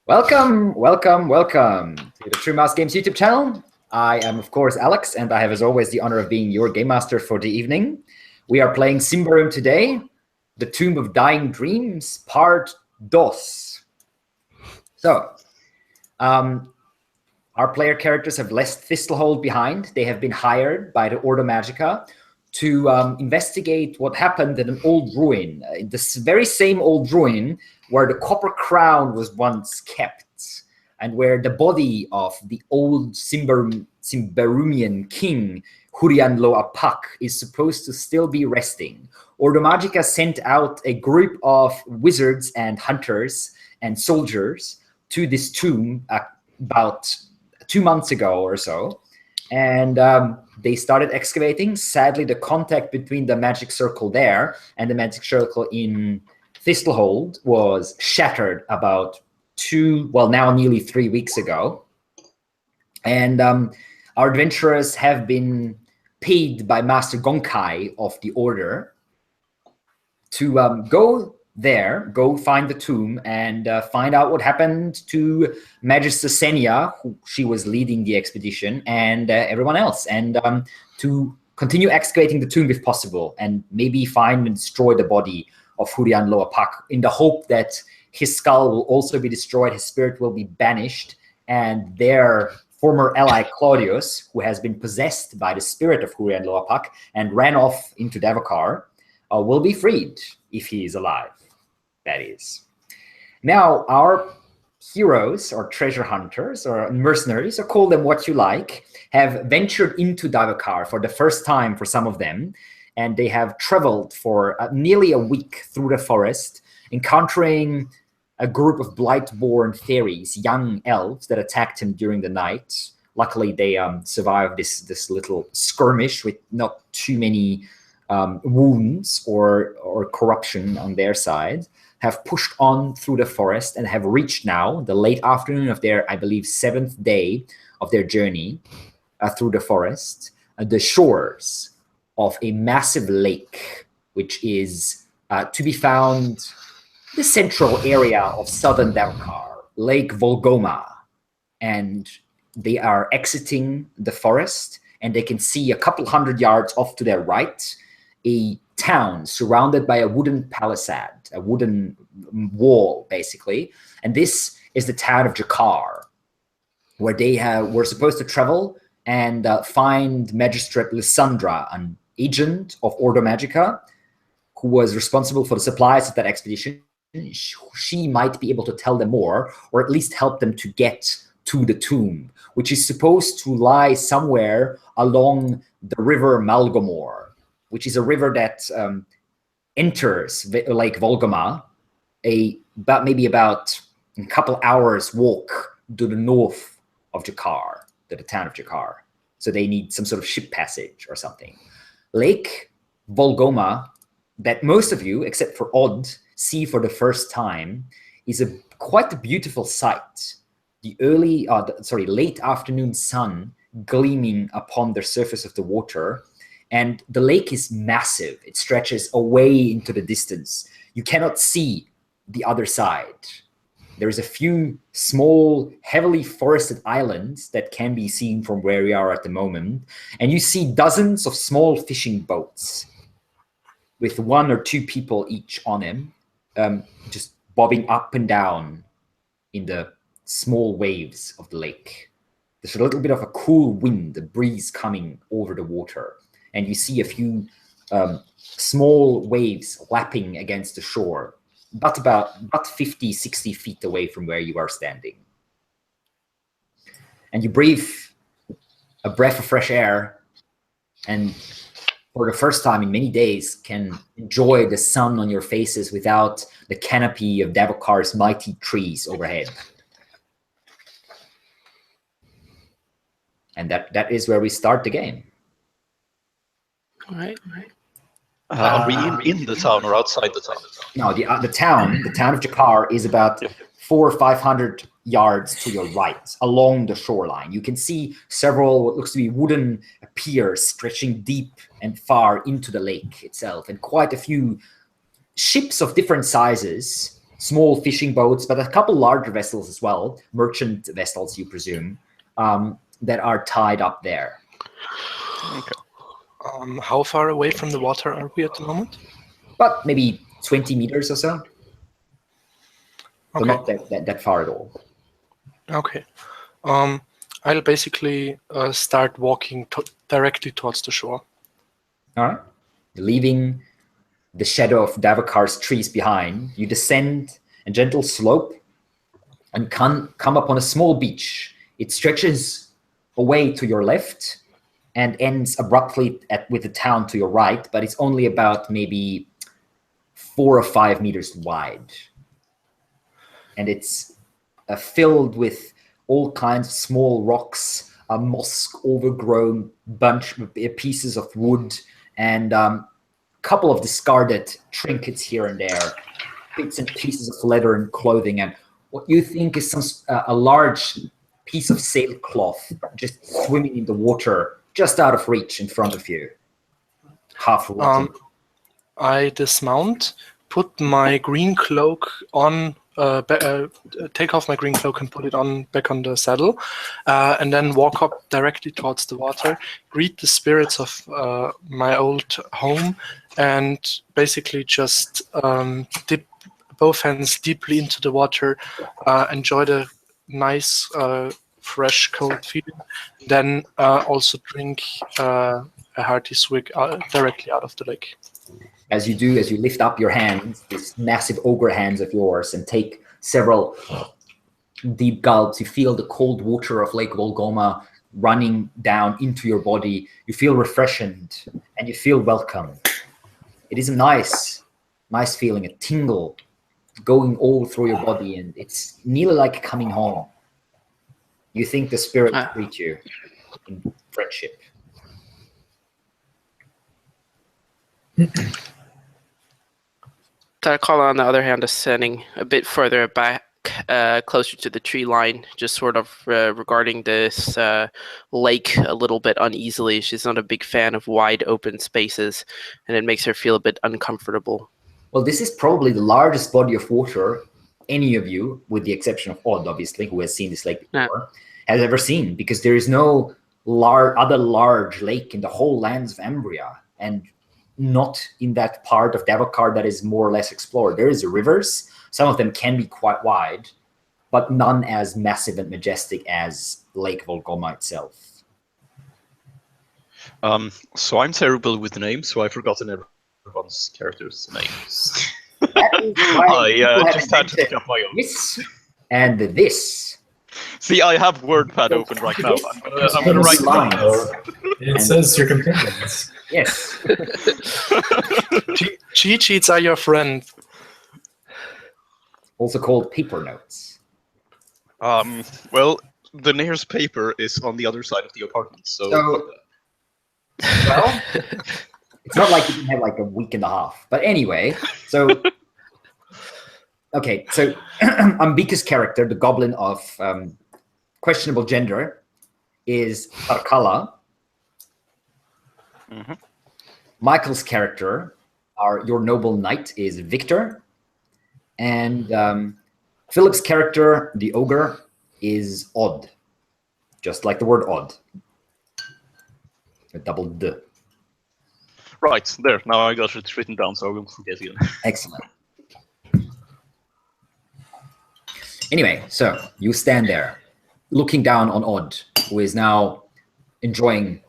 Welcome to the True Mouse Games YouTube channel. I am, of course, Alex, and I have, as always, the honor of being your game master for the evening. We are playing Symbaroum today, The Tomb of Dying Dreams, Part Dos. So, our player characters have left Thistlehold behind. They have been hired by the Ordo Magica to investigate what happened in an old ruin, this very same old ruin where the copper crown was once kept, and where the body of the old Symbaroumian king, Hurian Lo Apak, is supposed to still be resting. Ordo Magica sent out a group of wizards and hunters and soldiers to this tomb about 2 months ago or so, and they started excavating. Sadly, the contact between the magic circle there and the magic circle in Thistlehold was shattered about now nearly 3 weeks ago. And our adventurers have been paid by Master Gonkai of the Order to go find the tomb and find out what happened to Magister Senia, who she was leading the expedition, and everyone else, and to continue excavating the tomb if possible, and maybe find and destroy the body of Hurian Lo Apak, in the hope that his skull will also be destroyed, his spirit will be banished, and their former ally Claudius, who has been possessed by the spirit of Hurian Lo Apak and ran off into Jakaar, will be freed if he is alive, that is. Now, our heroes, or treasure hunters, or mercenaries, or call them what you like, have ventured into Jakaar for the first time for some of them, and they have traveled for nearly a week through the forest, encountering a group of blight-born fairies, young elves, that attacked him during the night. Luckily, they survived this little skirmish with not too many wounds or corruption on their side, have pushed on through the forest and have reached now the late afternoon of their, I believe, 7th day of their journey through the forest, the shores of a massive lake, which is to be found in the central area of southern Jakaar, Lake Volgoma. And they are exiting the forest, and they can see a couple 100 yards off to their right a town surrounded by a wooden palisade, a wooden wall, basically. And this is the town of Jakaar, where they were supposed to travel and find Magistrate Lysandra, an agent of Ordo Magica, who was responsible for the supplies of that expedition. She might be able to tell them more, or at least help them to get to the tomb, which is supposed to lie somewhere along the river Malgomor, which is a river that enters Lake Volgoma maybe about a couple hours walk to the north of Jakaar, to the town of Jakaar. So they need some sort of ship passage or something. Lake Volgoma, that most of you, except for Odd, see for the first time, is quite a beautiful sight. The late afternoon sun gleaming upon the surface of the water. And the lake is massive. It stretches away into the distance. You cannot see the other side. There's a few small, heavily forested islands that can be seen from where we are at the moment. And you see dozens of small fishing boats with 1 or 2 people each on them, just bobbing up and down in the small waves of the lake. There's a little bit of a cool wind, a breeze coming over the water. And you see a few small waves lapping against the shore, but about 50, 60 feet away from where you are standing. And you breathe a breath of fresh air, and for the first time in many days can enjoy the sun on your faces without the canopy of Jakaar's mighty trees overhead. And that is where we start the game. All right. Are we in the town or outside the town? No, the town of Jakaar is about 400 or 500 yards to your right, along the shoreline. You can see several what looks to be wooden piers stretching deep and far into the lake itself, and quite a few ships of different sizes small fishing boats, but a couple larger vessels as well, merchant vessels, you presume, that are tied up there. Okay. How far away from the water are we at the moment? But maybe 20 meters or so. So Okay. not that far at all. Okay. I'll basically start walking directly towards the shore. All right. Leaving the shadow of Jakaar's trees behind, you descend a gentle slope and come upon a small beach. It stretches away to your left and ends abruptly with the town to your right, but it's only about maybe 4 or 5 meters wide. And it's filled with all kinds of small rocks, a moss-overgrown bunch of pieces of wood, and a couple of discarded trinkets here and there, bits and pieces of leather and clothing, and what you think is a large piece of sailcloth just swimming in the water just out of reach in front of you, half rotten. I dismount, put my green cloak on, take off my green cloak and put it back on the saddle, and then walk up directly towards the water, greet the spirits of my old home, and basically just dip both hands deeply into the water, enjoy the nice, fresh, cold feeling, then also drink a hearty swig directly out of the lake. As you do, as you lift up your hands, these massive ogre hands of yours, and take several deep gulps, you feel the cold water of Lake Volgoma running down into your body. You feel refreshed and you feel welcome. It is a nice feeling, a tingle going all through your body, and it's nearly like coming home. You think the spirit greet you in friendship. Takala, on the other hand, is standing a bit further back, closer to the tree line, just sort of regarding this lake a little bit uneasily. She's not a big fan of wide open spaces, and it makes her feel a bit uncomfortable. Well, this is probably the largest body of water any of you, with the exception of Odd, obviously, who has seen this lake before, has ever seen, because there is no other large lake in the whole lands of Ambria, and not in that part of Jakaar that is more or less explored. There is rivers. Some of them can be quite wide, but none as massive and majestic as Lake Volgoma itself. So I'm terrible with names, so I've forgotten everyone's character's names. I just had to pick up my own. This and this. See, I have WordPad open right now. I'm gonna write lines. It says your companions. Yes. Cheat sheets are your friend. Also called paper notes. Well, the nearest paper is on the other side of the apartment, so well, it's not like you can have like a week and a half. But anyway, so okay, so Ambika's character, the goblin of questionable gender, is Tarkala. Mm-hmm. Michael's character, your noble knight, is Victor. And Philip's character, the ogre, is Odd. Just like the word odd. A double D. Right, there. Now I got it written down, so I won't forget again. Excellent. Anyway, so you stand there, looking down on Odd, who is now enjoying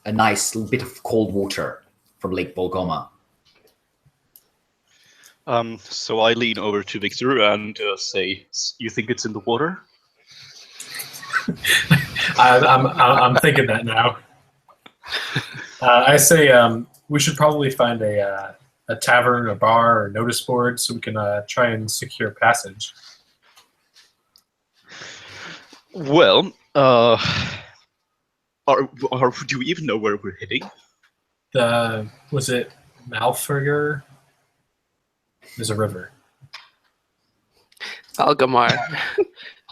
a nice bit of cold water from Lake Volgoma. So I lean over to Victor and say, "You think it's in the water?" I'm thinking that now. I say we should probably find a tavern, a bar, or notice board so we can try and secure passage. Well, do we even know where we're heading? Was it Malfriger? There's a river. Algamar.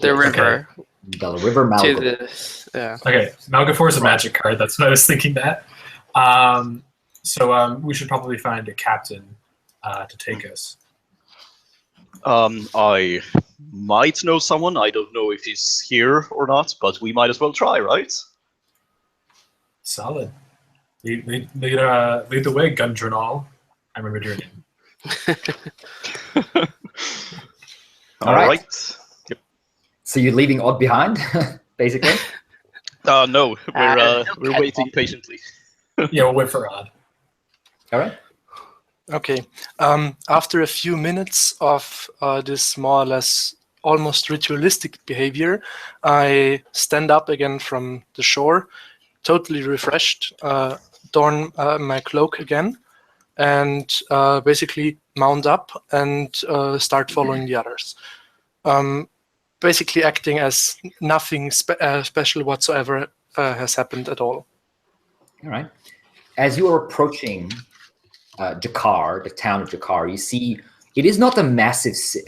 The river. The river Malgor. To this, yeah. Okay, Malgafor is a magic card. That's what I was thinking that. So we should probably find a captain to take us. I might know someone. I don't know if he's here or not, but we might as well try, right? Solid. Lead the way, Gundrenal. I remember your name. All right. Yep. So you're leaving Odd behind, basically? No, we're waiting patiently. Yeah, we'll wait for Odd. All right. Okay. After a few minutes of this more or less almost ritualistic behavior, I stand up again from the shore, totally refreshed, don my cloak again, and basically mount up and start following the others. Basically acting as nothing special whatsoever has happened at all. All right. As you are approaching Jakaar, the town of Jakaar, you see it is not a massive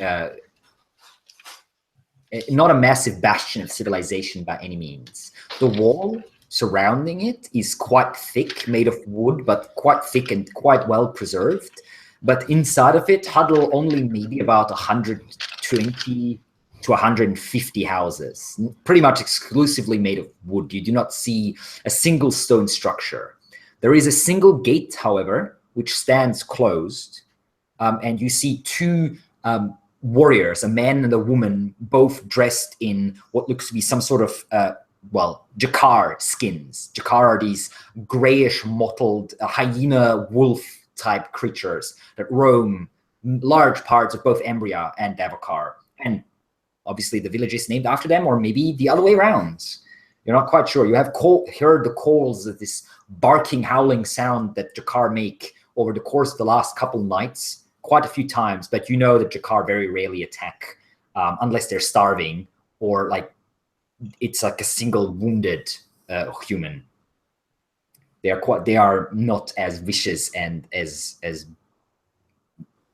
bastion of civilization by any means. The wall surrounding it is quite thick, made of wood, but quite thick and quite well preserved. But inside of it huddle only maybe about 120 to 150 houses, pretty much exclusively made of wood. You do not see a single stone structure. There is a single gate, however, which stands closed, and you see two warriors, a man and a woman, both dressed in what looks to be some sort of, Jakaar skins. Jakaar are these grayish, mottled, hyena wolf-type creatures that roam large parts of both Embria and Davokar. And obviously the village is named after them, or maybe the other way around. You're not quite sure. You have heard the calls of this barking, howling sound that Jakaar make over the course of the last couple nights quite a few times, but you know that Jakaar very rarely attack unless they're starving or like it's like a single wounded human. They are not as vicious and as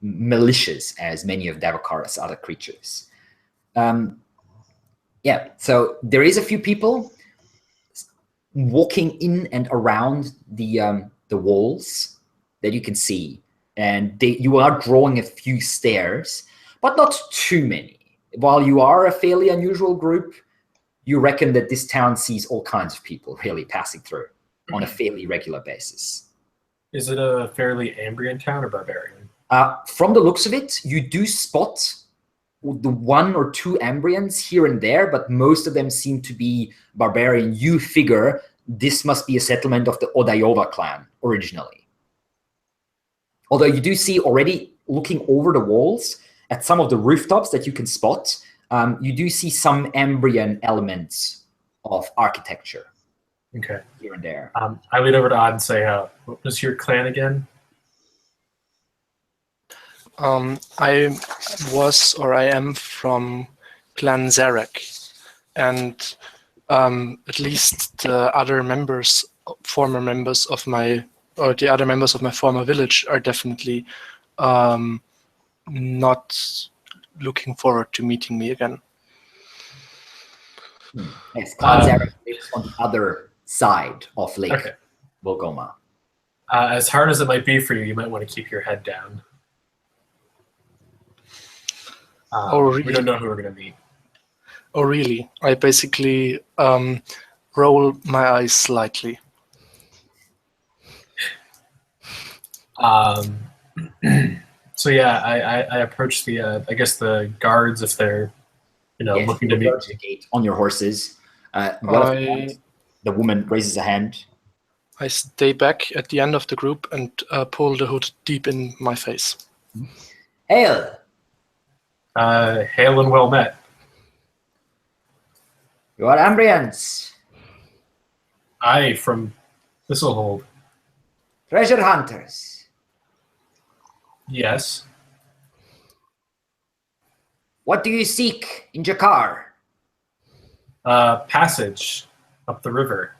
malicious as many of Davokar's other creatures. Yeah, so there is a few people walking in and around the walls that you can see, and you are drawing a few stairs, but not too many. While you are a fairly unusual group, you reckon that this town sees all kinds of people really passing through on a fairly regular basis. Is it a fairly Ambrian town or barbarian? From the looks of it, you do spot the one or two Ambrians here and there, but most of them seem to be barbarian. You figure this must be a settlement of the Odayova clan originally. Although you do see already, looking over the walls at some of the rooftops that you can spot, you do see some Ambrian elements of architecture. Okay. Here and there. I lead over to Odd and say, what was your clan again? I am from Clan Zarek, and at least the other members, former members of my former village are definitely not looking forward to meeting me again. Yes, Clan Zarek lives on the other side of Lake Volgoma. As hard as it might be for you, you might want to keep your head down. Really? We don't know who we're going to meet. Oh, really? I basically roll my eyes slightly. So yeah, I approach the I guess the guards if they're looking to meet the gate on your horses. The woman raises a hand. I stay back at the end of the group and pull the hood deep in my face. Hail! Hail and well met. You are Ambrians. Aye, from Thistlehold. Treasure hunters. Yes. What do you seek in Jakaar? Passage up the river.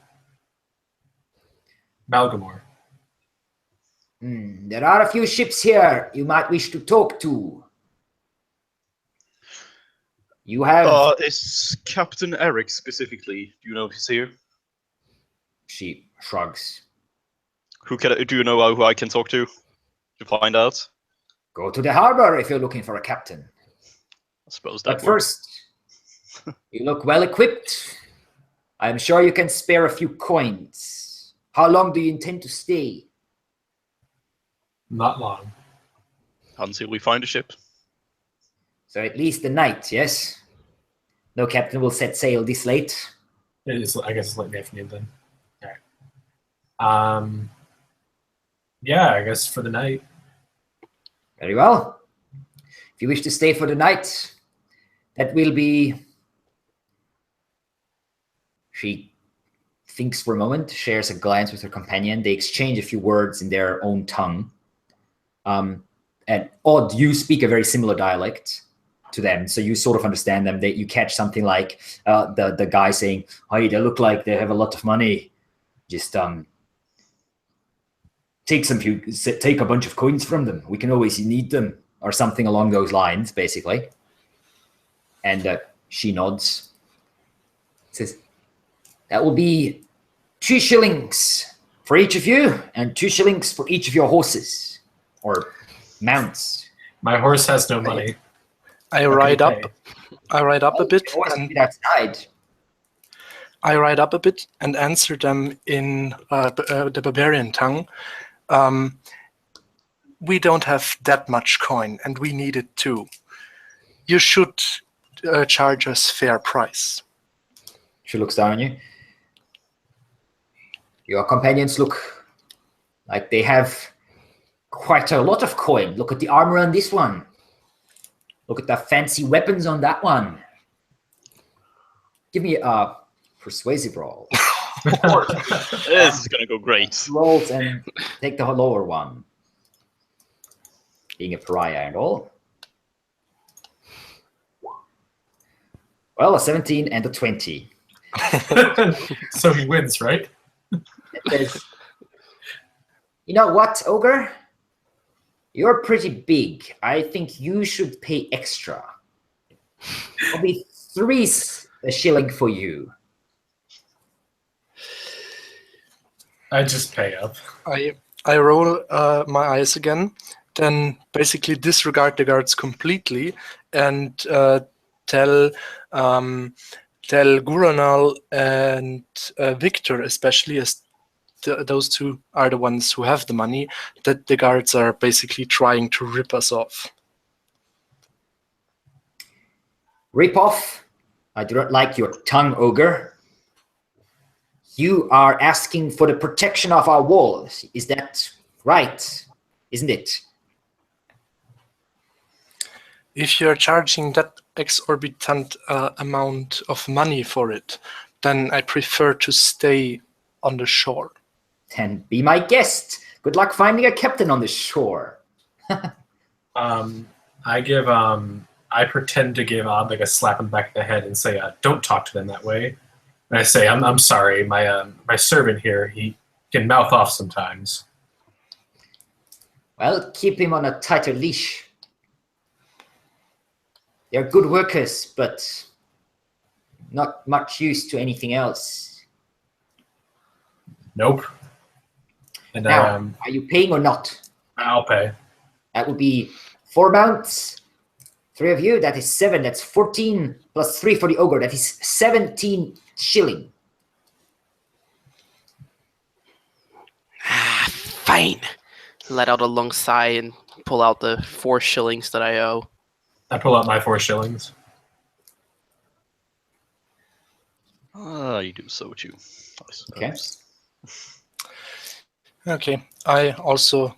Malgamore. There are a few ships here you might wish to talk to. You have... is Captain Eric specifically? Do you know if he's here? She shrugs. Do you know who I can talk to find out? Go to the harbor if you're looking for a captain. I suppose that But first, you look well equipped. I'm sure you can spare a few coins. How long do you intend to stay? Not long. Until we find a ship. So at least a night, yes? No captain will set sail this late. I guess it's late in the afternoon then. All right. Yeah, I guess for the night. Very well. If you wish to stay for the night, that will be... She thinks for a moment, shares a glance with her companion. They exchange a few words in their own tongue. And Odd, you speak a very similar dialect to them, so you sort of understand them. You catch something like the guy saying, "Hey, they look like they have a lot of money. Just take a bunch of coins from them. We can always need them," or something along those lines, basically. And she nods. Says, "That will be 2 shillings for each of you, and 2 shillings for each of your horses or mounts." My horse has no money. I ride up a bit, and outside. I ride up a bit and answer them in the barbarian tongue. We don't have that much coin, and we need it too. You should charge us fair price. She looks down on you. Your companions look like they have quite a lot of coin. Look at the armor on this one. Look at the fancy weapons on that one. Give me a persuasive roll. This is going to go great. Rolls and take the lower one. Being a pariah and all. Well, a 17 and a 20. So he wins, right? You know what, Ogre? You're pretty big. I think you should pay extra. It'll be 3 a shilling for you. I just pay up. I roll my eyes again, then basically disregard the guards completely and tell Guranal and Victor, especially, as those two are the ones who have the money, that the guards are basically trying to rip us off. Rip off? I do not like your tongue, Ogre. You are asking for the protection of our walls. Is that right? Isn't it? If you're charging that exorbitant amount of money for it, then I prefer to stay on the shore. Then be my guest. Good luck finding a captain on the shore. I pretend to give Odd like a slap in the back of the head and say, "Don't talk to them that way." And I say, "I'm sorry. My servant here, he can mouth off sometimes." Well, keep him on a tighter leash. They're good workers, but not much use to anything else. Nope. And now, are you paying or not? I'll pay. That would be 4 mounts. 3 of you, that is 7. That's 14 plus 3 for the ogre. That is 17 shilling. Fine. Let out a long sigh and pull out the 4 shillings that I owe. I pull out my 4 shillings. You do so too. Okay. Okay. I also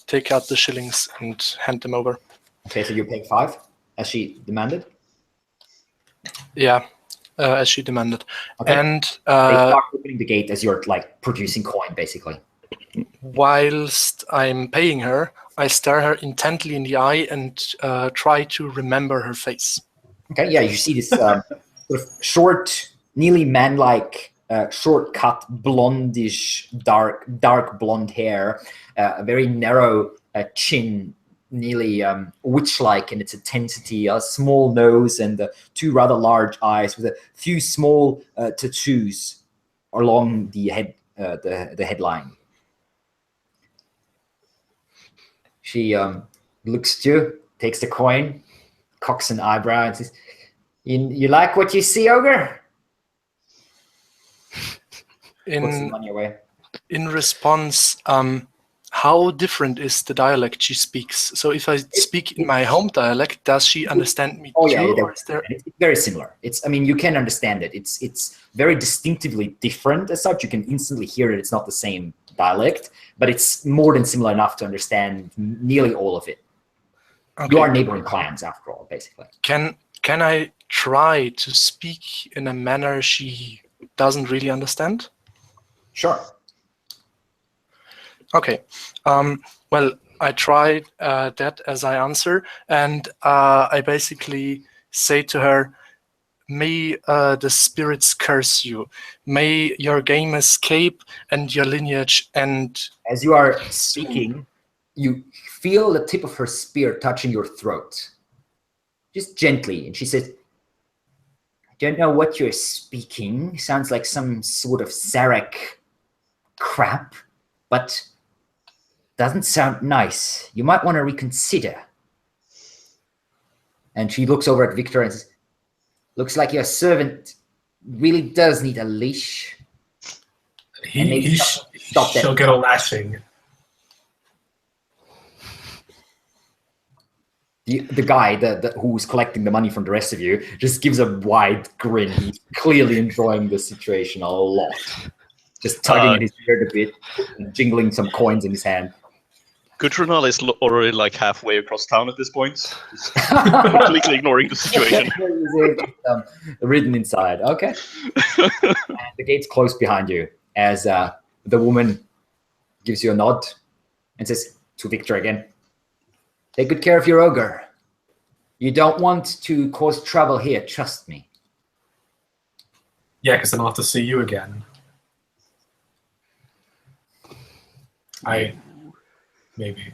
take out the shillings and hand them over. Okay, so you're paying 5, as she demanded? Yeah, as she demanded. Okay. And they start opening the gate as you're like producing coin, basically. Whilst I'm paying her, I stare her intently in the eye and try to remember her face. Okay, yeah, you see this sort of short, nearly man-like, short-cut, blondish, dark blonde hair, a very narrow chin, nearly witch-like in its intensity, a small nose, and 2 rather large eyes with a few small tattoos along the head, the headline. She looks at you, takes the coin, cocks an eyebrow and says, "You like what you see, ogre?" Puts the money away. In response, how different is the dialect she speaks? So if I speak in my home dialect, does she understand me too? Yeah, or is there... it's very similar. You can understand it. It's very distinctively different as such. You can instantly hear it. It's not the same dialect, but it's more than similar enough to understand nearly all of it. Okay. You are neighboring clans, after all, basically. Can I try to speak in a manner she doesn't really understand? Sure. Okay. Well, I tried that as I answer, and I basically say to her, "May the spirits curse you. May your game escape and your lineage end." As you are speaking, you feel the tip of her spear touching your throat, just gently, and she says, "I don't know what you're speaking. Sounds like some sort of Sarek crap, but doesn't sound nice. You might want to reconsider." And she looks over at Victor and says, "Looks like your servant really does need a leash." She'll get a lashing. The guy who's collecting the money from the rest of you just gives a wide grin. He's clearly enjoying the situation a lot. Just tugging at his beard a bit and jingling some coins in his hand. Gudrunal is already like halfway across town at this point. Just completely ignoring the situation. Ridden inside. Okay. And the gate's close behind you as the woman gives you a nod and says to Victor again, "Take good care of your ogre. You don't want to cause trouble here, trust me." Yeah, because then I'll have to see you again. Maybe.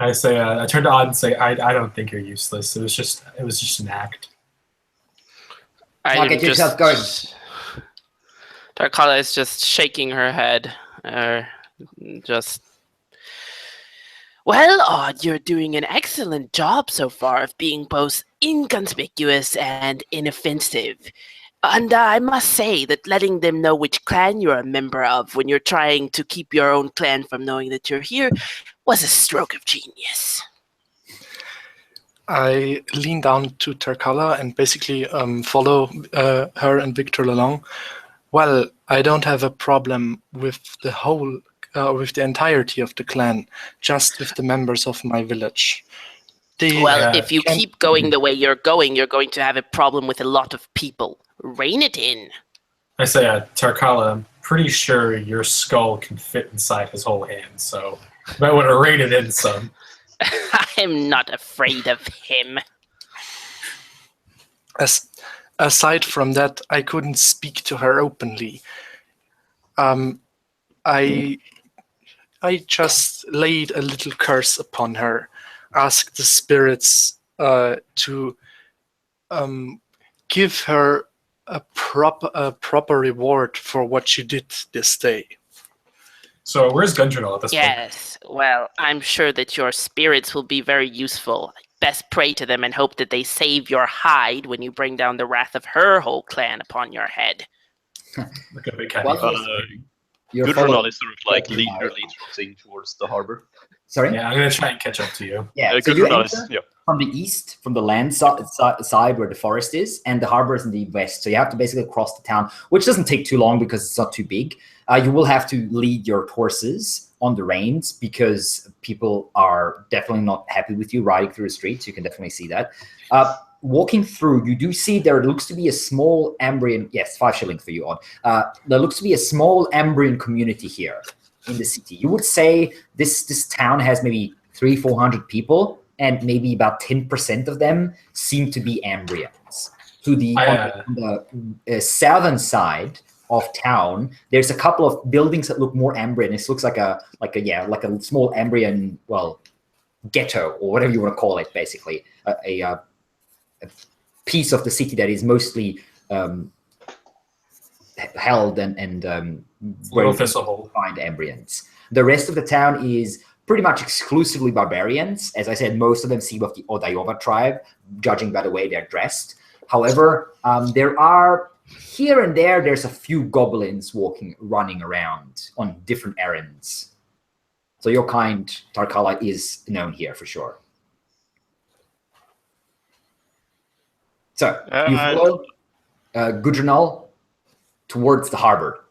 I say, I turn to Odd and say, I don't think you're useless. It was just an act. Get yourself going. Tarkala is just shaking her head. Well, Odd, you're doing an excellent job so far of being both inconspicuous and inoffensive. And I must say that letting them know which clan you're a member of when you're trying to keep your own clan from knowing that you're here was a stroke of genius. I lean down to Tarkala and basically follow her and Victor along. Well, I don't have a problem with the whole, with the entirety of the clan, just with the members of my village. If you keep going the way you're going to have a problem with a lot of people. Rein it in. I say, Tarkala, I'm pretty sure your skull can fit inside his whole hand, so you might want to rein it in some. I'm not afraid of him. Aside from that, I couldn't speak to her openly. I just laid a little curse upon her, asked the spirits to give her a proper reward for what she did this day. So where's Gundrenal at this point? Yes, well, I'm sure that your spirits will be very useful. Best pray to them and hope that they save your hide when you bring down the wrath of her whole clan upon your head. Look at big cat. Gudrunal is sort of like leisurely trotting towards the harbor. Sorry? Yeah, I'm going to try and catch up to you. Yeah, so you enter from the east, from the land side where the forest is, and the harbor is in the west. So you have to basically cross the town, which doesn't take too long because it's not too big. You will have to lead your horses on the reins because people are definitely not happy with you riding through the streets. You can definitely see that. Walking through, you do see there looks to be a small Ambrian, yes, 5 shillings for you, Odd. There looks to be a small Ambrian community here in the city. You would say this town has maybe 300-400 people, and maybe about 10% of them seem to be Ambrians. To the on the southern side of town, there's a couple of buildings that look more Ambrian. This looks like a small Ambrian, well, ghetto or whatever you want to call it, basically a piece of the city that is mostly held and where you can find Ambrians. The rest of the town is pretty much exclusively barbarians. As I said, most of them seem of the Odayova tribe, judging by the way they're dressed. However, there are here and there's a few goblins running around on different errands. So your kind, Tarkala, is known here for sure. So you follow Gudrunal towards the harbor,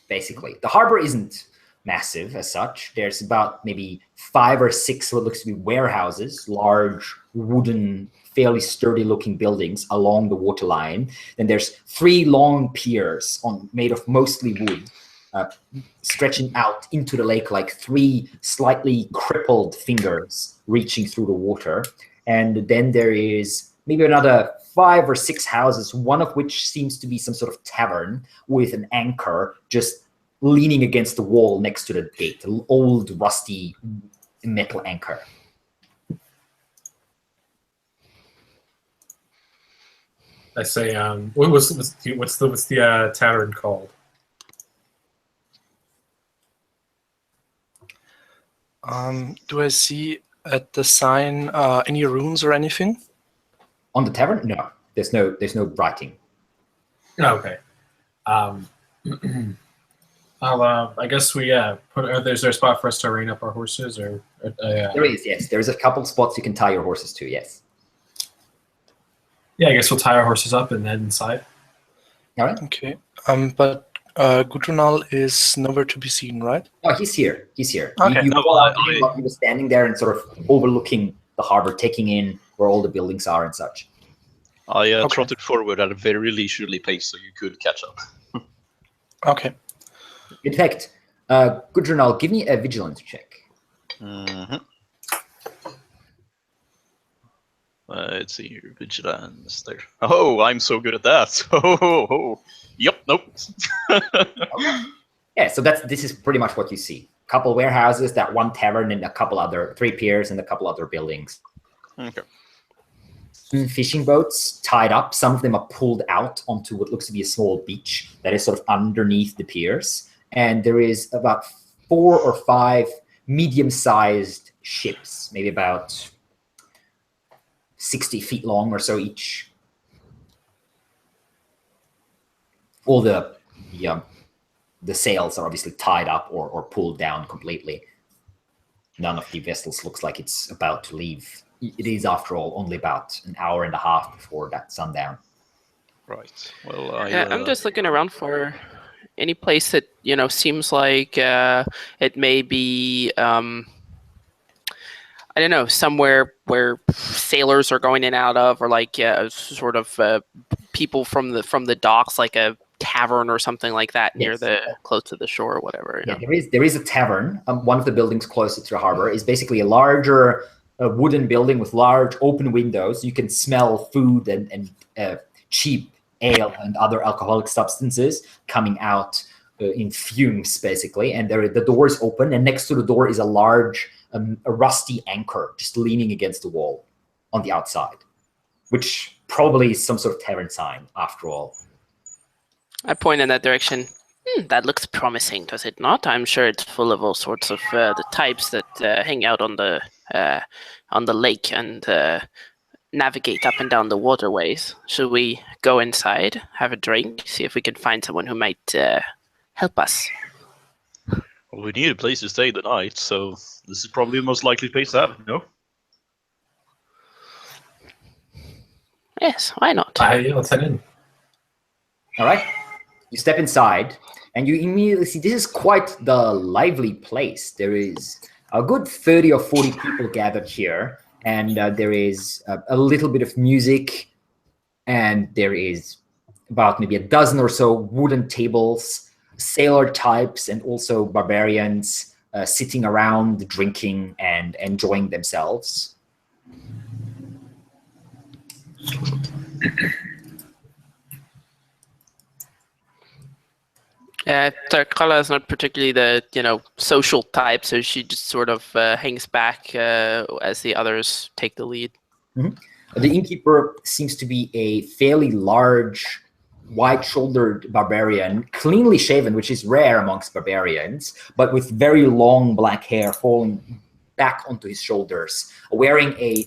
basically. The harbor isn't massive as such. There's about maybe 5 or 6 what looks to be warehouses, large wooden, fairly sturdy looking buildings along the waterline. Then there's 3 long piers made of mostly wood, stretching out into the lake like 3 slightly crippled fingers reaching through the water. And then there is maybe another 5 or 6 houses, one of which seems to be some sort of tavern with an anchor just leaning against the wall next to the gate, an old rusty metal anchor. I say, what's the tavern called? Do I see at the sign any runes or anything? On the tavern? No, there's no writing. Oh, okay. I guess we is there a spot for us to rein up our horses, or There is, yes. There's a couple spots you can tie your horses to, yes. Yeah, I guess we'll tie our horses up and head inside. All right. Okay. But Gudrunal is nowhere to be seen, right? Oh, he's here. He's here. Okay. You call out to him while he was standing there and sort of overlooking the harbor, taking in where all the buildings are and such. I trotted forward at a very leisurely pace so you could catch up. Okay. In fact, Gudrunal, give me a vigilance check. Mm-hmm. Let's see here, vigilance there. Oh, I'm so good at that. Yep, nope. Okay. Yeah, so this is pretty much what you see. A couple warehouses, that one tavern, and a couple other 3 piers and a couple other buildings. Okay. Fishing boats tied up. Some of them are pulled out onto what looks to be a small beach that is sort of underneath the piers. And there is about 4 or 5 medium-sized ships, maybe about 60 feet long or so each. All the sails are obviously tied up or pulled down completely. None of the vessels looks like it's about to leave. It is, after all, only about an hour and a half before that sundown. Right. Well, I'm just looking around for any place that seems like it may be I don't know, somewhere where sailors are going in and out of, or like sort of people from the docks, like a tavern or something like that near close to the shore or whatever. Yeah, there is a tavern. One of the buildings closer to the harbor is basically a larger wooden building with large open windows. You can smell food and cheap ale and other alcoholic substances coming out in fumes, basically. And the door is open, and next to the door is a large, a rusty anchor just leaning against the wall on the outside, which probably is some sort of tavern sign, after all. I point in that direction. That looks promising, does it not? I'm sure it's full of all sorts of the types that hang out on the lake and navigate up and down the waterways. Should we go inside, have a drink, see if we can find someone who might help us? Well, we need a place to stay the night, so this is probably the most likely place to have, no? Yes, why not? Yeah, let's head in. All right. You step inside, and you immediately see this is quite the lively place. There is a good 30 or 40 people gathered here, and there is a little bit of music, and there is about maybe a dozen or so wooden tables, sailor types, and also barbarians sitting around, drinking and enjoying themselves. Tarkala is not particularly the social type, so she just sort of hangs back as the others take the lead. Mm-hmm. The innkeeper seems to be a fairly large, wide-shouldered barbarian, cleanly shaven, which is rare amongst barbarians, but with very long black hair falling back onto his shoulders, wearing a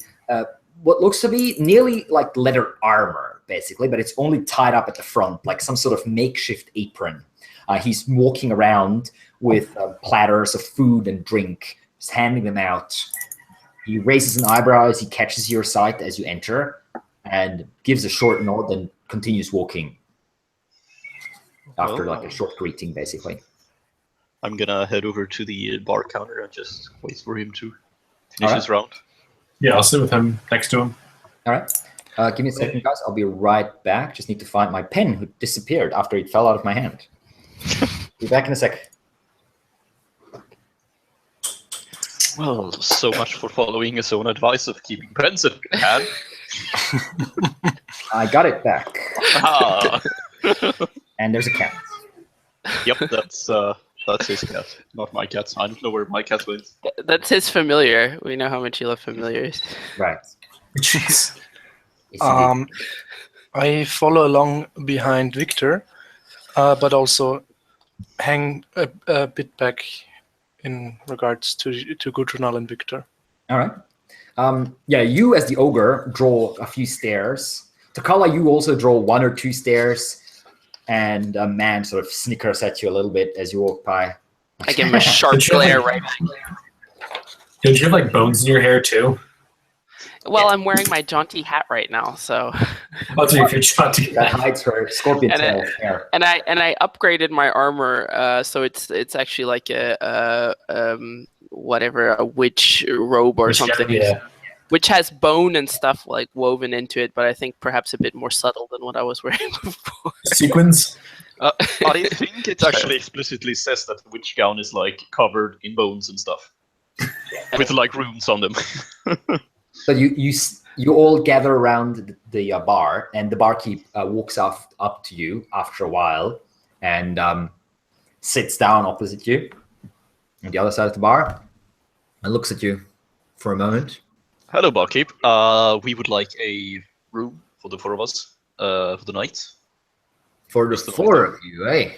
what looks to be nearly like leather armor, basically, but it's only tied up at the front, like some sort of makeshift apron. He's walking around with platters of food and drink, just handing them out. He raises an eyebrow as he catches your sight as you enter, and gives a short nod and continues walking. After like a short greeting, basically. I'm gonna head over to the bar counter and just wait for him to finish his round. Yeah, I'll sit with him next to him. All right. Give me a second, guys. I'll be right back. Just need to find my pen, who disappeared after it fell out of my hand. Be back in a sec. Well, so much for following his own advice of keeping pens in hand. I got it back. Ah. And there's a cat. Yep, that's his cat, not my cat. I don't know where my cat lives. That's his familiar. We know how much you love familiars. Right. Jeez. I follow along behind Victor, but also hang a bit back in regards to Gudrunal and Victor. All right. Yeah, you as the ogre draw a few stairs. Takala, you also draw 1 or 2 stairs. And a man sort of snickers at you a little bit as you walk by. I give him a sharp glare right back. Did you have like bones in your hair too? Well, I'm wearing my jaunty hat right now, so. I'll take your jaunty. That hides her scorpion tail hair. And I upgraded my armor, so it's actually like a witch robe or something. Yeah. Which has bone and stuff like woven into it, but I think perhaps a bit more subtle than what I was wearing before. Sequins? I think it actually explicitly says that the witch gown is like covered in bones and stuff, with like runes on them. So you all gather around the bar, and the barkeep walks up to you after a while and sits down opposite you on the other side of the bar and looks at you for a moment. Hello, barkeep. We would like a room for the 4 of us for the night. For the 4 of you, eh?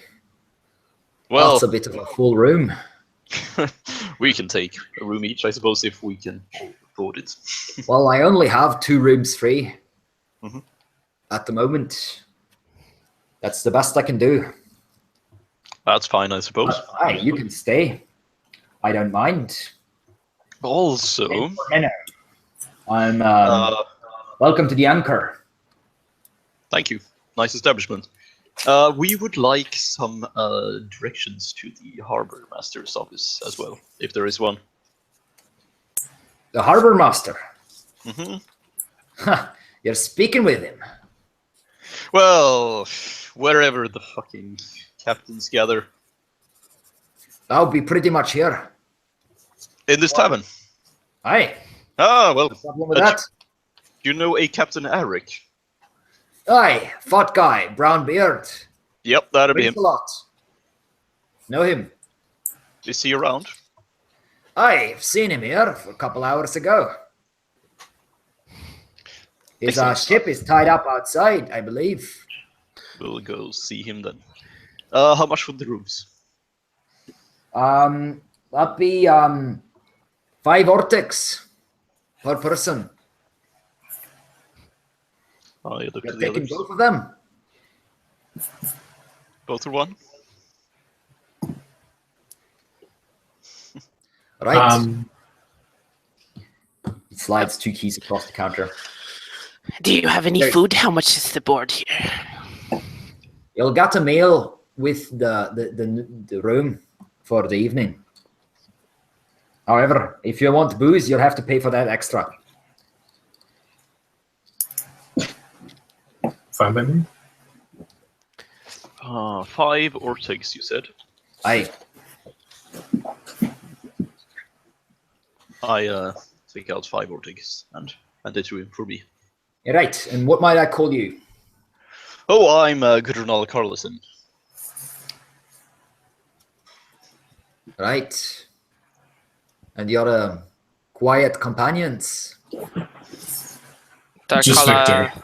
Well, that's a bit of a full room. We can take a room each, I suppose, if we can afford it. Well, I only have 2 rooms free at the moment. That's the best I can do. That's fine, I suppose. Aye, you can stay. I don't mind. Also, I'm welcome to the Anchor. Thank you. Nice establishment. We would like some directions to the Harbor Master's office as well, if there is one. The Harbor Master? Mm-hmm. You're speaking with him. Well, wherever the fucking captains gather. I'll be pretty much here. In this tavern? Aye. Ah, well, No problem with that. You know a Captain Eric? Aye, fat guy, brown beard. Yep, that'll be him. Drinks a lot. Know him? Is he around? I've seen him here a couple hours ago. His ship is tied up outside, I believe. We'll go see him then. How much for the rooms? That'd be 5 Ortex per person. I look You're to the taking others. both of them? Both or one? Right. He slides 2 keys across the counter. Do you have any food? How much is the board here? You'll get a meal with the room for the evening. However, if you want booze, you'll have to pay for that extra. Fine by me. 5 Ortex, you said? Aye. I take out 5 Ortex and hand it to him for me. Right, and what might I call you? Oh, I'm Gudrunal Carlson. Right. And your quiet companions? Just Darkala Victor.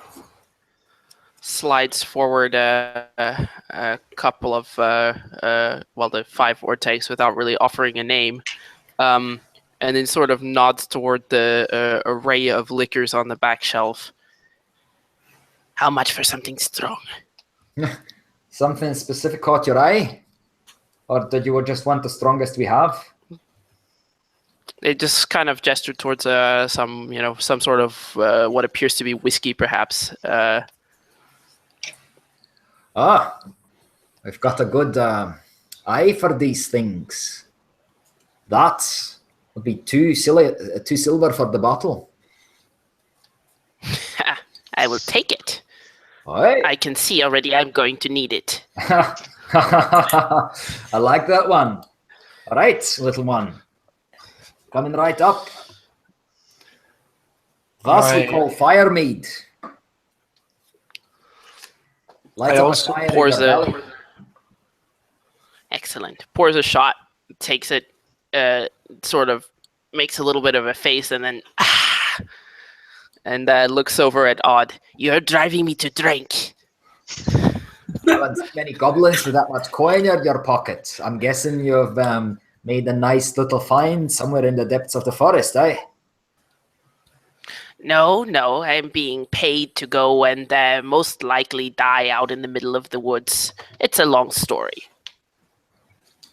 slides forward a couple of, the 5 Ortex without really offering a name. and then sort of nods toward the array of liquors on the back shelf. How much for something strong? Something specific caught your eye? Or did you just want the strongest we have? They just kind of gesture towards some sort of what appears to be whiskey, perhaps. I've got a good eye for these things. That would be two silver for the bottle. I will take it. Aye. I can see already I'm going to need it. I like that one. All right, little one. Coming right up. That we call fire mead. Light up a fire in your belly. Excellent. Pours a shot, takes it, sort of makes a little bit of a face, and then and looks over at Odd. You're driving me to drink. Haven't many goblins with that much coin in your pocket. I'm guessing you've made a nice little find somewhere in the depths of the forest, eh? No, I'm being paid to go and most likely die out in the middle of the woods. It's a long story.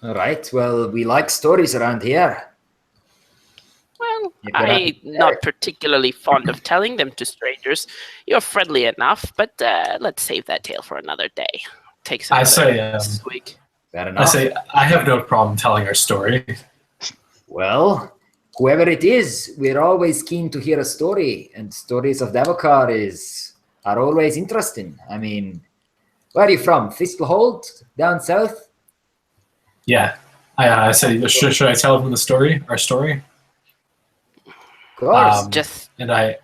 All right, well, we like stories around here. Well, I'm not particularly fond of telling them to strangers. You're friendly enough, but let's save that tale for another day. Takes another swig. Fair enough. I say, I have no problem telling our story. Well, whoever it is, we're always keen to hear a story, and stories of Jakaar are always interesting. I mean, where are you from? Thistlehold? Down south? Yeah. I said, should I tell them our story? Of course. And I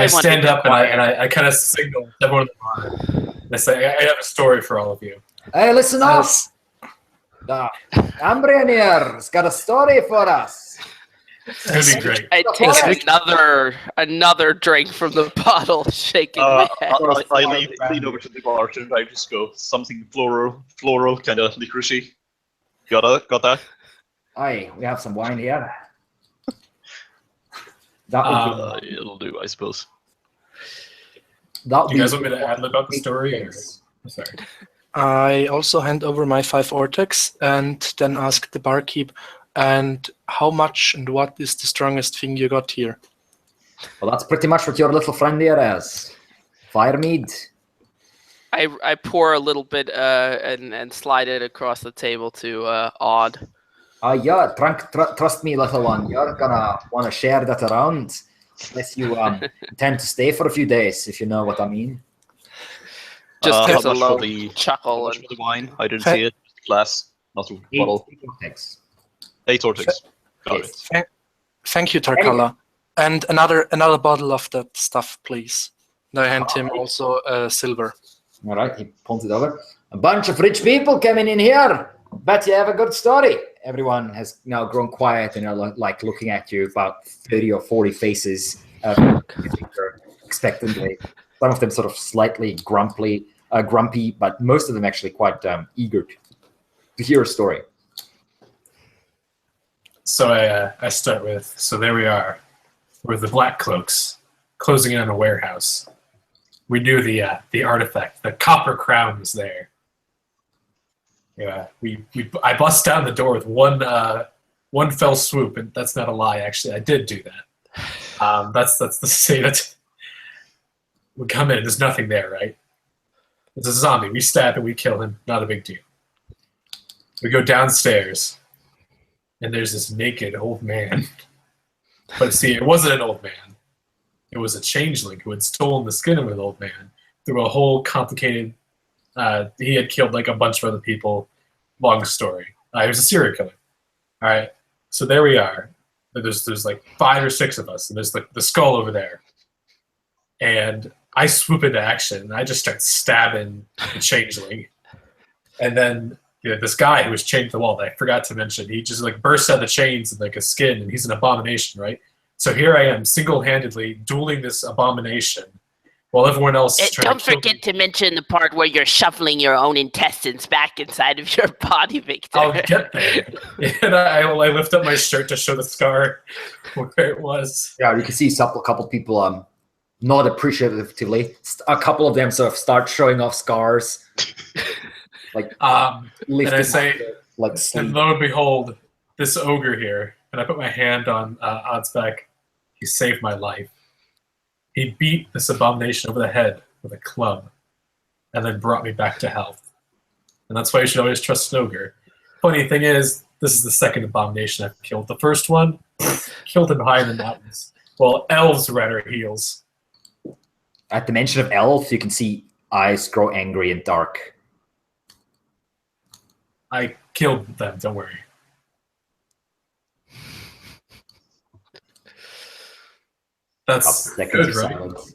stand up and I kind of signal to everyone in the bar. And I say, I have a story for all of you. Hey, listen up! Ambrian here has got a story for us. It's going to be great. I take another drink from the bottle, shaking my head. I lean over to the bartender. I just go, something floral, kind of licoricey. Got that? Aye, we have some wine here. It'll do, I suppose. Do you guys want me to ad-lib about the story? Sorry. I also hand over my 5 Ortex and then ask the barkeep, and how much and what is the strongest thing you got here? Well, that's pretty much what your little friend here has. Fire mead. I pour a little bit and slide it across the table to Odd. Yeah, trust me, little one. You're gonna want to share that around, unless you intend to stay for a few days, if you know what I mean. Just takes how a much low for the chuckle. How much for the wine? I didn't see it. Just a glass, not a bottle. 8 Ortex. Got it. Thank you, Tarkala. And another bottle of that stuff, please. And I hand him also silver. All right, he pulls it over. A bunch of rich people coming in here. Bet you have a good story. Everyone has now grown quiet and are like looking at you, about 30 or 40 faces expectantly. Some of them sort of slightly grumpy, but most of them actually quite eager to hear a story. So I start with, so there we are. We're the Black Cloaks, closing in on a warehouse. We knew the artifact, the copper crown was there. Yeah, I bust down the door with one fell swoop, and that's not a lie. Actually, I did do that. That's the statement. We come in, there's nothing there, right? It's a zombie. We stab him, we kill him. Not a big deal. We go downstairs, and there's this naked old man. But see, it wasn't an old man. It was a changeling who had stolen the skin of an old man through a whole complicated. He had killed like a bunch of other people. Long story. He was a serial killer. All right. So there we are. There's like 5 or 6 of us, and there's like the skull over there. And I swoop into action, and I just start stabbing the changeling. And then this guy who was chained to the wall that I forgot to mention, he just like bursts out of the chains and like a skin, and he's an abomination, right? So here I am, single-handedly dueling this abomination while everyone else is trying Don't to kill forget me. to mention the part where you're shuffling your own intestines back inside of your body, Victor. I'll get there. And I lift up my shirt to show the scar where it was. Yeah, you can see a couple people not appreciatively. A couple of them sort of start showing off scars, like And lifting I say, like and sleeve. lo and behold, this ogre here, and I put my hand on Odd's back. He saved my life. He beat this abomination over the head with a club, and then brought me back to health. And that's why you should always trust an ogre. Funny thing is, this is the second abomination I've killed. The first one, killed him high in the mountains. Well, elves were at our heels. At the mention of elves, you can see eyes grow angry and dark. I killed them, don't worry. That's Seconds good, of right? silence.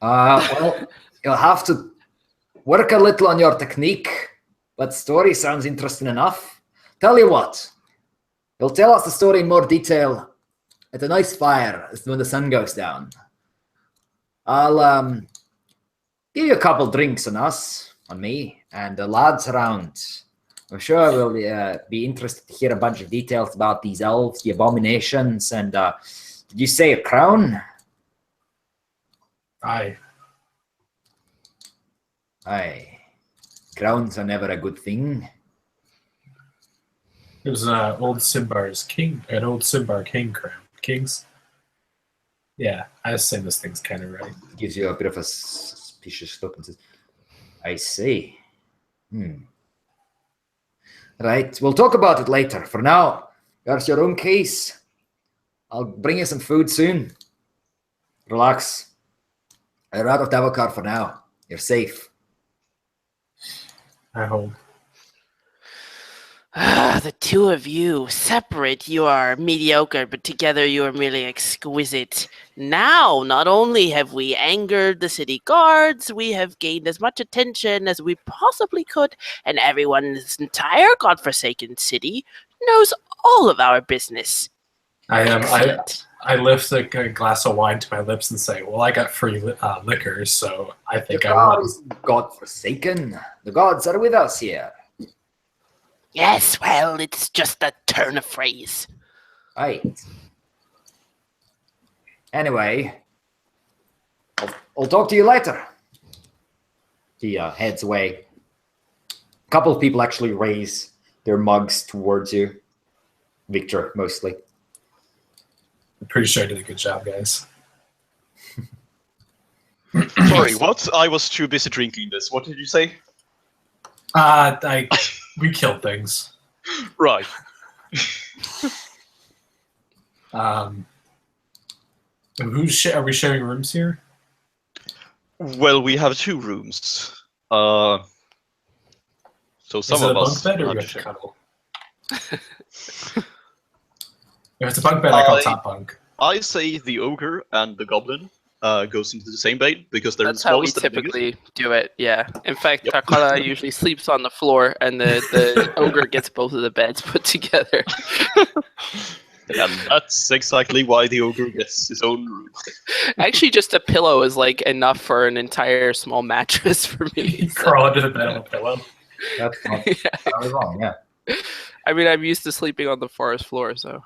Well, you'll have to work a little on your technique, but story sounds interesting enough. Tell you what, you'll tell us the story in more detail at a nice fire when the sun goes down. I'll give you a couple drinks on us, on me, and the lads around. I'm sure we'll be interested to hear a bunch of details about these elves, the abominations, and did you say a crown? Aye. Aye. Crowns are never a good thing. It was an old Symbar king crown. Kings? Yeah, I was saying this thing's kind of right. Gives you a bit of a suspicious look and says, I see. Right, we'll talk about it later. For now, there's your own case. I'll bring you some food soon. Relax. You're out of Jakaar for now. You're safe. I hope. The two of you, separate you are mediocre, but together you are merely exquisite. Now, not only have we angered the city guards, we have gained as much attention as we possibly could, and everyone in this entire godforsaken city knows all of our business. Excellent. I lift a glass of wine to my lips and say, well, I got free liquor, so I think I God won. is God-forsaken. The gods are with us here. Yes, well, it's just a turn of phrase. Right. Anyway, I'll talk to you later. He heads away. A couple of people actually raise their mugs towards you. Victor, mostly. I'm pretty sure I did a good job, guys. Sorry, what? I was too busy drinking this. What did you say? We killed things. Right. Are we sharing rooms here? Well, we have 2 rooms. So some Is it of a us. bunk bed or have you have to to share. cuddle? If it's a bunk bed, I call it top bunk. I say the ogre and the goblin goes into the same bed because they're That's the how we smallest and the biggest. typically do it, yeah. In fact, Yep. Takala usually sleeps on the floor, and the ogre gets both of the beds put together. And that's exactly why the ogre gets his own room. Actually, just a pillow is like enough for an entire small mattress for me. You crawl under the bed on a pillow. That's not Yeah. very wrong, yeah. I mean, I'm used to sleeping on the forest floor, so.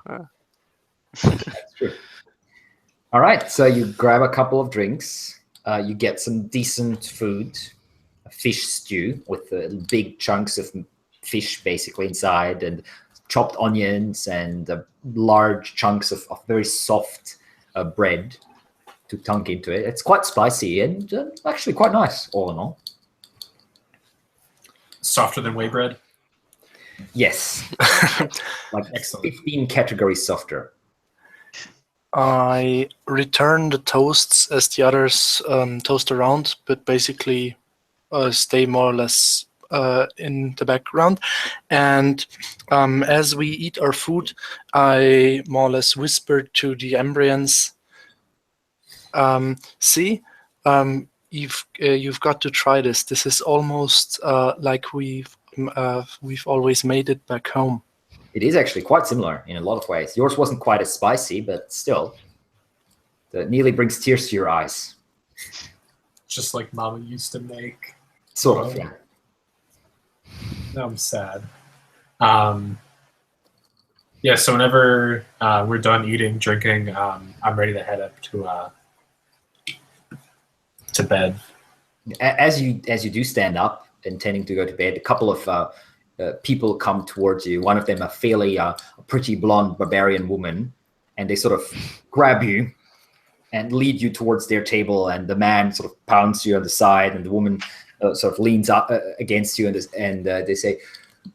That's true. All right, so you grab a couple of drinks. You get some decent food, a fish stew with big chunks of fish basically inside, and chopped onions and large chunks of very soft bread to dunk into it. It's quite spicy and actually quite nice, all in all. Softer than whey bread. Yes, like Excellent. 15 categories softer. I return the toasts as the others toast around, but basically stay more or less in the background. And as we eat our food, I more or less whisper to the Embrians, see, you've got to try this. This is almost like we've always made it back home. It is actually quite similar in a lot of ways. Yours wasn't quite as spicy, but still. that nearly brings tears to your eyes. Just like Mama used to make. Sort of, yeah. Now I'm sad. Yeah, so whenever we're done eating, drinking, I'm ready to head up to bed. As you do stand up, intending to go to bed, a couple of people come towards you. One of them, a fairly pretty blonde barbarian woman, and they sort of grab you and lead you towards their table. And the man sort of pounds you on the side, and the woman sort of leans up against you, and they say,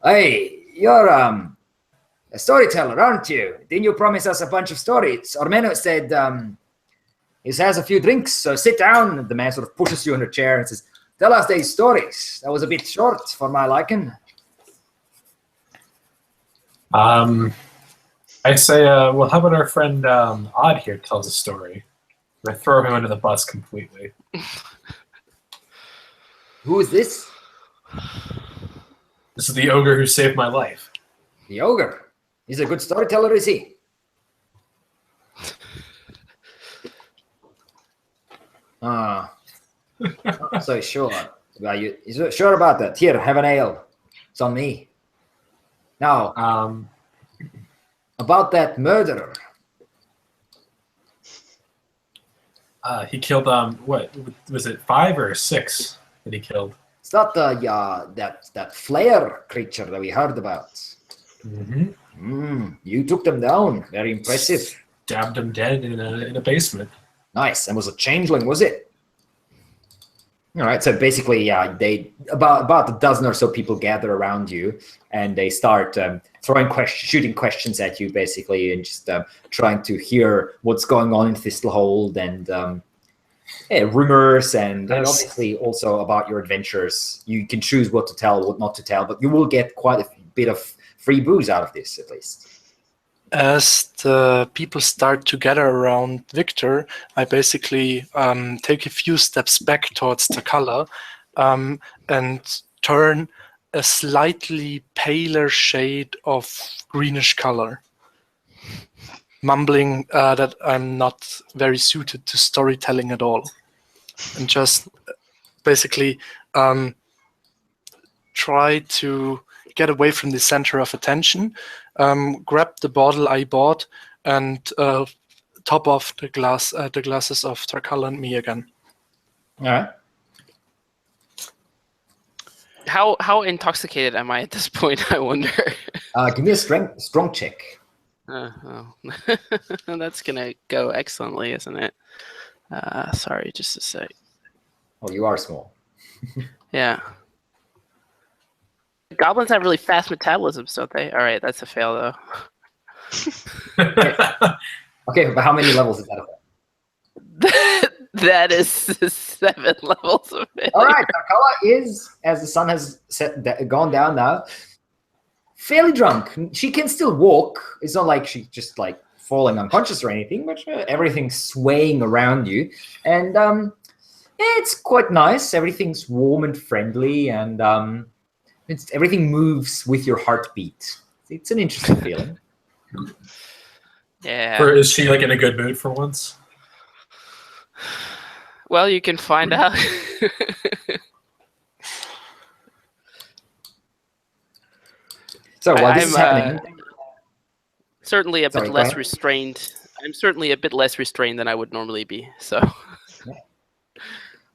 "Hey, you're a storyteller, aren't you? Didn't you promise us a bunch of stories? Ormeno said he has a few drinks, so sit down." And the man sort of pushes you in a chair and says, "Tell us these stories. That was a bit short for my liking." I say, well, how about our friend Odd here tells a story? I throw him under the bus completely. Who is this? This is the ogre who saved my life. The ogre. He's a good storyteller, is he? Not so sure. Are you sure about that? Here, have an ale. It's on me. Now, about that murderer. He killed, what, was it 5 or 6 that he killed? It's not that flare creature that we heard about. Mm-hmm. You took them down. Very impressive. Stabbed him dead in a basement. Nice. And was a changeling, was it? All right. So basically, they about a dozen or so people gather around you, and they start shooting questions at you, basically, and just trying to hear what's going on in Thistlehold, and rumors, and obviously also about your adventures. You can choose what to tell, what not to tell, but you will get quite a bit of free booze out of this, at least. As the people start to gather around Victor, I basically take a few steps back towards the color and turn a slightly paler shade of greenish color, mumbling that I'm not very suited to storytelling at all, and just basically try to get away from the center of attention, grab the bottle I bought, and top off the glasses of Tarkala and me again. All right. How intoxicated am I at this point, I wonder? Give me a strong check. That's gonna go excellently, isn't it? Sorry, just a sec. Oh, you are small. Yeah. Goblins have really fast metabolisms, don't they? All right, that's a fail, though. Okay, but how many levels is that? That is 7 levels of it. All right, Tarkala is, as the sun has gone down now, fairly drunk. She can still walk. It's not like she's just like falling unconscious or anything, but everything's swaying around you. And it's quite nice. Everything's warm and friendly, and everything moves with your heartbeat. It's an interesting feeling. Yeah. Or is she like in a good mood for once? Well, you can find out. So while this is happening, certainly a bit Sorry, less go ahead. restrained. I'm certainly a bit less restrained than I would normally be. So.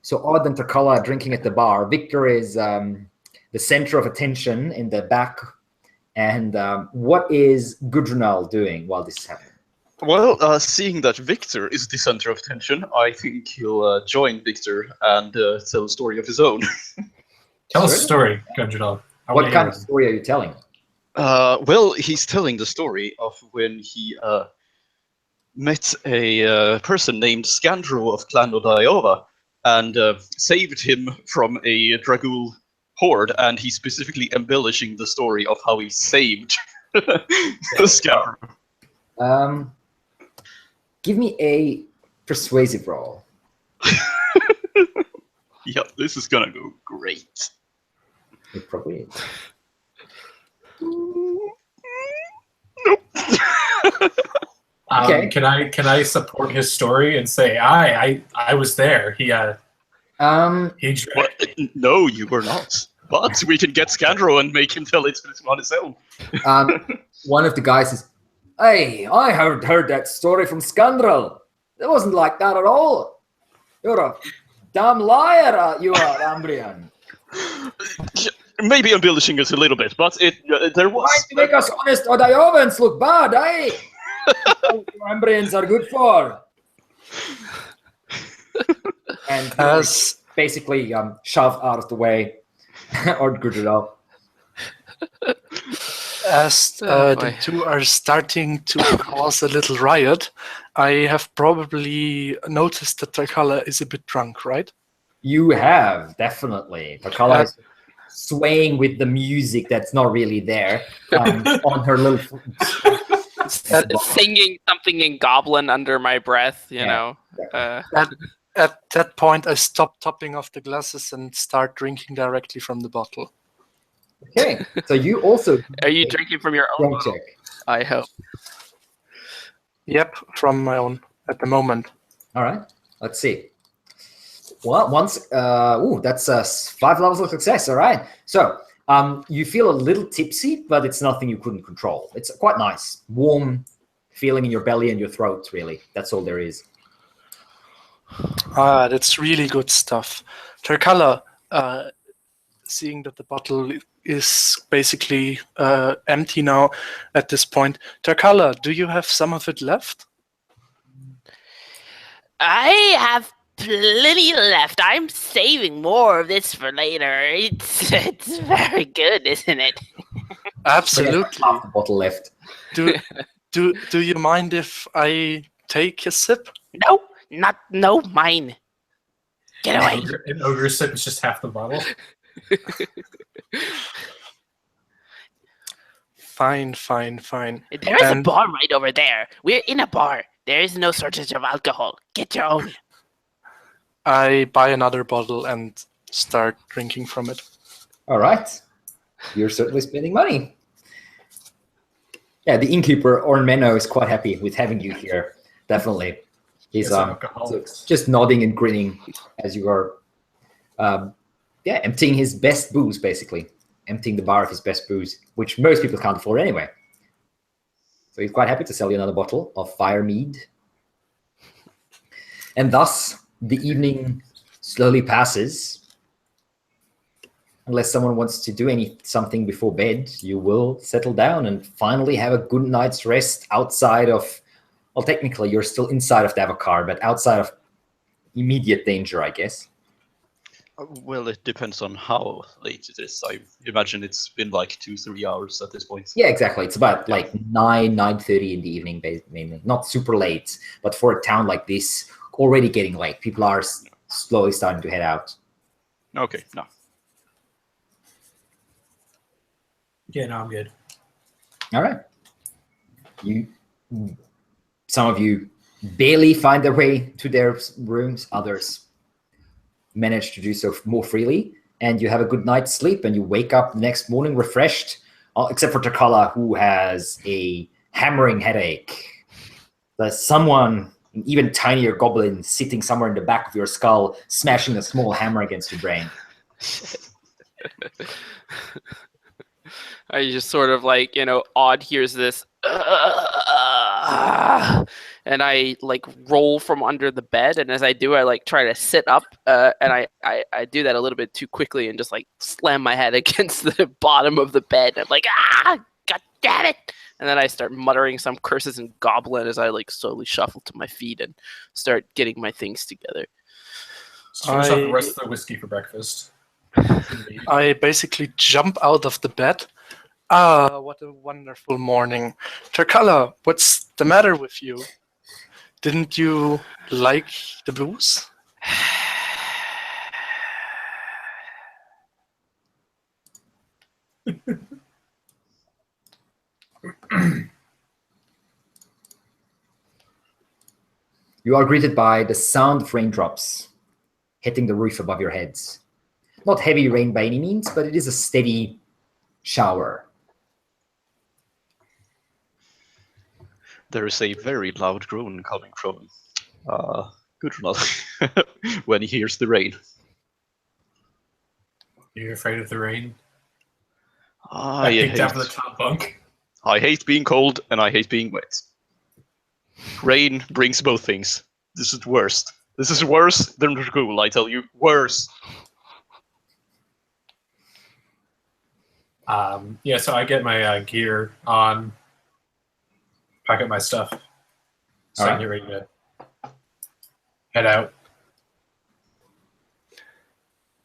So Odd and Tarkala are drinking at the bar. Victor is the center of attention in the back. And what is Gudrunal doing while this is happening? Well, seeing that Victor is the center of attention, I think he'll join Victor and tell a story of his own. Tell us a story, Gudrunal. What kind of story are you telling? Well, he's telling the story of when he met a person named Scandro of Clan Odaiova and saved him from a Dragool horde, and he's specifically embellishing the story of how he saved Scandro. Give me a persuasive roll. Yeah, this is gonna go great. It probably is. Nope. Okay. Can I support his story and say I was there? He What? dragged me. No, you were not. But we can get Scandro and make him tell it on his own. One of the guys says, "Hey, I heard that story from Scandrel. It wasn't like that at all. You're a damn liar, you are, Ambrian. Maybe embellishing it a little bit, but there was. Trying to make us honest Odayovans look bad, eh? Ambrians are good for." And he was basically shoved out of the way or girded up. As the two are starting to cause a little riot, I have probably noticed that Takala is a bit drunk, right? You have, definitely. Takala is swaying with the music that's not really there on her little... Singing something in Goblin under my breath, you know. At that point, I stop topping off the glasses and start drinking directly from the bottle. Okay, so you also... Are you drinking from your own Drunk bottle? check. I hope. Yep, from my own at the moment. All right, let's see. Well, that's 5 levels of success. All right. So you feel a little tipsy, but it's nothing you couldn't control. It's quite nice, warm feeling in your belly and your throat. Really, that's all there is. That's really good stuff. Takala, seeing that the bottle is basically empty now at this point. Takala, do you have some of it left? I have plenty left. I'm saving more of this for later. It's very good, isn't it? Absolutely. Half the bottle left. Do you mind if I take a sip? No, mine. Get away. An ogre sip is just half the bottle. Fine. There is a bar right over there. We're in a bar. There is no shortage of alcohol. Get your own. I buy another bottle and start drinking from it. All right. You're certainly spending money. Yeah, the innkeeper, Ornmeno, is quite happy with having you here. Definitely. He's just nodding and grinning as you are emptying his best booze, basically. Emptying the bar of his best booze, which most people can't afford anyway. So he's quite happy to sell you another bottle of fire mead. And thus, the evening slowly passes. Unless someone wants to do something before bed, you will settle down and finally have a good night's rest outside of... Well, technically, you're still inside of the Jakaar, but outside of immediate danger, I guess. Well, it depends on how late it is. I imagine it's been like 2-3 hours at this point. Yeah, exactly. It's about like 9:30 in the evening, mainly. Not super late, but for a town like this, already getting late. People are slowly starting to head out. Okay, no. Yeah, no, I'm good. All right. Some of you barely find their way to their rooms. Others manage to do so more freely. And you have a good night's sleep, and you wake up the next morning refreshed, except for Takala, who has a hammering headache. There's someone, an even tinier goblin, sitting somewhere in the back of your skull, smashing a small hammer against your brain. I just sort of like, Odd hears this, and I like roll from under the bed, and as I do, I like try to sit up, and I do that a little bit too quickly and just like slam my head against the bottom of the bed. I'm like, god damn it! And then I start muttering some curses in Goblin as I like slowly shuffle to my feet and start getting my things together. Just finish off the rest of the whiskey for breakfast. I basically jump out of the bed. What a wonderful morning. Takala, what's the matter with you? Didn't you like the booze? You are greeted by the sound of raindrops hitting the roof above your heads. Not heavy rain by any means, but it is a steady shower. There is a very loud groan coming from Gudrunal when he hears the rain. You're afraid of the rain? I peeked hate, out from the top bunk. I hate being cold and I hate being wet. Rain brings both things. This is worst. This is worse than Dragul, I tell you. Worse. Yeah, so I get my gear on, pack up my stuff, so I get ready to head out.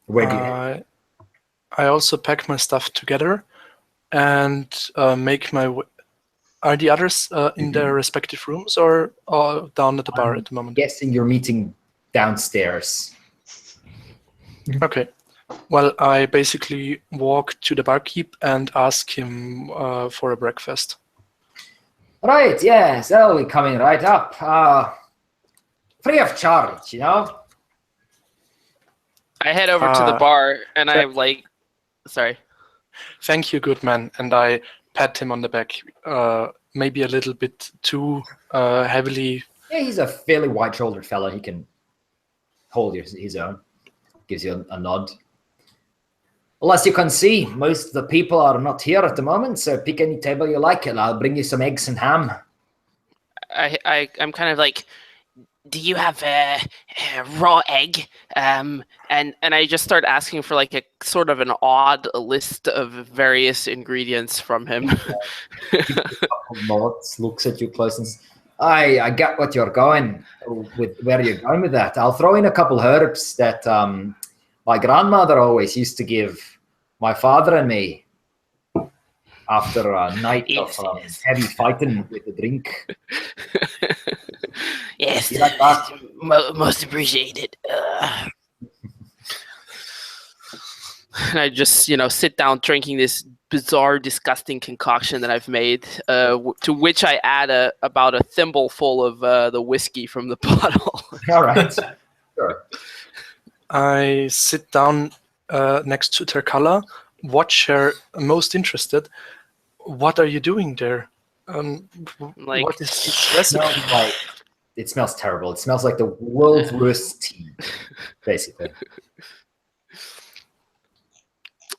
Where do you head? I also pack my stuff together and make my way. Are the others in their respective rooms or down at the bar at the moment? Guessing you're meeting downstairs. Okay. Well, I basically walk to the barkeep and ask him for a breakfast. Right, yes, that'll be coming right up. Free of charge, you know? I head over to the bar and I sorry. Thank you, good man. And I pat him on the back, maybe a little bit too heavily. Yeah, he's a fairly wide-shouldered fellow. He can hold his own. Gives you a nod. Well, as you can see, most of the people are not here at the moment, so pick any table you like and I'll bring you some eggs and ham. I'm kind of like, do you have a raw egg? And I just start asking for like a sort of an odd list of various ingredients from him. Nods, looks at you close and says, I get what you're going with, where you're going with that. I'll throw in a couple herbs that my grandmother always used to give my father and me after a night of heavy fighting with the drink. Yes, You like that? most appreciated. And I just, sit down drinking this bizarre, disgusting concoction that I've made, to which I add about a thimbleful of the whiskey from the bottle. All right. Sure. I sit down next to Terkala, watch her most interested. What are you doing there? What is this recipe? It smells terrible. It smells like the world's worst tea, basically.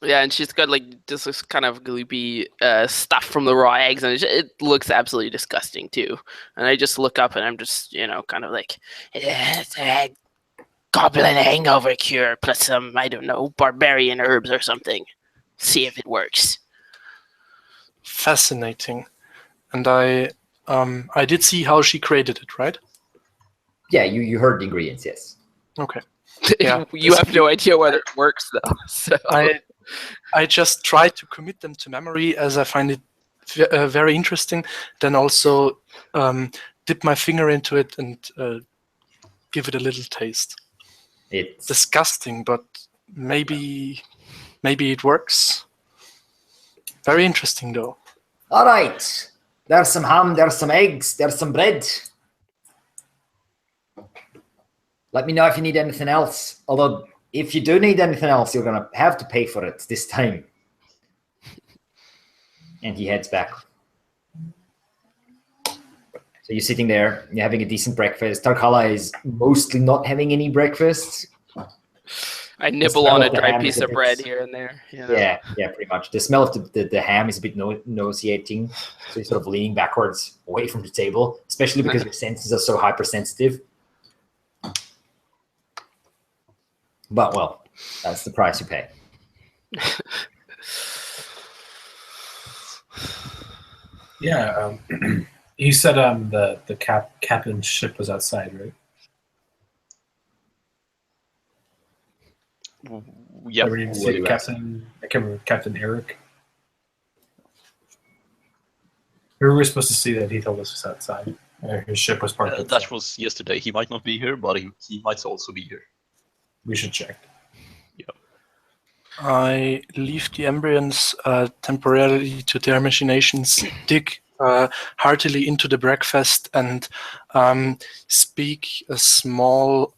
Yeah, and she's got like this kind of gloopy stuff from the raw eggs, and it looks absolutely disgusting too. And I just look up, and I'm just kind of like, it's a goblin hangover cure plus some, I don't know, barbarian herbs or something. See if it works. Fascinating. And I did see how she created it, right? Yeah, you heard the ingredients, yes. Okay. Yeah. You have no idea whether it works though. So. I just try to commit them to memory as I find it very interesting. Then also dip my finger into it and give it a little taste. It's disgusting, but maybe it works. Very interesting though. All right. There's some ham, there's some eggs, there's some bread. Let me know if you need anything else. Although, if you do need anything else, you're going to have to pay for it this time. And he heads back. So you're sitting there, you're having a decent breakfast. Tarkala is mostly not having any breakfast. I nibble on a dry piece of bread here and there. Yeah, pretty much. The smell of the ham is a bit nauseating. So you're sort of leaning backwards away from the table, especially because your senses are so hypersensitive. But, well, that's the price you pay. Yeah, you said the captain's ship was outside, right? Yeah. I didn't see Captain. I can't remember, Captain Eric. We were supposed to see that. He told us it was outside. His ship was parked outside. That was yesterday. He might not be here, but he might also be here. We should check. Yeah. I leave the embryons temporarily to their machinations, dig heartily into the breakfast, and speak a small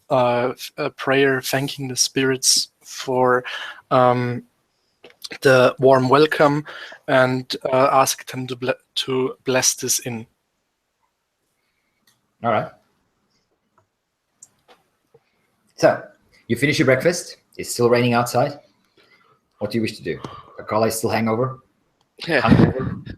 prayer thanking the spirits for the warm welcome, and ask them to bless this inn. All right. So, you finish your breakfast. It's still raining outside. What do you wish to do? Carla is still hangover? Yeah. Hungover?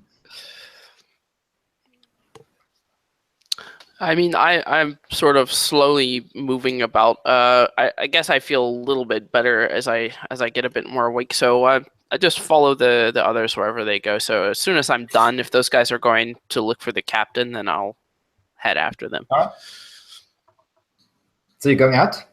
I mean, I'm sort of slowly moving about. I guess I feel a little bit better as I get a bit more awake. So I just follow the others wherever they go. So as soon as I'm done, if those guys are going to look for the captain, then I'll head after them. All right. So you're going out?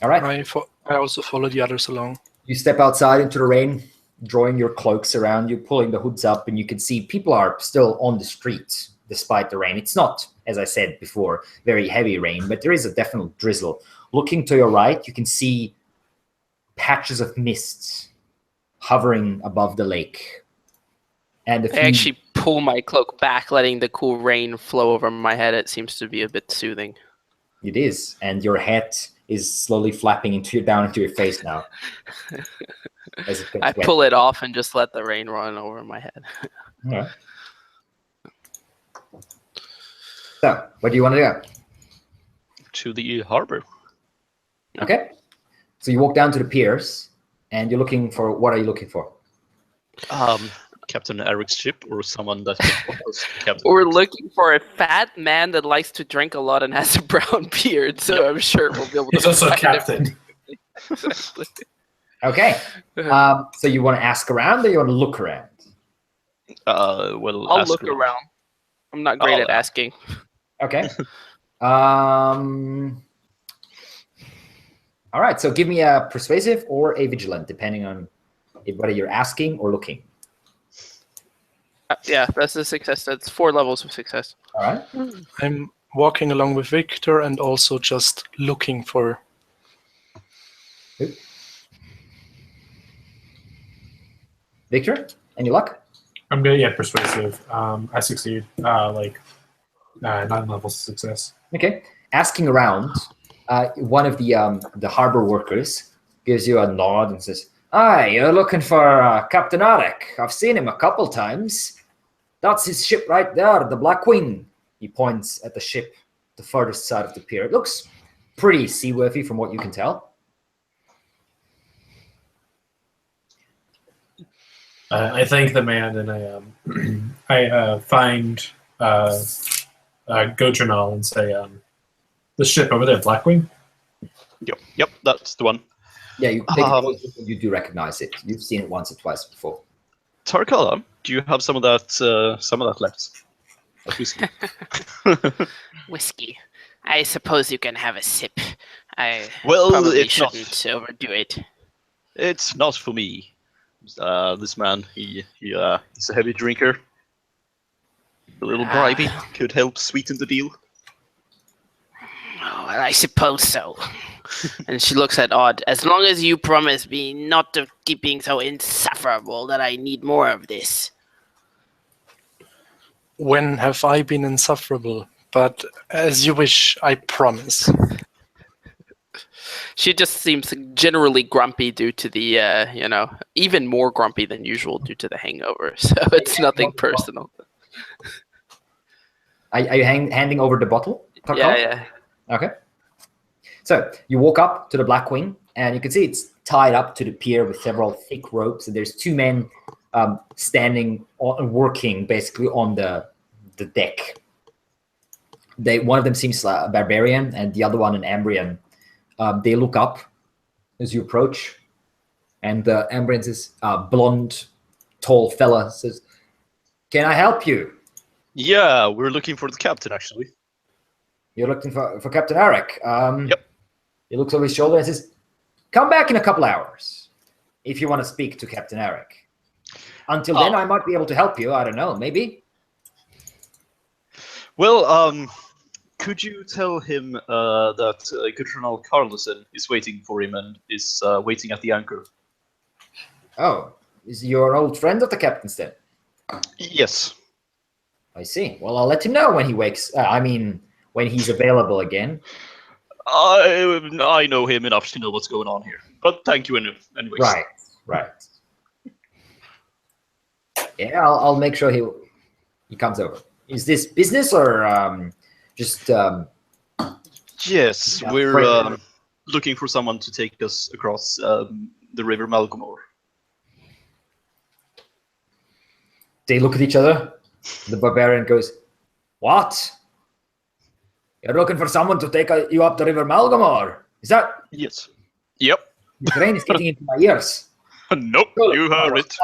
All right. I also follow the others along. You step outside into the rain, drawing your cloaks around you, pulling the hoods up, and you can see people are still on the street despite the rain. It's not, as I said before, very heavy rain, but there is a definite drizzle. Looking to your right, you can see patches of mist hovering above the lake. And I actually pull my cloak back, letting the cool rain flow over my head. It seems to be a bit soothing. It is, and your head is slowly flapping down into your face now. As it gets I wet. pull it off and just let the rain run over my head. Yeah. So, where do you want to go? To the harbor. Okay. So you walk down to the piers, and you're looking for, what are you looking for? Captain Eric's ship, or someone that was Captain. We're Eric's. looking for a fat man that likes to drink a lot and has a brown beard, so I'm sure we'll be able to He's also a find captain. him. Exactly. Okay. So you want to ask around, or you want to look around? Well, I'll ask look around. I'm not great Oh, at asking. Okay. All right. So give me a persuasive or a vigilant, depending on whether you're asking or looking. Yeah, that's a success. That's 4 levels of success. All right. I'm walking along with Victor and also just looking for. Victor, any luck? I'm good. Yeah, persuasive. I succeed. 9 levels of success. Okay. Asking around, one of the harbor workers gives you a nod and says, "Hi, you're looking for Captain Arik. I've seen him a couple times. That's his ship right there, the Black Wing." He points at the ship, the furthest side of the pier. It looks pretty seaworthy from what you can tell. I thank the man, and I find Gotranol and say, "The ship over there, Blackwing." Yep, that's the one. Yeah, you take a close look and you do recognize it. You've seen it once or twice before. Tarkala, do you have some of that left? Of whiskey? Whiskey. I suppose you can have a sip. I Well, probably it's not. shouldn't overdo it. It's not for me. This man, he's a heavy drinker. A little bribing could help sweeten the deal. Oh, well, I suppose so. And she looks at Odd. As long as you promise me not to keep being so insufferable that I need more of this. When have I been insufferable? But as you wish, I promise. She just seems generally grumpy due to the, even more grumpy than usual due to the hangover. So it's nothing personal. Are you handing over the bottle? Tarkal? Yeah. Okay. So you walk up to the Black Wing, and you can see it's tied up to the pier with several thick ropes, and there's 2 men standing working basically on the deck. One of them seems like a barbarian, and the other one an Ambrian. They look up as you approach, and the Ambrian says, blonde, tall fella says, "Can I help you?" Yeah, we're looking for the captain, actually. You're looking for Captain Arik. Yep. He looks over his shoulder and says, "Come back in a couple hours if you want to speak to Captain Arik. Until then, I might be able to help you. I don't know, maybe." Well, could you tell him that Gutronal Carlson is waiting for him and is waiting at the anchor? Oh, is he your old friend of the captain's then? Yes. I see. Well, I'll let him know when he wakes. When he's available again. I know him enough to know what's going on here. But thank you anyways. Right. Yeah, I'll make sure he'll He comes over. Is this business or just? Yes, Yeah, we're right. looking for someone to take us across the river Malgomor. They look at each other. The barbarian goes, "What? You're looking for someone to take you up the river Malgomor? Is that? Yes. Yep. The rain is getting into my ears." Nope, Cool. you heard it.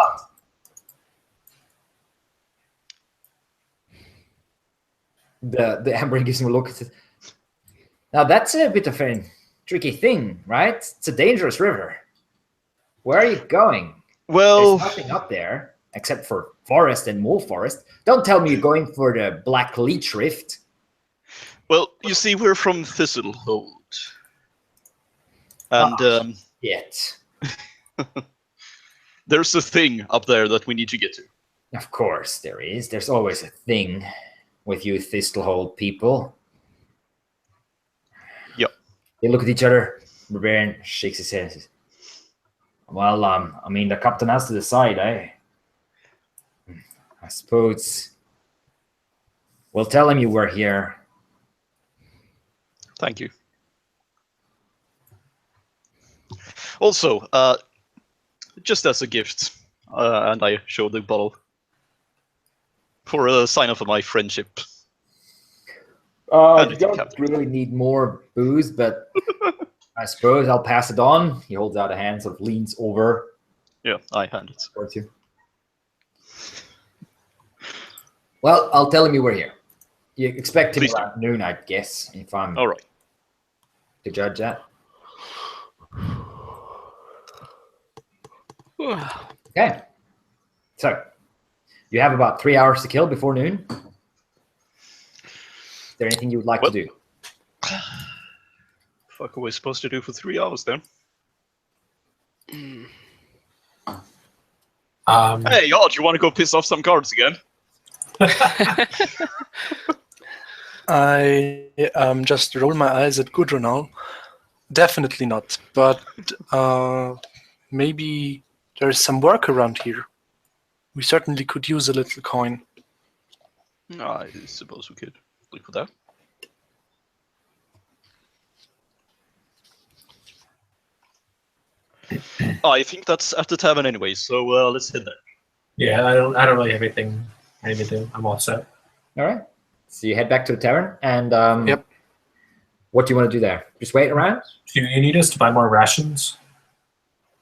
The Amber gives him a look. Now that's a bit of a tricky thing, right? It's a dangerous river. Where are you going? Well, There's nothing up there except for forest and more forest. Don't tell me you're going for the Black Leech Rift. well, you see, we're from Thistlehold. And Yet. there's a thing up there that we need to get to. Of course there is. There's always a thing with you Thistlehold people. Yep. They look at each other. Barbarian shakes his head and says, well, I mean, the captain has to decide, eh? I suppose we'll tell him you were here. Thank you. Also, just as a gift, and I show the bottle, for a sign of my friendship. You don't really need more booze, but I suppose I'll pass it on. He holds out a hand, sort of leans over Yeah, I hand it. towards you. Well, I'll tell him you were here. You expect him Please do. around noon, I guess, if I'm All right. to judge that. Okay. So, you have about 3 hours to kill before noon. Is there anything you would like to do? Fuck are we supposed to do for 3 hours then? Hey, Odd, you want to go piss off some guards again? I just roll my eyes at Gudrunal. Definitely not, but maybe there's some work around here. We certainly could use a little coin. I suppose we could look for that. I think that's at the tavern anyway, so let's head there. Yeah, I don't really have anything to do. I'm all set. All right. So you head back to the tavern, and Yep. what do you want to do there? Just wait around? Do you need us to buy more rations?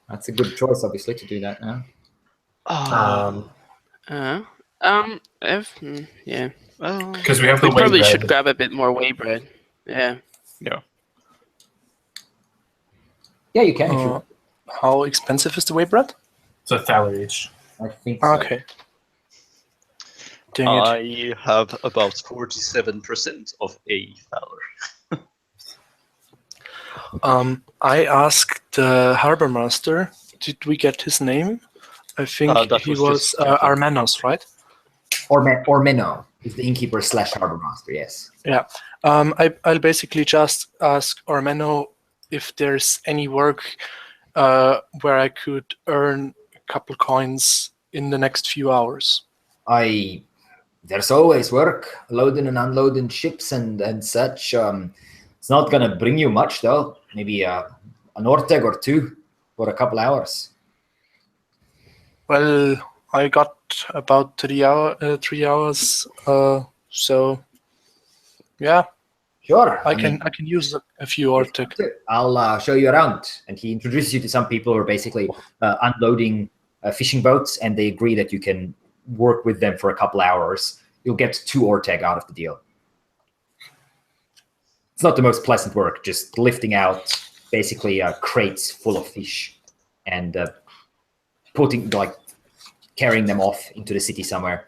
That's a good choice, obviously, to do that now. Yeah. Well, Because we have the we probably whey should bread. grab a bit more whey bread. Yeah. Yeah. Yeah, you can. If you, How expensive is the whey bread? It's a thaler each. I think so. Okay. Dang it. I have about 47% of a thaler. I asked the harbor master. Did we get his name? I think That he was was just Captain. Armenos, right? Or Menno is the innkeeper / harbor master, yes. Yeah. I'll basically just ask Armeno if there's any work where I could earn a couple coins in the next few hours. There's always work, loading and unloading ships and such. It's not going to bring you much, though. Maybe an Orteg or two for a couple hours. Well, I got about 3 hours, so yeah, Sure. I can use a few Ortec. I'll show you around. And he introduces you to some people who are basically unloading fishing boats, and they agree that you can work with them for a couple hours. You'll get 2 Orteg out of the deal. It's not the most pleasant work, just lifting out basically crates full of fish and carrying them off into the city somewhere.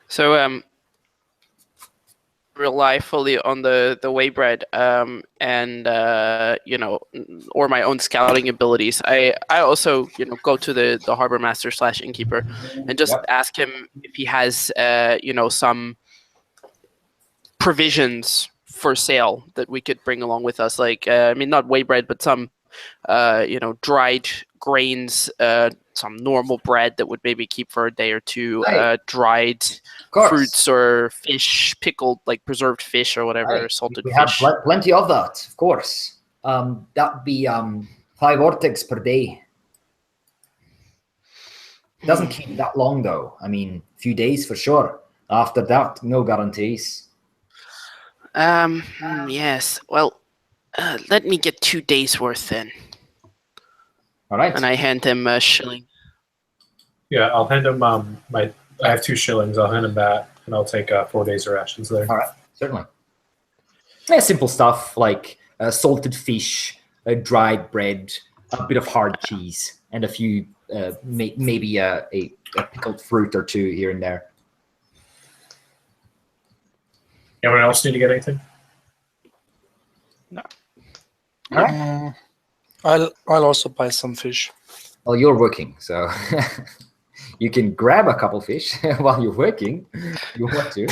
So rely fully on the whey bread and or my own scouting abilities. I also go to the harbor master / innkeeper and just ask him if he has some provisions for sale that we could bring along with us, like not whey bread, but some dried grains, some normal bread that would maybe keep for a day or two, Right. dried Of course. fruits or fish, pickled, like preserved fish or whatever, Right. salted We have fish. plenty of that, of course. That'd be 5 ortegs per day. Doesn't keep that long though. I mean, a few days for sure. After that, no guarantees. Yes. Well, let me get 2 days worth then. All right. And I hand him a shilling. Yeah, I'll hand him I have 2 shillings. I'll hand him that, and I'll take 4 days of rations there. All right, certainly. Yeah, simple stuff like salted fish, dried bread, a bit of hard cheese, and a few maybe a pickled fruit or two here and there. Anyone else need to get anything? All right. I'll also buy some fish. Well, you're working, so you can grab a couple fish while you're working. You want to?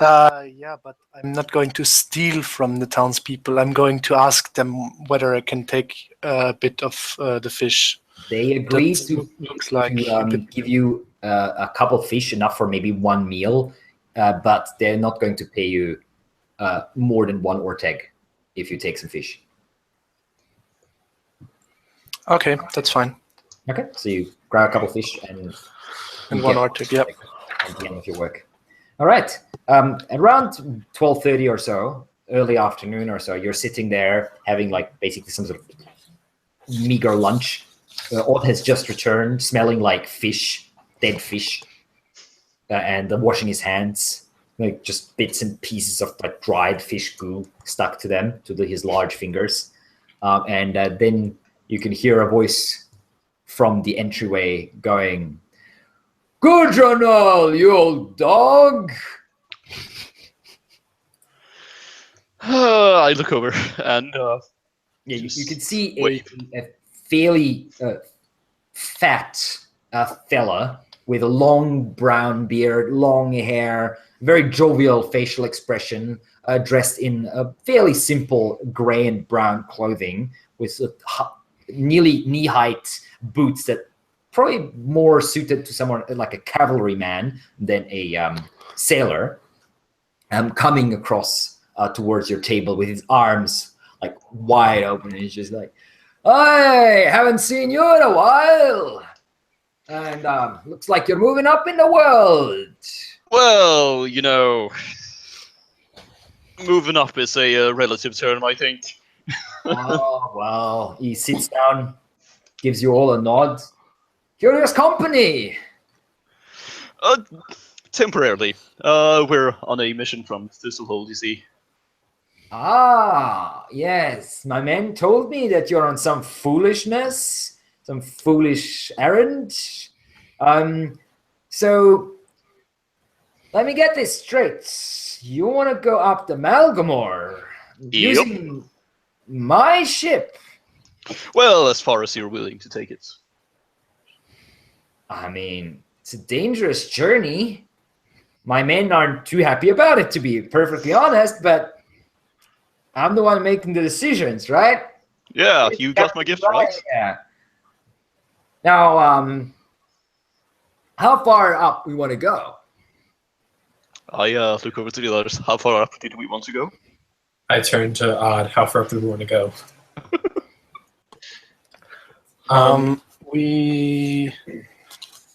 Yeah, but I'm not going to steal from the townspeople. I'm going to ask them whether I can take a bit of the fish. They agreed That looks like to give you a couple fish, enough for maybe one meal, but they're not going to pay you more than 1 orteg if you take some fish. Okay, that's fine. Okay, so you grab a couple fish and you 1 get orteg, yep. at the end of your work. All right. Around 12:30 or so, early afternoon or so, you're sitting there having like basically some sort of meager lunch. Odd has just returned, smelling like fish, dead fish, and washing his hands, like just bits and pieces of like dried fish goo stuck to them, to his large fingers. And then you can hear a voice from the entryway going, "Good journal, you old dog." I look over and Yeah, you just can see wave. a fairly fat fella with a long brown beard, long hair, very jovial facial expression, dressed in a fairly simple gray and brown clothing with nearly knee-height boots that probably more suited to someone like a cavalryman than a sailor, coming across towards your table with his arms like wide open. And he's just like, "I haven't seen you in a while, and looks like you're moving up in the world." well, you know, moving up is a relative term, I think. Oh, well, he sits down, gives you all a nod. "Curious company." Temporarily. We're on a mission from Thistlehold, you see. "Ah, yes. My men told me that you're on some foolishness, some foolish errand. So let me get this straight. You want to go up the Malgamore using my ship?" Well, as far as you're willing to take it. "I mean, it's a dangerous journey. My men aren't too happy about it, to be perfectly honest, but I'm the one making the decisions, right?" Yeah, you got my gift, right? Yeah. Now, how far up we want to go? I look over to the others. How far up did we want to go? I turn to Odd. How far up do we want to go? We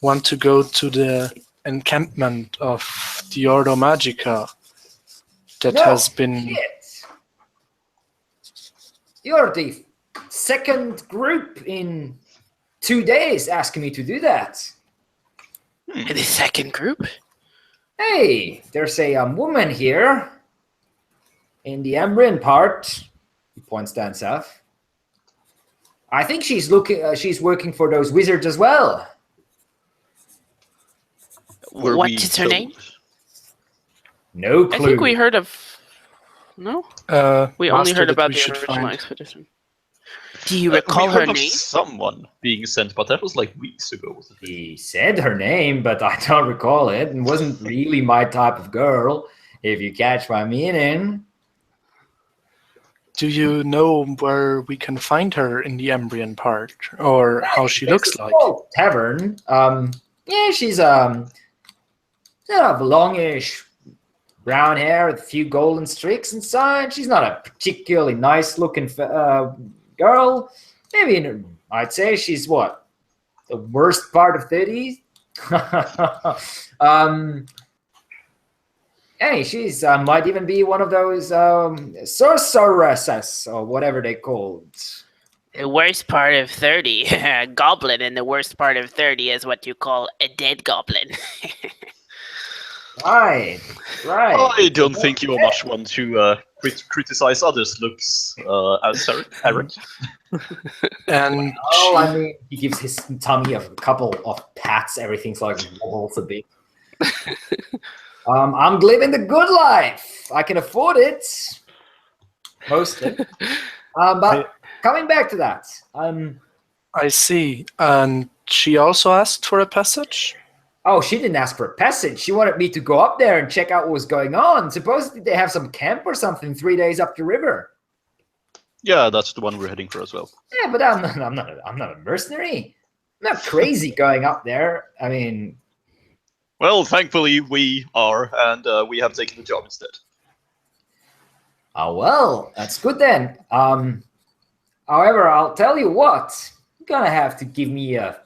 want to go to the encampment of the Ordo Magica that No has been... shit. You're the second group in 2 days asking me to do that. The second group? Hey, there's a woman here in the Amrin part. He points down south. I think she's working for those wizards as well. Were What we is her told? name? No clue. I think we heard of... No? We only master heard that about we the should original find. expedition. Do you recall we her heard of name? someone being sent, but that was like weeks ago. Wasn't it? He said her name, but I don't recall it. It wasn't really my type of girl, if you catch my meaning. Do you know where we can find her in the Embryon part, or how she looks like? Small tavern. Yeah, she's sort of longish brown hair with a few golden streaks inside. She's not a particularly nice-looking girl. Maybe I'd say she's what, the worst part of 30s. Hey, she's might even be one of those sorceresses or whatever they called. The worst part of 30, a goblin, and the worst part of 30 is what you call a dead goblin. Right. I don't think you are much one to criticize others' looks, Eric. And Oh, I mean, he gives his tummy a couple of pats. Everything's like wobbles a bit. I'm living the good life. I can afford it, mostly. But coming back to that, I see. And she also asked for a passage? oh, she didn't ask for a passage. She wanted me to go up there and check out what was going on. Supposedly they have some camp or something 3 days up the river. Yeah, that's the one we're heading for as well. Yeah, but I'm not a mercenary. I'm not crazy going up there. I mean, Well, thankfully we are, and we have taken the job instead. oh well, that's good then. However, I'll tell you what, you're gonna have to give me a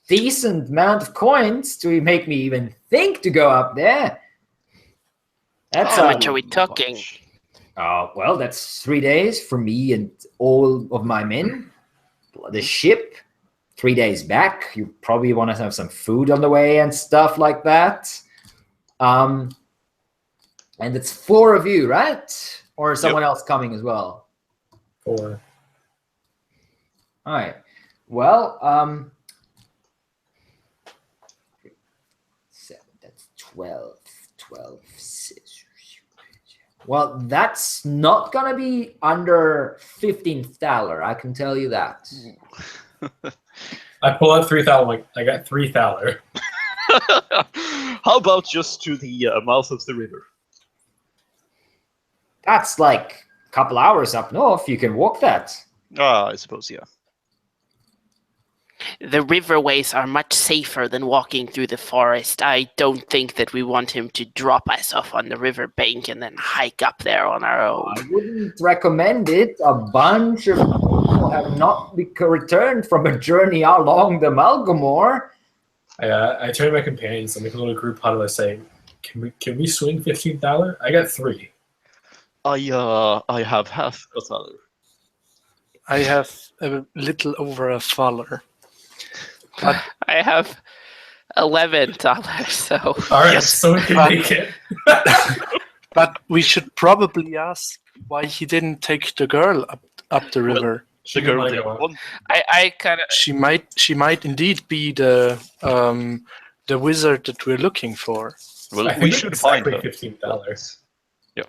decent amount of coins to make me even think to go up there. That's How much are we talking? well, that's 3 days for me and all of my men. The ship, 3 days back. You probably want to have some food on the way and stuff like that. And it's 4 of you, right? Or is someone else coming as well? 4. All right. Well, 7, that's 12, 6. Well, that's not gonna be under 15 thaler, I can tell you that. I pull out 3,000. Like, I got 3 thaler. How about just to the mouth of the river? That's like a couple hours up north. You can walk that. I suppose, yeah. The riverways are much safer than walking through the forest. I don't think that we want him to drop us off on the riverbank and then hike up there on our own. I wouldn't recommend it. A bunch of people have not returned from a journey along the Malgamore. I turn to my companions and make a little group huddle. I say, "Can we swing 15 thaler? I got 3." I have half a thaler. I have a little over a thaler. But I have $11, so All right, so we can make it. but we should probably ask why he didn't take the girl up the river. The girl might did go on. one. I kind of She might indeed be the wizard that we're looking for. Well, I think we should find exactly her. 15 thalers. Yeah.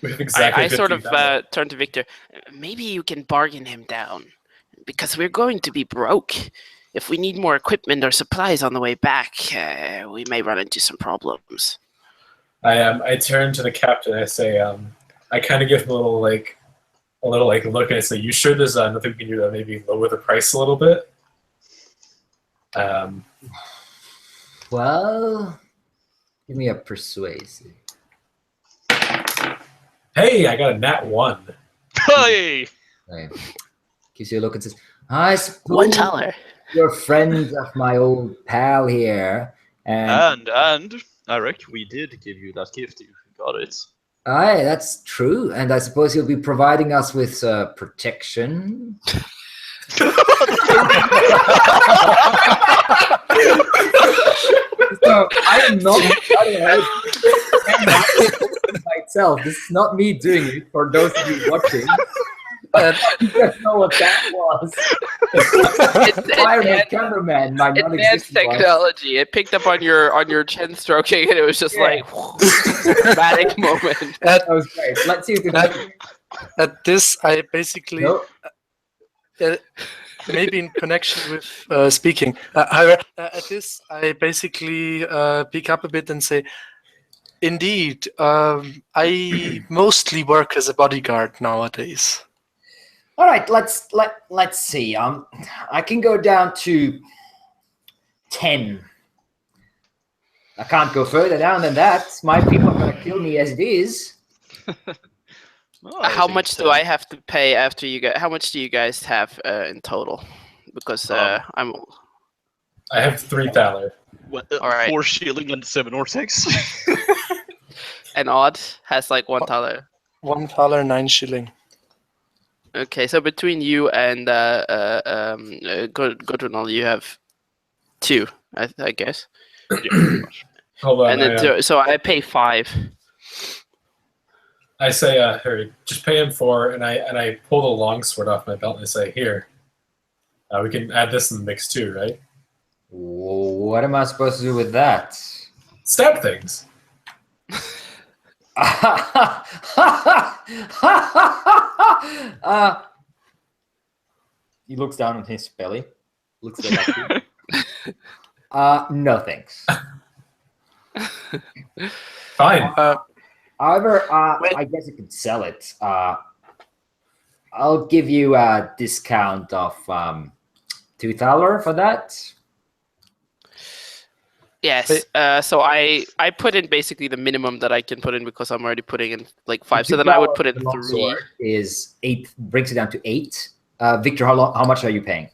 We have exactly I sort of 15 thaler. turn to Victor. Maybe you can bargain him down, because we're going to be broke. If we need more equipment or supplies on the way back, we may run into some problems. I turn to the captain. I say, I kind of give him a little look, and I say, "You sure there's nothing we can do to maybe lower the price a little bit?" Well, give me a persuasive. Hey, I got a nat 1. Hey! Right. Gives you a look and says, I suppose $1. you're friends of my old pal here. And And Eric, we did give you that gift. You got it. aye, that's true. And I suppose you'll be providing us with protection. So I am not myself. This is not me doing it for those of you watching. You don't know what that was. Fireman, cameraman, my Advanced non-existent one. technology. It picked up on your chin stroking, and it was just like dramatic moment. That was great. Let's see if we can. At this, I basically, Nope. maybe in connection with speaking. However, at this, I basically pick up a bit and say, Indeed. I mostly work as a bodyguard nowadays. All right, let's see. I can go down to 10. I can't go further down than that. My people are gonna kill me as it is. Well, I How think much do 10. I have to pay after you guys? How much do you guys have in total? Because Um, I have 3 thaler. What, All right. 4 shilling and 7 Ortex? and Odd has like $1. 1 thaler, 9 shilling. Okay, so between you and Gudrunal, you have 2, I guess. Yeah, pretty much. Hold on. And then so I pay 5. I say, Harry, just pay him 4, and I pull the longsword off my belt and I say, here. We can add this in the mix too, right? What am I supposed to do with that? Stab things. He looks down on his belly. Looks at you. No thanks. Fine. However, I guess you could sell it. I'll give you a discount of 2 thaler for that. Yes. So I put in basically the minimum that I can put in because I'm already putting in like 5. So then I would put in 3. Is 8, brings it down to 8. Victor, how much are you paying?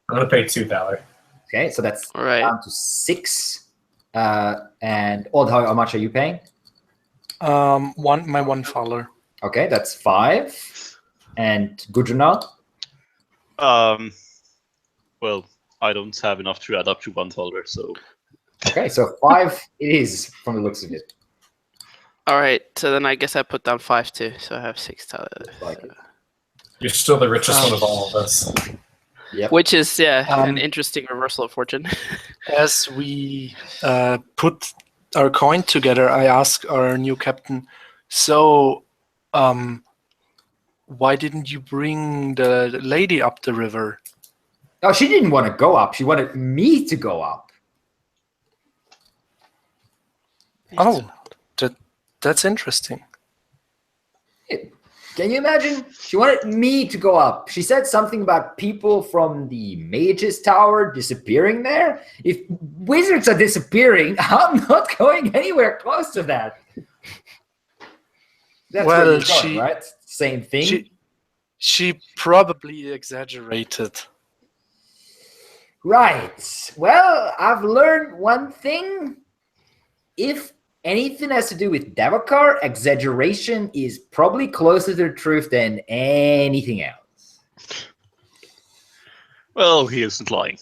I'm gonna pay 2 thaler. Okay, so that's All right. down to 6. And Odd, how much are you paying? My 1 thaler. Okay, that's 5. And Gudrunal? Well, I don't have enough to add up to 1 thaler, so... Okay, so 5 it is from the looks of it. All right. So then I guess I put down 5 too. So I have 6 thaler. Like it. You're still the richest one of all of us. Yep. Which is an interesting reversal of fortune. As we put our coin together, I ask our new captain, so why didn't you bring the lady up the river? No, she didn't want to go up. She wanted me to go up. Oh, that's interesting. Can you imagine? She wanted me to go up. She said something about people from the Mage's Tower disappearing there. If wizards are disappearing, I'm not going anywhere close to that. That's Well, where you're going, right? Same thing. She probably exaggerated. Right. Well, I've learned one thing. If anything has to do with Jakaar, exaggeration is probably closer to the truth than anything else. Well, he isn't lying.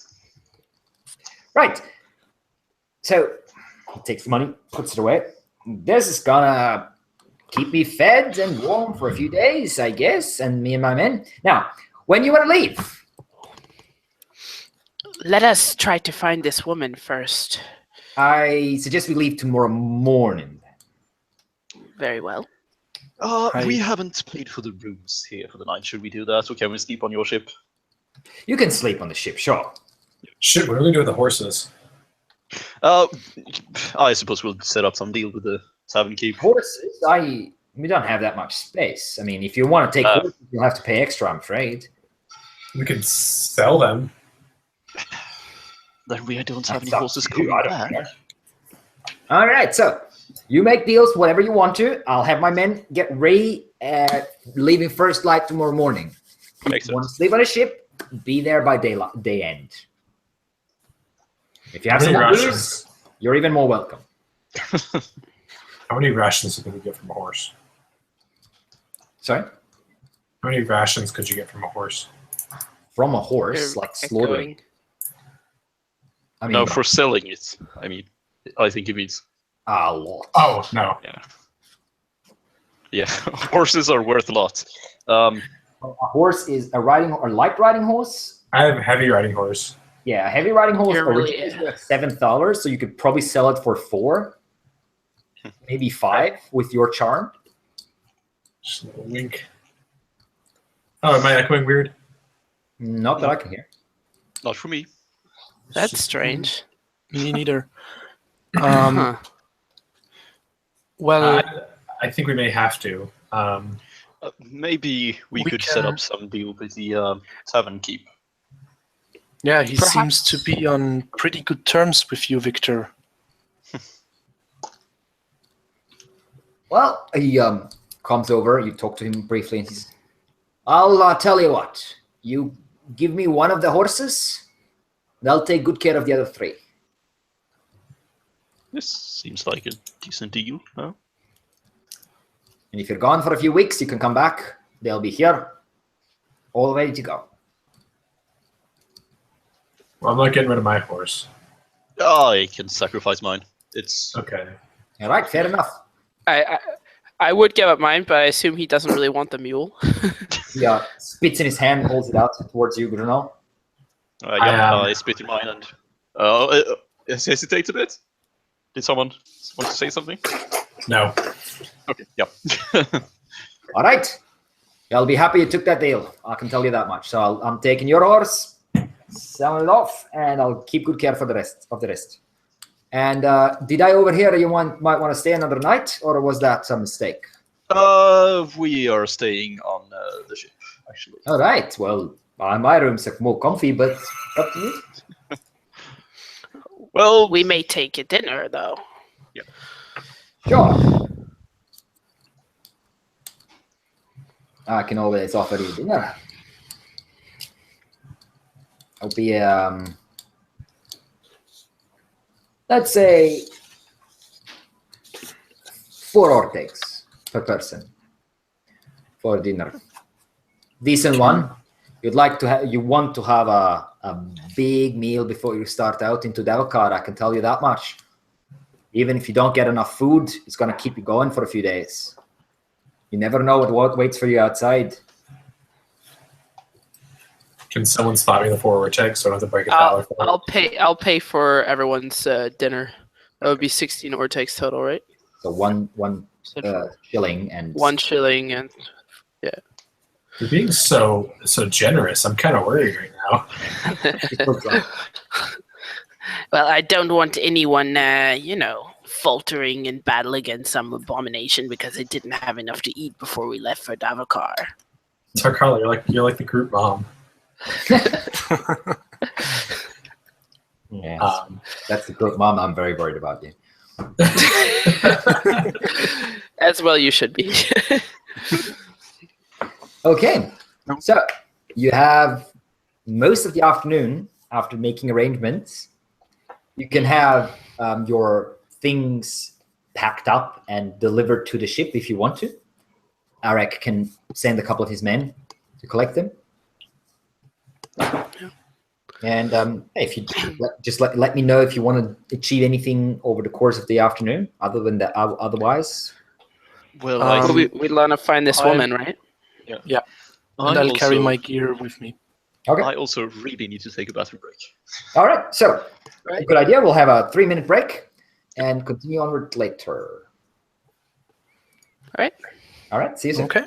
Right. So he takes the money, puts it away. This is gonna keep me fed and warm for a few days, I guess, and me and my men. Now, when you want to leave? Let us try to find this woman first. I suggest we leave tomorrow morning. Very well. We haven't paid for the rooms here for the night. Should we do that, or can we sleep on your ship? You can sleep on the ship, sure. Shit, what are we doing with the horses? I suppose we'll set up some deal with the tavern keep. Horses? We don't have that much space. I mean, if you want to take horses, you'll have to pay extra, I'm afraid. We could sell them. Then we don't have any That's horses up to you, coming I don't back. care. All right, so you make deals whatever you want to. I'll have my men get ready leaving first light tomorrow morning. If you want to sleep on a ship, be there by day end. If you have How some many booze, rations? you're even more welcome. How many rations can you get from a horse? Sorry? How many rations could you get from a horse? From a horse, You're like slaughtering. echoing. I mean, No, for selling it. I mean, I think it means. a lot. Oh, no. Yeah, horses are worth a lot. A horse is a light riding horse. I have a heavy riding horse. Yeah, a heavy riding horse You're really- originally was $7, so you could probably sell it for 4, maybe 5 with your charm. Just a little wink. Oh, am I echoing weird? Not that I can hear. Not for me. That's strange. Me neither. Huh. Well, I think we may have to. Maybe we We could set can- up some deal with the tavern keep. yeah, he Perhaps- seems to be on pretty good terms with you, Victor. Well, he comes over. You talk to him briefly, and he says, "I'll tell you what. You give me one of the horses, and I'll take good care of the other 3. This seems like a decent deal. Huh? And if you're gone for a few weeks, you can come back. They'll be here, all ready to go." Well, I'm not getting rid of my horse. I can sacrifice mine. It's Okay. All right, fair enough. I would give up mine, but I assume he doesn't really want the mule. He spits in his hand, holds it out towards you, Bruno. I spit in mine and hesitate a bit. Did someone want to say something? No. Okay, yeah. All right. I'll be happy you took that deal. I can tell you that much. So I'm taking your horse, selling it off, and I'll keep good care for the rest of the rest. And did I overhear you might want to stay another night, or was that a mistake? We are staying on the ship, actually. All right. Well, my room's more comfy, but up to you. Well, We may take a dinner, though. Sure. I can always offer you dinner. It'll be let's say 4 ortegs per person for dinner. Decent one. You want to have a big meal before you start out into Jakaar, I can tell you that much. Even if you don't get enough food, it's going to keep you going for a few days. You never know what waits for you outside. Can someone spot me the 4 Ortex so I don't have to break $1 for it? I'll pay for everyone's dinner. That would be 16 Ortex total, right? So one shilling and 1 shilling and You're being so generous. I'm kind of worried right now. well, I don't want anyone, faltering in battle against some abomination because they didn't have enough to eat before we left for Jakaar. Tarkala, you're like the group mom. Yes. That's the group mom. I'm very worried about you. As well, you should be. Okay, so you have most of the afternoon after making arrangements. You can have your things packed up and delivered to the ship if you want to. Arek can send a couple of his men to collect them. And if you just let me know if you want to achieve anything over the course of the afternoon, other than that, otherwise. well, we want to find this woman, right? Yeah. And I'll carry my gear with me. Okay. I also really need to take a bathroom break. All right. So, Right. good idea. We'll have a 3-minute break and continue onward later. All right. All right. See you soon. Okay.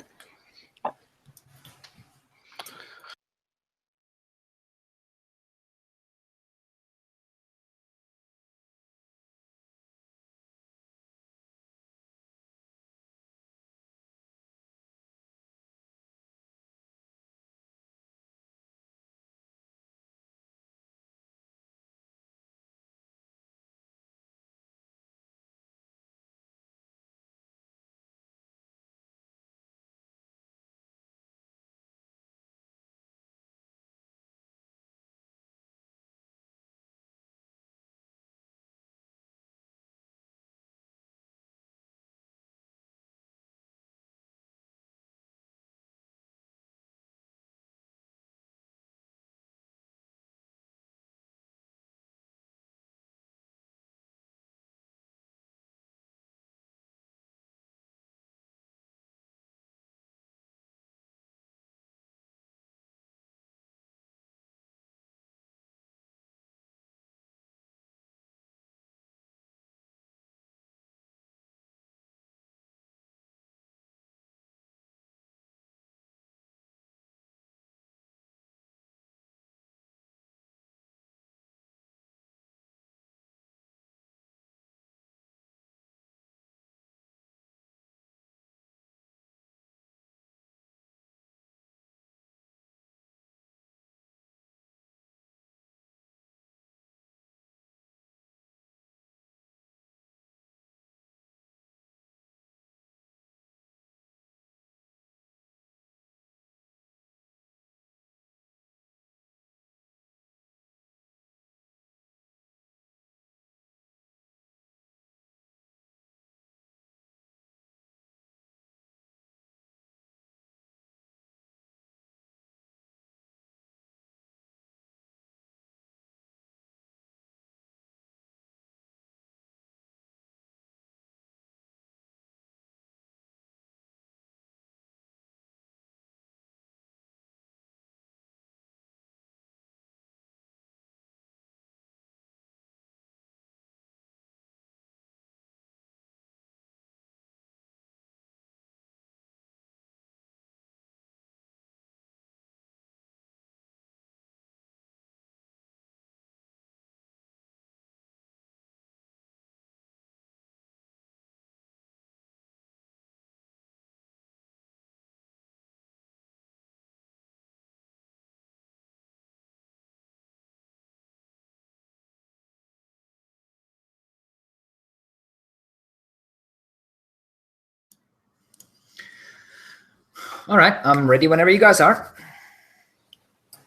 All right, I'm ready whenever you guys are.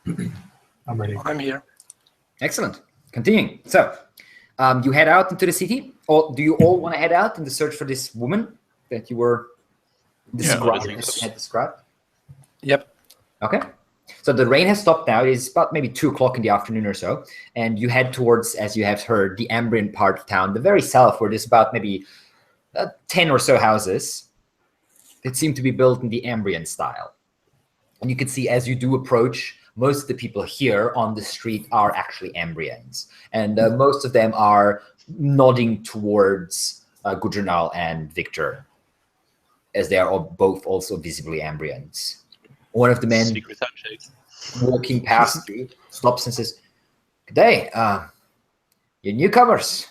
I'm ready. I'm here. Excellent. Continuing. So, you head out into the city. Or do you all want to head out in the search for this woman that you were described? think so. Had described? Yep. Okay. So the rain has stopped now. It's about maybe 2 o'clock in the afternoon or so. And you head towards, as you have heard, the Ambrian part of town, the very south, where there's about maybe 10 or so houses that seem to be built in the Ambrian style. And you can see as you do approach, most of the people here on the street are actually Ambrians. And most of them are nodding towards Gudrunal and Victor, as they are both also visibly Ambrians. One of the men Secret handshake. walking past you stops and says, "Good day, you newcomers.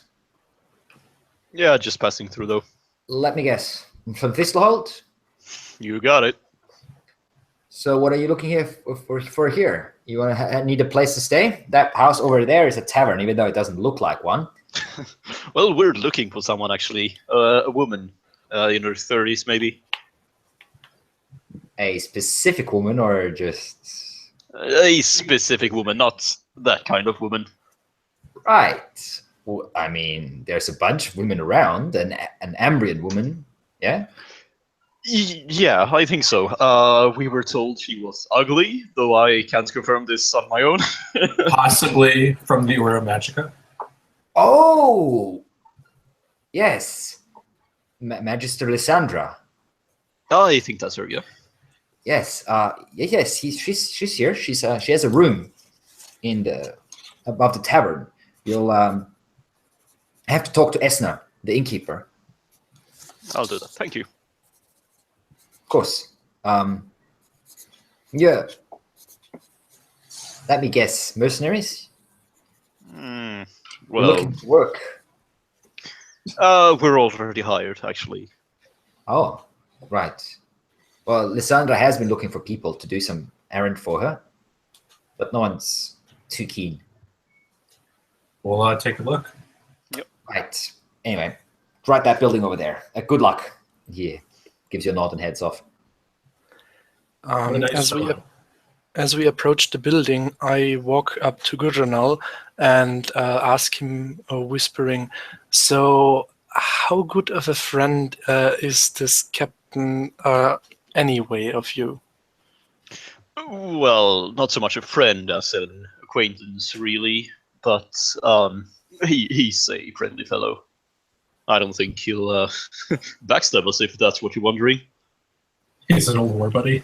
Yeah, just passing through though. Let me guess, from Thistlehold? You got it. So what are you looking here for here? You want to need a place to stay? That house over there is a tavern, even though it doesn't look like one." Well, we're looking for someone actually, a woman, in her 30s maybe. A specific woman or just... A specific woman, not that kind of woman. Right. Well, I mean, there's a bunch of women around, an Ambrian woman, yeah? Yeah, I think so. We were told she was ugly, though I can't confirm this on my own. Possibly from the Ordo Magica. Oh! Yes. Magister Lysandra. I think that's her, yeah. Yes, yes, she's here. She has a room in the above the tavern. You'll have to talk to Esna, the innkeeper. I'll do that. Thank you. Of course. Yeah. Let me guess. Mercenaries? We're Well, looking for work. we're already hired, actually. Oh, right. Well, Lysandra has been looking for people to do some errand for her, but no one's too keen. We'll take a look. Right. Anyway, right that building over there. Good luck. Yeah. Gives you a nod and heads off. What a nice fellow. As we approach the building, I walk up to Gudrunal and ask him, whispering, "So, how good of a friend is this Captain anyway of you?" Well, not so much a friend as an acquaintance, really, but he's a friendly fellow. I don't think he'll backstab us if that's what you're wondering. He's an old war buddy.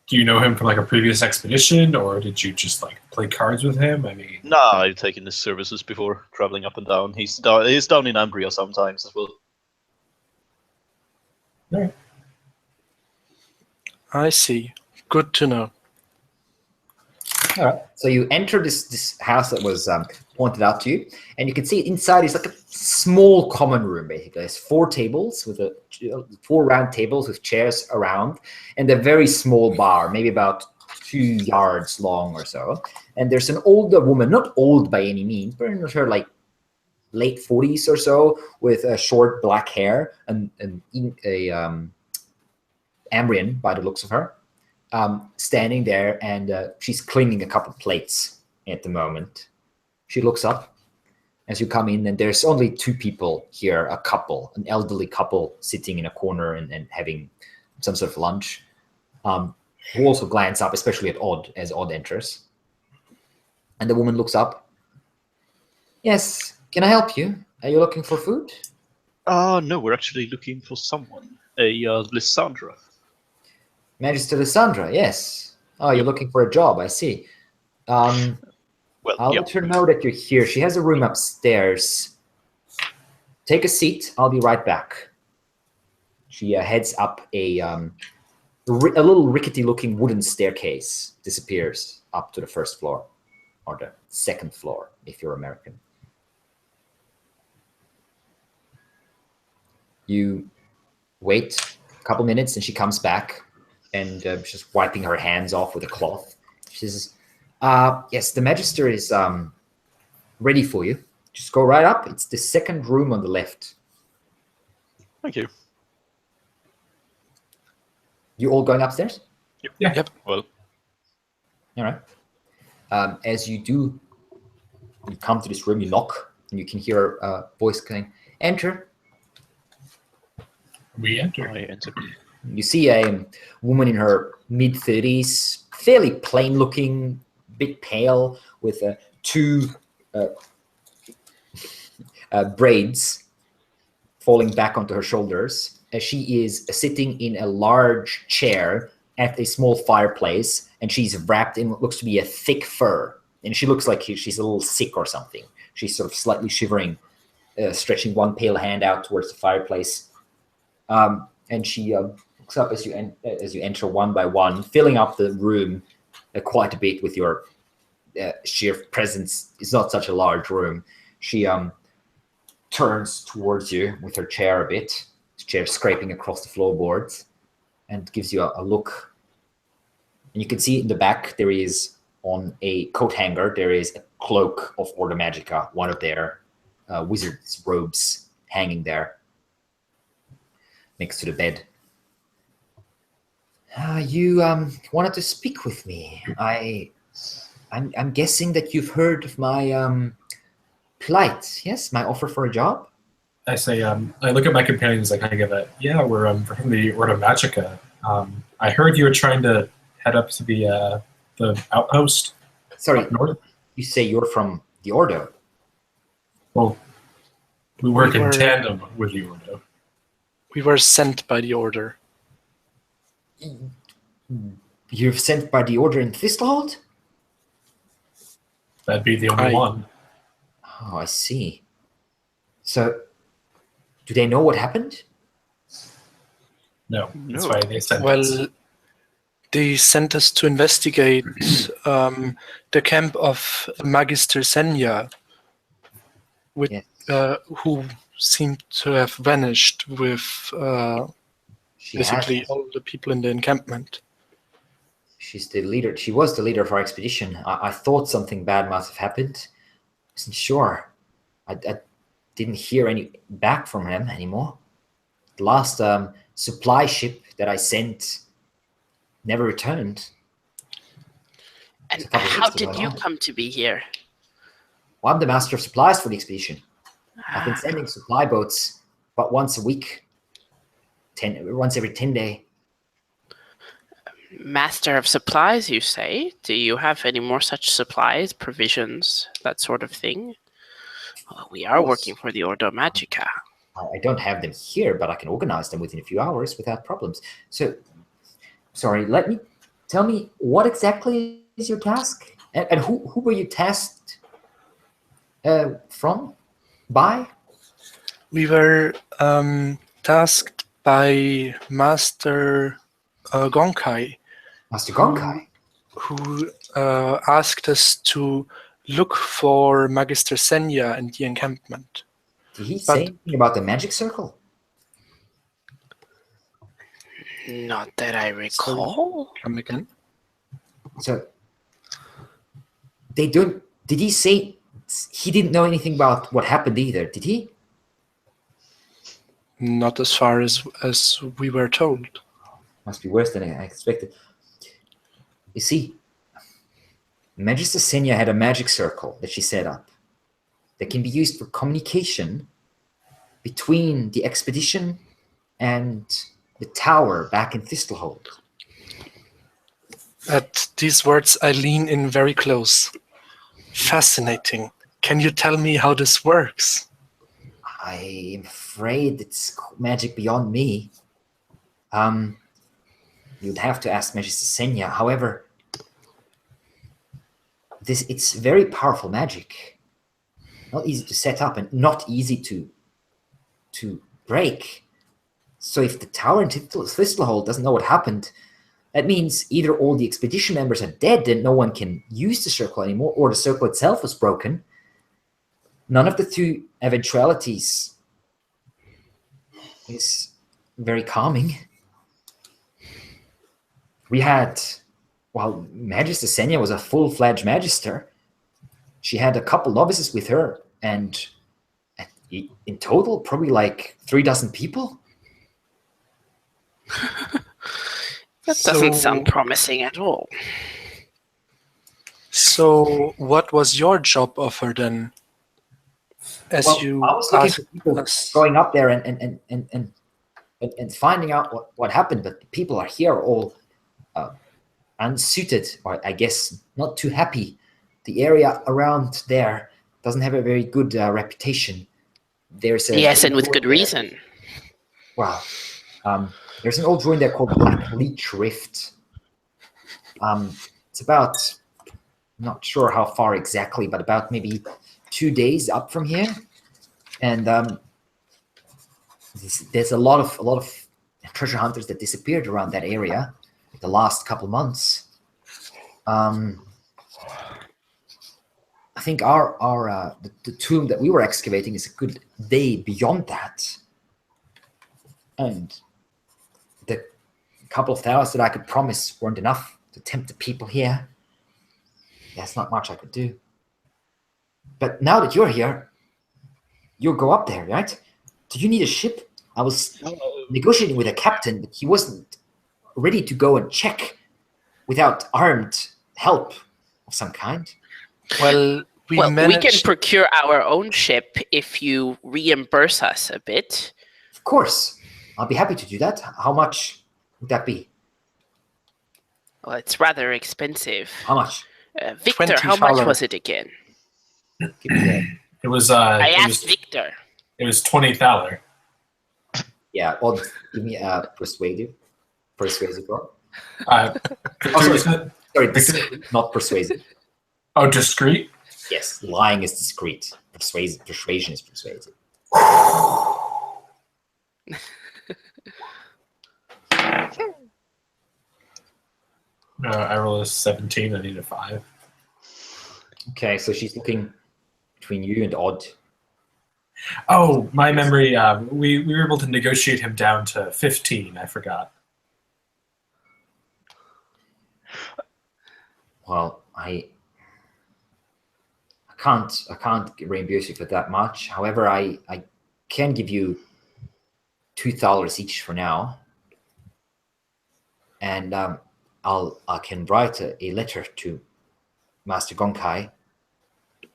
Do you know him from like a previous expedition, or did you just like play cards with him? I mean, Nah, I've taken his services before, traveling up and down. He's down in Ambria sometimes as well. no. I see. Good to know. All right. So you enter this house that was pointed out to you, and you can see inside is like a small common room. Basically, there's 4 tables with 4 round tables with chairs around, and a very small bar, maybe about 2 yards long or so. And there's an older woman, not old by any means, but in her like late 40s or so, with short black hair and a Ambrian by the looks of her. Standing there, and she's cleaning a couple plates at the moment. She looks up as you come in, and there's only 2 people here, a couple, an elderly couple sitting in a corner and having some sort of lunch, who also glance up, especially at Odd, as Odd enters. And the woman looks up. "Yes, can I help you? Are you looking for food?" No, we're actually looking for someone. A Lysandra. Magister Lysandra, yes. Oh, you're looking for a job, I see. Well, I'll yeah. let her know that you're here. She has a room upstairs. Take a seat. I'll be right back. She heads up a little rickety-looking wooden staircase. Disappears up to the 1st floor, or the 2nd floor, if you're American. You wait a couple minutes, and she comes back, and she's wiping her hands off with a cloth. She says, "Yes, the Magister is ready for you. Just go right up. It's the second room on the left. Thank you. You all going upstairs? Yeah. Yep. Well, All right. As you do, you come to this room, you knock, and you can hear a voice saying, "Enter." We enter. I enter. You see a woman in her mid-30s, fairly plain-looking, bit pale, with two braids falling back onto her shoulders. She is sitting in a large chair at a small fireplace, and she's wrapped in what looks to be a thick fur. And she looks like she's a little sick or something. She's sort of slightly shivering, stretching one pale hand out towards the fireplace. And she looks up as you enter one by one, filling up the room quite a bit with your sheer presence. It's not such a large room. She turns towards you with her chair a bit, the chair scraping across the floorboards, and gives you a look. And you can see in the back there is, on a coat hanger, there is a cloak of Ordo Magica, one of their wizard's robes hanging there next to the bed. You wanted to speak with me. I'm guessing that you've heard of my plight. Yes, my offer for a job. I say, I look at my companions. I kind of give a, yeah, we're from the Ordo Magica. I heard you were trying to head up to the outpost. Sorry, up north. you say you're from the Ordo. Well, we work We in were- tandem with the Ordo. We were sent by the Order. You're sent by the Order in Thistlehold? That'd be the only one. Oh, I see. So, do they know what happened? No, that's No. why they sent us. Well, they sent us to investigate the camp of Magister Senya, with Yes. who seemed to have vanished with She basically has. all the people in the encampment. She's the leader. She was the leader of our expedition. I thought something bad must have happened. Wasn't sure. I didn't hear any back from him anymore. The last supply ship that I sent never returned. And It's a couple of how weeks did ago you now. come to be here? Well, I'm the master of supplies for the expedition. I've been Ah, sending supply boats about once a week, once every 10 days. Master of supplies, you say? Do you have any more such supplies, provisions, that sort of thing? Well, we are course. working for the Ordo Magica. I don't have them here, but I can organize them within a few hours without problems. So, sorry, tell me, what exactly is your task? And who were you tasked by? We were tasked by Master Gonkai, Master Gonkai. who asked us to look for Magister Senya in the encampment. Did he say anything about the magic circle? Not that I recall. Come again? So, did he say he didn't know anything about what happened either, did he? Not as far as we were told. Must be worse than I expected. You see, Magister Senya had a magic circle that she set up that can be used for communication between the expedition and the tower back in Thistlehold. At these words, I lean in very close. Fascinating. Can you tell me how this works? I am afraid it's magic beyond me. You'd have to ask Magister Senya. However, it's very powerful magic. Not easy to set up and not easy to break. So if the tower in Thistlehold doesn't know what happened, that means either all the expedition members are dead and no one can use the circle anymore, or the circle itself was broken. None of the two eventualities is very calming. We had, Magister Senya was a full-fledged magister. She had a couple novices with her and in total, probably like 3 dozen people. That doesn't sound promising at all. So, what was your job offer then? As Well, you I was looking asked for people us. going up there and finding out what happened, but the people are here all unsuited, or I guess not too happy. The area around there doesn't have a very good reputation. There's a Yes, and with good reason. Wow. There's an old ruin there called Black Leech Rift. It's about, not sure how far exactly, but about maybe 2 days up from here. And there's a lot of treasure hunters that disappeared around that area the last couple months. I think the tomb that we were excavating is a good day beyond that. And the couple of thalers that I could promise weren't enough to tempt the people here. There's not much I could do. But now that you're here, you'll go up there, right? Do you need a ship? I was negotiating with a captain, but he wasn't ready to go and check without armed help of some kind. Well, we We managed. can procure our own ship if you reimburse us a bit. Of course, I'll be happy to do that. How much would that be? Well, it's rather expensive. How much? Victor, how much $20. was it again? Give me that. It was. I asked Victor. It was 20 thaler. Yeah, or give me a persuasive roll. Sorry. Sorry, not persuasive. Oh, discreet. Yes, lying is discreet. Persuasion is persuasive. I rolled a 17. I need a 5. Okay, so she's looking between you and Odd. Oh, my memory. We were able to negotiate him down to 15. I forgot. Well, I can't reimburse you for that much. However, I can give you $2 each for now, and I can write a letter to Master Gonkai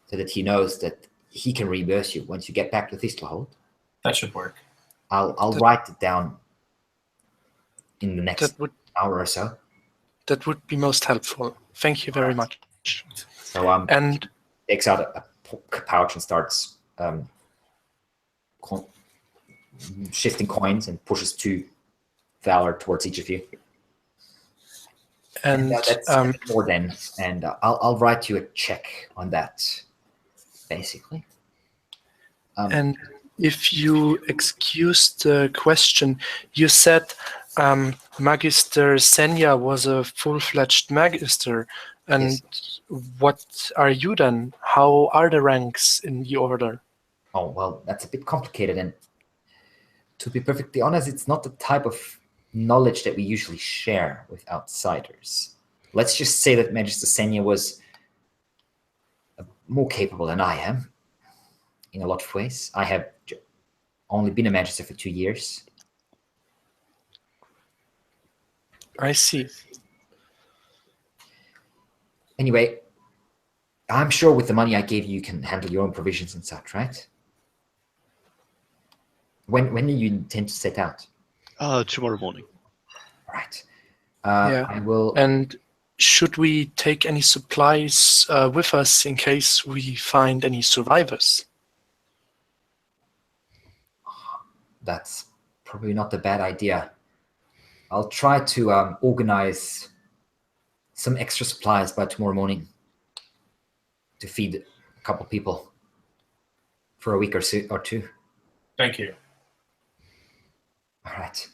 so that he knows that he can reimburse you once you get back to Thistlehold. That should work. I'll write it down in the next hour or so. That would be most helpful. Thank you very much. So And takes out a pouch and starts shifting coins and pushes 2 thaler towards each of you. and That's more than, and I'll write you a check on that, basically. and if you excuse the question, you said Magister Senya was a full-fledged magister, and Yes. what are you then? How are the ranks in the order? Oh, well, that's a bit complicated, and to be perfectly honest, it's not the type of knowledge that we usually share with outsiders. Let's just say that Magister Senya was more capable than I am in a lot of ways. I have only been a Magister for 2 years. I see. Anyway, I'm sure with the money I gave you, you can handle your own provisions and such, right? When do you intend to set out? Tomorrow morning. All right. Yeah. I will. And should we take any supplies with us in case we find any survivors? That's probably not a bad idea. I'll try to organize some extra supplies by tomorrow morning to feed a couple people for a week or 2. Thank you. All right.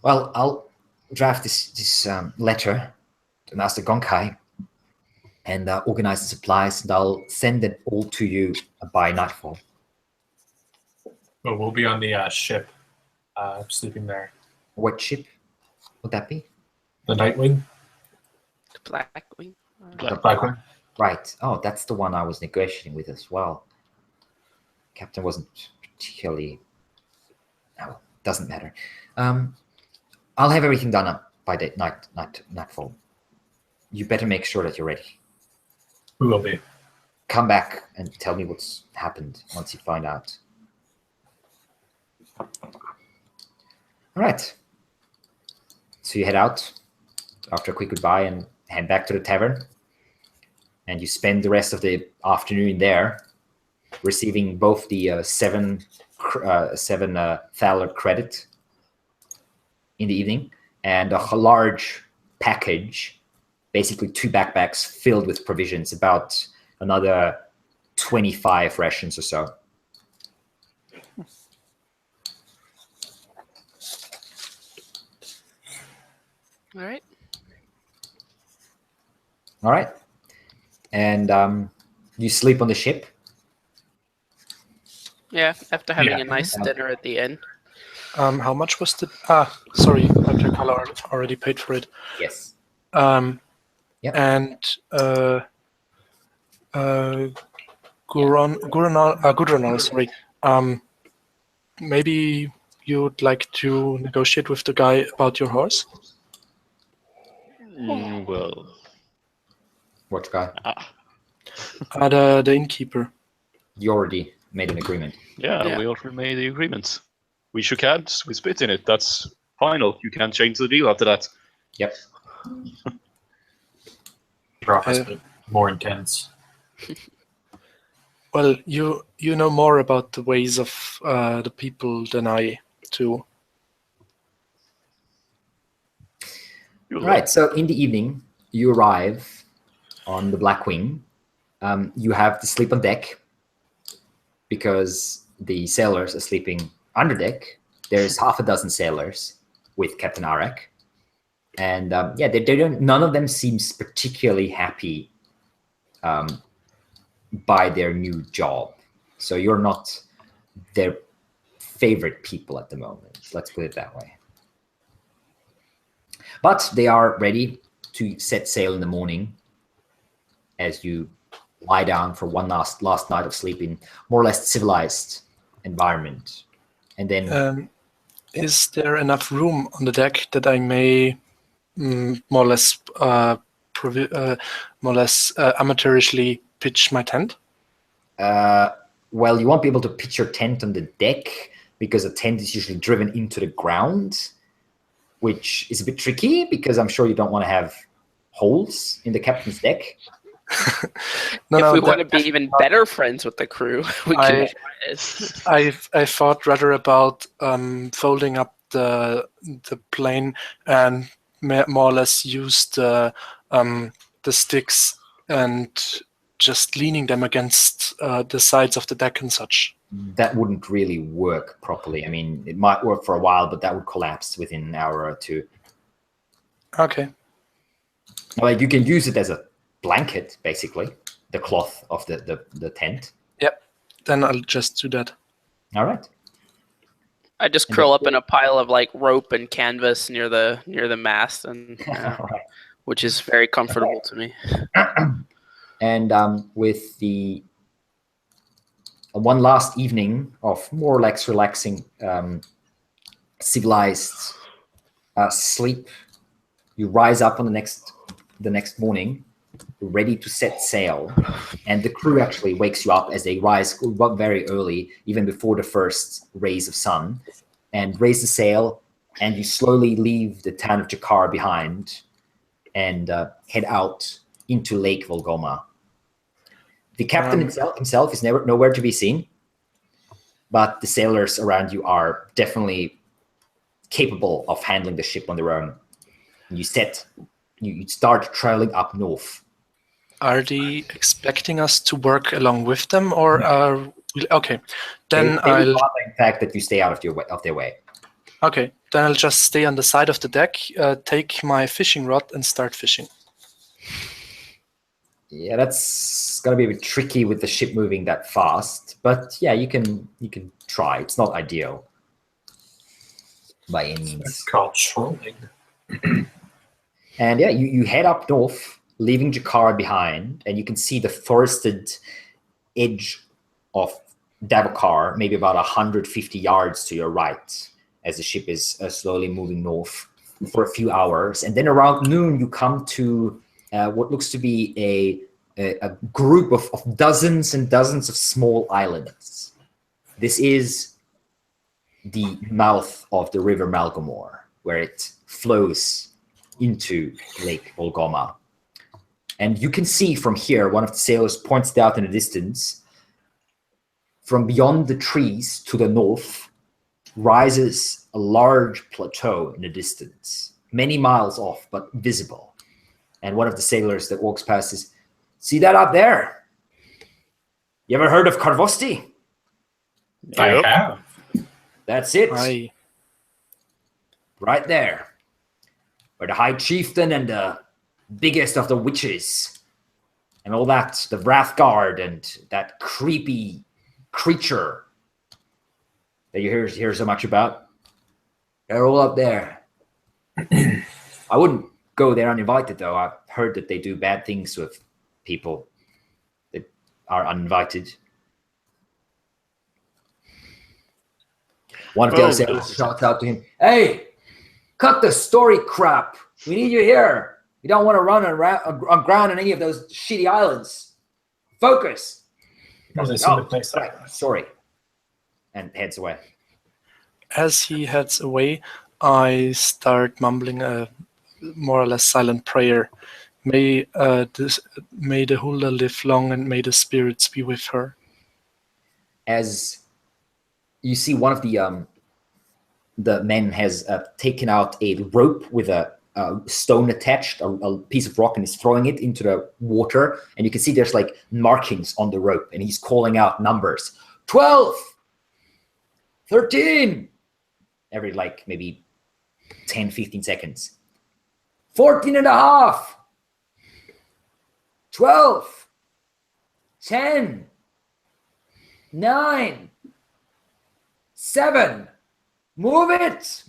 Well, I'll draft this letter to Master Gonkai and organize the supplies, and I'll send it all to you by nightfall. Well, we'll be on the ship, sleeping there. What ship would that be? The Nightwing? The Blackwing. The Blackwing? Right. Oh, that's the one I was negotiating with as well. captain wasn't particularly... Oh, doesn't matter. I'll have everything done up by nightfall. You better make sure that you're ready. We will be. Come back and tell me what's happened once you find out. All right. So you head out after a quick goodbye and head back to the tavern. And you spend the rest of the afternoon there, receiving both the seven thaler credit in the evening and a large package, basically 2 backpacks filled with provisions, about another 25 rations or so. All right. All right. And you sleep on the ship? Yeah, after having Yeah. a nice dinner at the end. How much was the... sorry, Jakaar already paid for it. Yes. Yep. And Gudronal, sorry. Maybe you'd like to negotiate with the guy about your horse? Well, What guy? The innkeeper. You already made an agreement. yeah, we already made the agreement. We shook hands, we split in it. That's final. You can't change the deal after that. Yep. Drop us a bit more intense. Well, you know more about the ways of the people than I do. All right. So in the evening, you arrive on the Black Wing. You have to sleep on deck because the sailors are sleeping under deck. There's half a dozen sailors with Captain Arak. And yeah, they don't. None of them seems particularly happy by their new job. So you're not their favorite people at the moment. Let's put it that way. But they are ready to set sail in the morning as you lie down for one last night of sleep in more or less civilized environment. And then is there enough room on the deck that I may more or less amateurishly pitch my tent? well, you won't be able to pitch your tent on the deck because a tent is usually driven into the ground, which is a bit tricky because I'm sure you don't want to have holes in the captain's deck. If we want to be even better friends with the crew, we can try it. I thought rather about folding up the plane and more or less use the sticks and just leaning them against the sides of the deck and such. That wouldn't really work properly. I mean, it might work for a while, but that would collapse within an hour or two. Okay. Like you can use it as a blanket, basically, the cloth of the tent. Yep. Then I'll just do that. All right. I just curl up in a pile of like rope and canvas near the mast, and Right. which is very comfortable to me. And with the one last evening of more or less relaxing, civilized sleep, you rise up on the next morning, ready to set sail, and the crew actually wakes you up as they rise up very early, even before the first rays of sun, and raise the sail, and you slowly leave the town of Jakaar behind and head out into Lake Volgoma. The captain himself is nowhere to be seen, but the sailors around you are definitely capable of handling the ship on their own. You start traveling up north. Are they expecting us to work along with them, or okay? Then They would I'll rather, in fact, that you stay out of their way. okay. Then I'll just stay on the side of the deck, take my fishing rod, and start fishing. Yeah, that's gonna be a bit tricky with the ship moving that fast, but yeah, you can try. It's not ideal by any means. It's called trolling. And yeah, you head up north, leaving Jakaar behind, and you can see the forested edge of Jakaar, maybe about 150 yards to your right, as the ship is slowly moving north for a few hours. And then around noon, you come to what looks to be a group of dozens and dozens of small islands. This is the mouth of the river Malgamore, where it flows into Lake Volgoma. And you can see from here, one of the sailors points it out in the distance, from beyond the trees to the north rises a large plateau in the distance, many miles off, but visible. And one of the sailors that walks past says, "See that out there? You ever heard of Karvosti?" I have. That's it. Aye. Right there. Where the High Chieftain and the biggest of the witches and all that, the Wrathguard and that creepy creature that you hear so much about, they're all up there. I wouldn't go there uninvited, though. I've heard that they do bad things with people that are uninvited. One of the other sailors shouts out to him, "Hey, cut the story crap. We need you here. We don't want to run aground on any of those shitty islands. Focus." Right, sorry. And heads away. As he heads away, I start mumbling a more or less silent prayer. May the Hulda live long, and may the spirits be with her. As you see, one of the men has taken out a rope with a stone attached, a piece of rock, and is throwing it into the water. And you can see there's like markings on the rope, and he's calling out numbers. 12, 13, every like maybe 10, 15 seconds. 14 and a half, 12, 10, 9, 7, move it,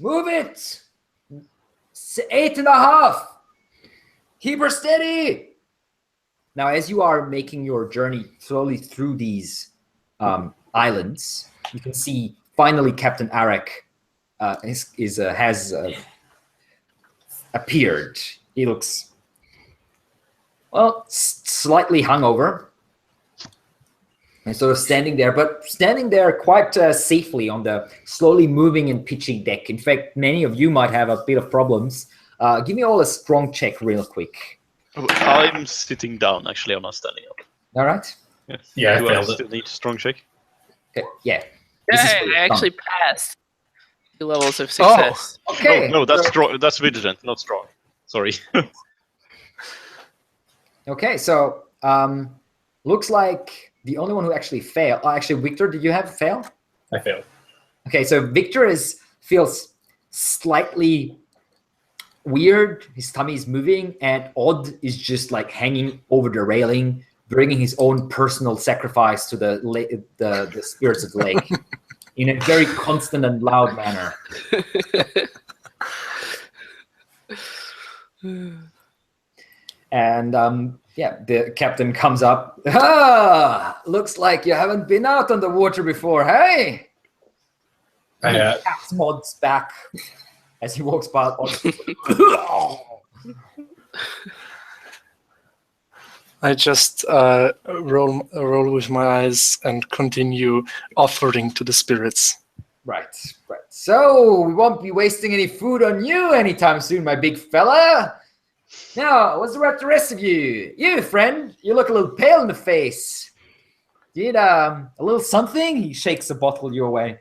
8 and a half, keep her steady. Now, as you are making your journey slowly through these islands, you can see finally Captain Arak has appeared. He looks, well, slightly hungover. And sort of standing there quite safely on the slowly moving and pitching deck. In fact, many of you might have a bit of problems. Give me all a strong check real quick. I'm sitting down, actually. I'm not standing up. All right. Yeah, I Do I failed still need a strong check? Okay. Yeah. Hey, I actually passed 2 levels of success. Okay. No, that's strong. That's vigilant, not strong. Sorry. Okay, so looks like the only one who actually failed. Actually, Victor, did you have a fail? I failed. Okay, so Victor feels slightly weird. His tummy is moving, and Odd is just like hanging over the railing, bringing his own personal sacrifice to the spirits of the lake in a very constant and loud manner. And the captain comes up. Looks like you haven't been out on the water before, hey? He taps Mod's back as he walks by. I just roll with my eyes and continue offering to the spirits. Right. So we won't be wasting any food on you anytime soon, my big fella. Now, what's about the rest of you? You, friend, you look a little pale in the face. Do you need a little something? He shakes a bottle your way.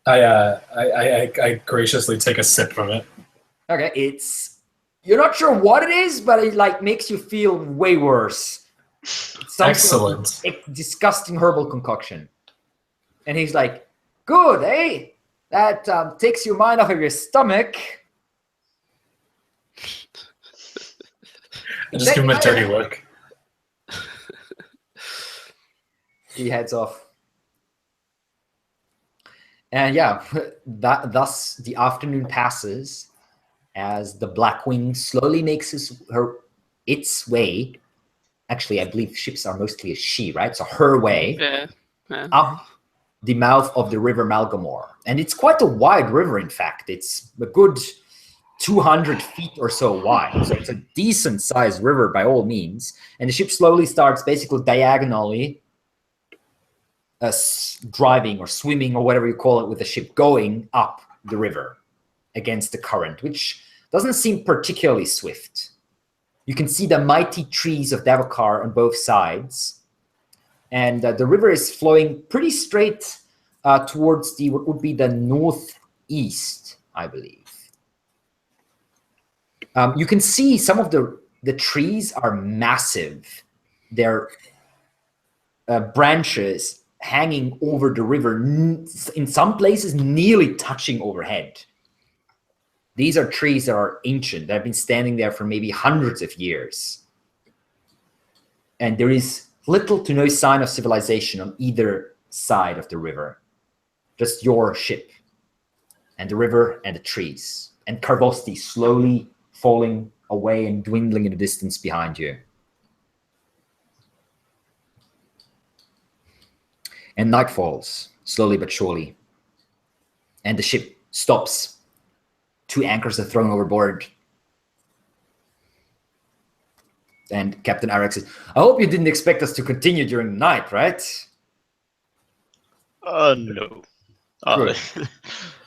I graciously take a sip from it. Okay, you're not sure what it is, but it like makes you feel way worse. It's Excellent. Disgusting herbal concoction. And he's like, good, eh? That takes your mind off of your stomach. I just give him a dirty look. He heads off. And yeah, thus the afternoon passes as the Blackwing slowly makes its way. Actually, I believe ships are mostly a she, right? So her way. Yeah. up the mouth of the river Malgamore. And it's quite a wide river, in fact. It's a good 200 feet or so wide. So it's a decent sized river by all means. And the ship slowly starts basically diagonally driving or swimming or whatever you call it with the ship going up the river against the current, which doesn't seem particularly swift. You can see the mighty trees of Jakaar on both sides. And the river is flowing pretty straight towards what would be the northeast, I believe. You can see some of the trees are massive. Their branches hanging over the river, in some places nearly touching overhead. These are trees that are ancient, that have been standing there for maybe hundreds of years. And there is little to no sign of civilization on either side of the river. Just your ship and the river and the trees. And Karvosti slowly falling away and dwindling in the distance behind you. And night falls, slowly but surely. And the ship stops. 2 anchors are thrown overboard. And Captain Arak says, I hope you didn't expect us to continue during the night, right? No.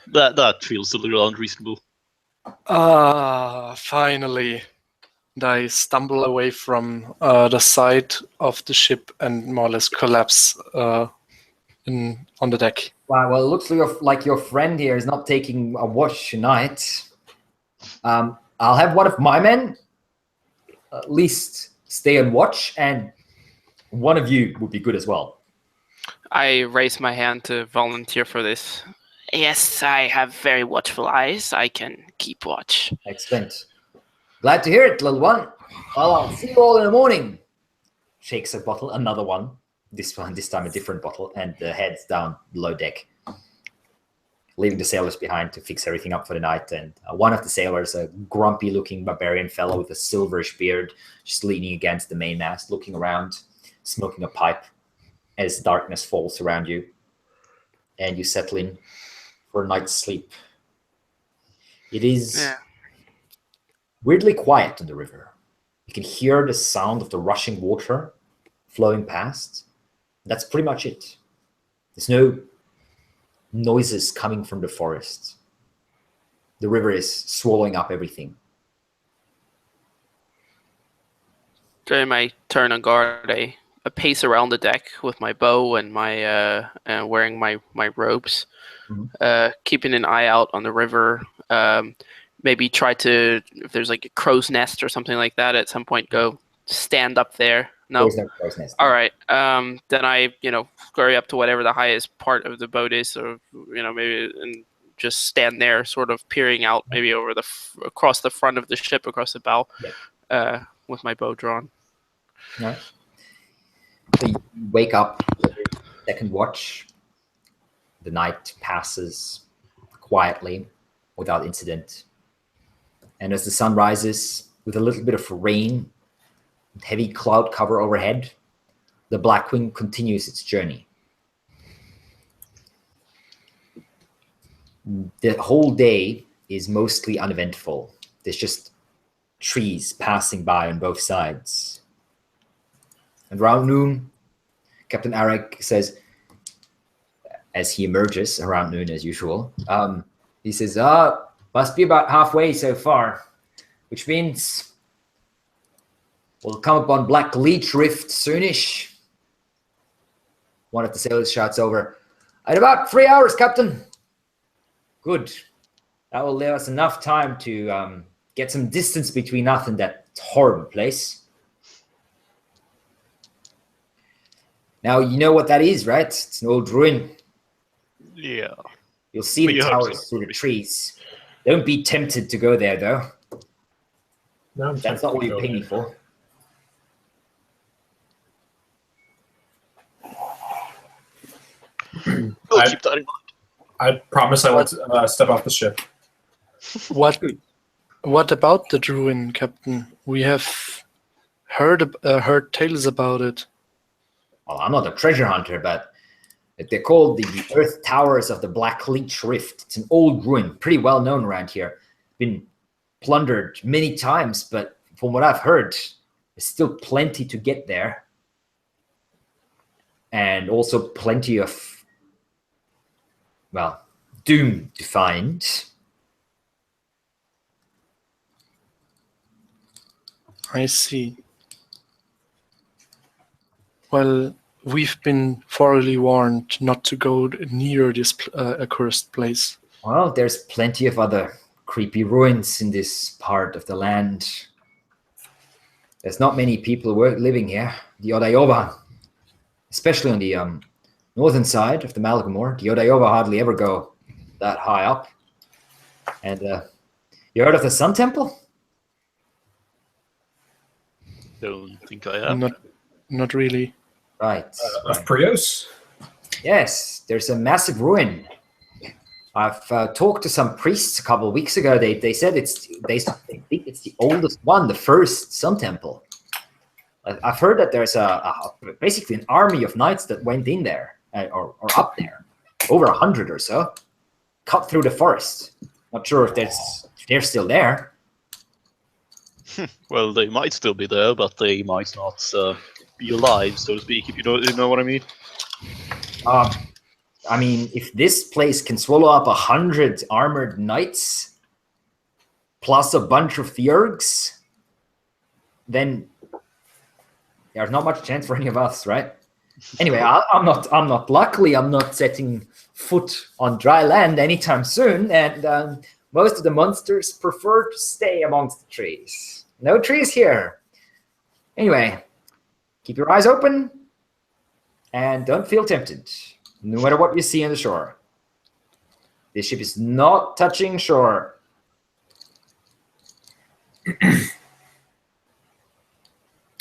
That feels a little unreasonable. Finally. And I stumble away from the side of the ship and more or less collapse on the deck. Wow, well, it looks like your friend here is not taking a watch tonight. I'll have one of my men at least stay on watch, and one of you would be good as well. I raise my hand to volunteer for this. Yes, I have very watchful eyes. I can keep watch. Excellent. Glad to hear it, little one. Well, I'll see you all in the morning. Shakes a bottle, another one. This time a different bottle, and heads down below deck, leaving the sailors behind to fix everything up for the night. And one of the sailors, a grumpy-looking barbarian fellow with a silverish beard, just leaning against the mainmast, looking around, smoking a pipe as darkness falls around you. And you settle in for a night's sleep. It is weirdly quiet on the river. You can hear the sound of the rushing water flowing past. That's pretty much it. There's no noises coming from the forest. The river is swallowing up everything. During my turn on guard, I pace around the deck with my bow and my wearing my robes, keeping an eye out on the river. Maybe try to, if there's like a crow's nest or something like that, at some point go stand up there. No. All right. Then I, scurry up to whatever the highest part of the boat is, or maybe, and just stand there, sort of peering out, maybe over across the front of the ship, across the bow, with my bow drawn. All right. So you wake up, second watch. The night passes quietly, without incident. And as the sun rises, with a little bit of rain, heavy cloud cover overhead, the Blackwing continues its journey. The whole day is mostly uneventful. There's just trees passing by on both sides. And around noon, Captain Arak says, as he emerges around noon as usual, he says, must be about halfway so far, which means we'll come upon Black Leech Rift soonish. One of the sailors shouts over, "In about 3 hours, Captain." Good. That will leave us enough time to get some distance between us and that horrible place. Now, you know what that is, right? It's an old ruin. Yeah. You'll see the towers through the trees. Don't be tempted to go there, though. No, that's not what you pay me for. We'll keep that in mind. I promise I won't step off the ship. What about the ruin, Captain? We have heard tales about it. Well, I'm not a treasure hunter, but They're called the Earth Towers of the Black Leech Rift. It's an old ruin, pretty well known around here. Been plundered many times, but from what I've heard, there's still plenty to get there. And also plenty of, well, doom to find. I see. Well, we've been thoroughly warned not to go near this accursed place. Well, there's plenty of other creepy ruins in this part of the land. There's not many people living here. The Odayova, especially on the northern side of the Malgamore, the Odayova hardly ever go that high up. And you heard of the Sun Temple? Don't think I have. Not really. Right. Of Prios? Yes, there's a massive ruin. I've talked to some priests a couple of weeks ago. They said they think it's the oldest one, the first Sun Temple. I've heard that there's basically an army of knights that went in there or up there, over 100 or so, cut through the forest. Not sure if they're still there. Well, they might still be there, but they might not be alive, so to speak. If you know what I mean. I mean, if this place can swallow up 100 armored knights plus a bunch of Theurgs, then there's not much chance for any of us, right? Anyway, luckily, I'm not setting foot on dry land anytime soon, and most of the monsters prefer to stay amongst the trees. No trees here. Anyway, keep your eyes open and don't feel tempted, no matter what you see on the shore. This ship is not touching shore.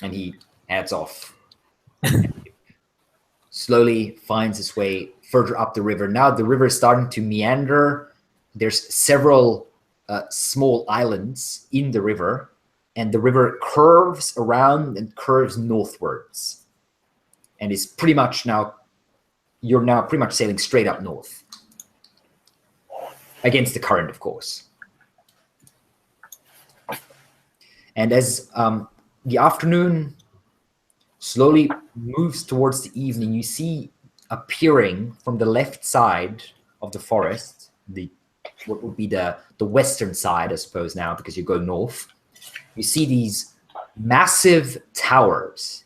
And he heads off. Slowly finds his way further up the river. Now the river is starting to meander. There's several small islands in the river, and the river curves around and curves northwards. And it's pretty much you're now pretty much sailing straight up north. Against the current, of course. And as the afternoon slowly moves towards the evening, you see appearing from the left side of the forest, what would be the western side, I suppose now, because you go north. You see these massive towers,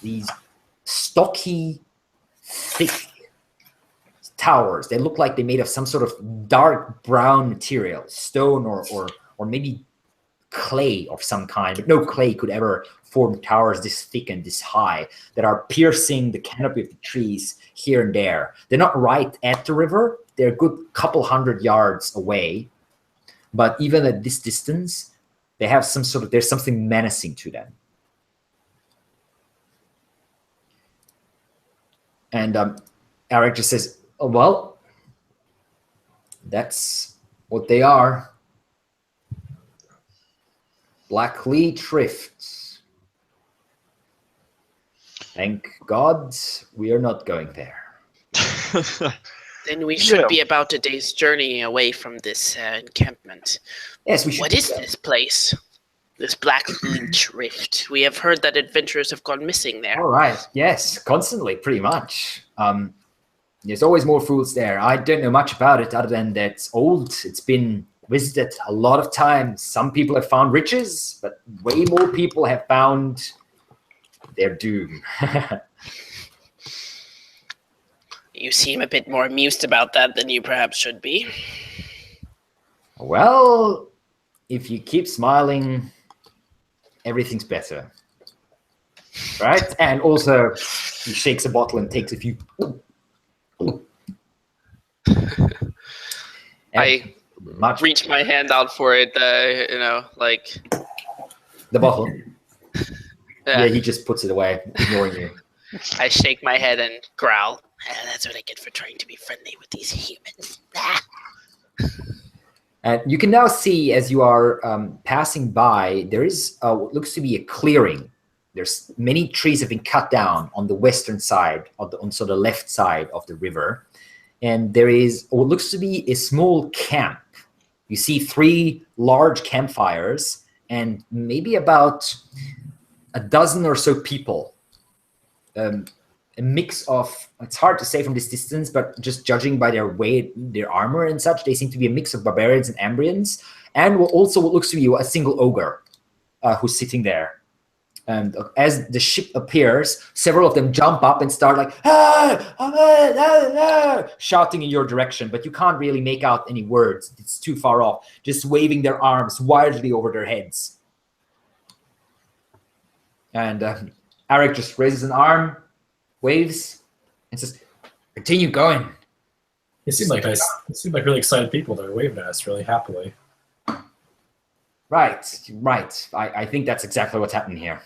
these stocky, thick towers. They look like they're made of some sort of dark brown material, stone or maybe clay of some kind, but no clay could ever form towers this thick and this high that are piercing the canopy of the trees here and there. They're not right at the river. They're a good couple 100 yards away. But even at this distance, they have there's something menacing to them. And Eric just says, oh, well, that's what they are. Black Leech Rifts. Thank God we are not going there. Then we should be about a day's journey away from this encampment. Yes, we should. What is this place? This Black Leech Rift. We have heard that adventurers have gone missing there. All right. Yes, constantly, pretty much. There's always more fools there. I don't know much about it other than that it's old. It's been visited a lot of times. Some people have found riches, but way more people have found their doom. You seem a bit more amused about that than you perhaps should be. Well, if you keep smiling, everything's better. Right? And also, he shakes a bottle and takes a few. I reach my hand out for it, like... The bottle? Yeah, he just puts it away, ignoring you. I shake my head and growl. That's what I get for trying to be friendly with these humans. And you can now see, as you are passing by, there is what looks to be a clearing There's many trees have been cut down on the western side, on sort of the left side of the river. And there is what looks to be a small camp. You see 3 large campfires and maybe about a dozen or so people. A mix of, it's hard to say from this distance, but just judging by their weight, their armor and such, they seem to be a mix of barbarians and Ambrians. And also what looks to be a single ogre who's sitting there. And as the ship appears, several of them jump up and start like, shouting in your direction, but you can't really make out any words. It's too far off, just waving their arms wildly over their heads. And Arik just raises an arm, waves, and says, continue going. They seem like nice. They seem like really excited people. They're waving at us really happily. Right. I think that's exactly what's happening here.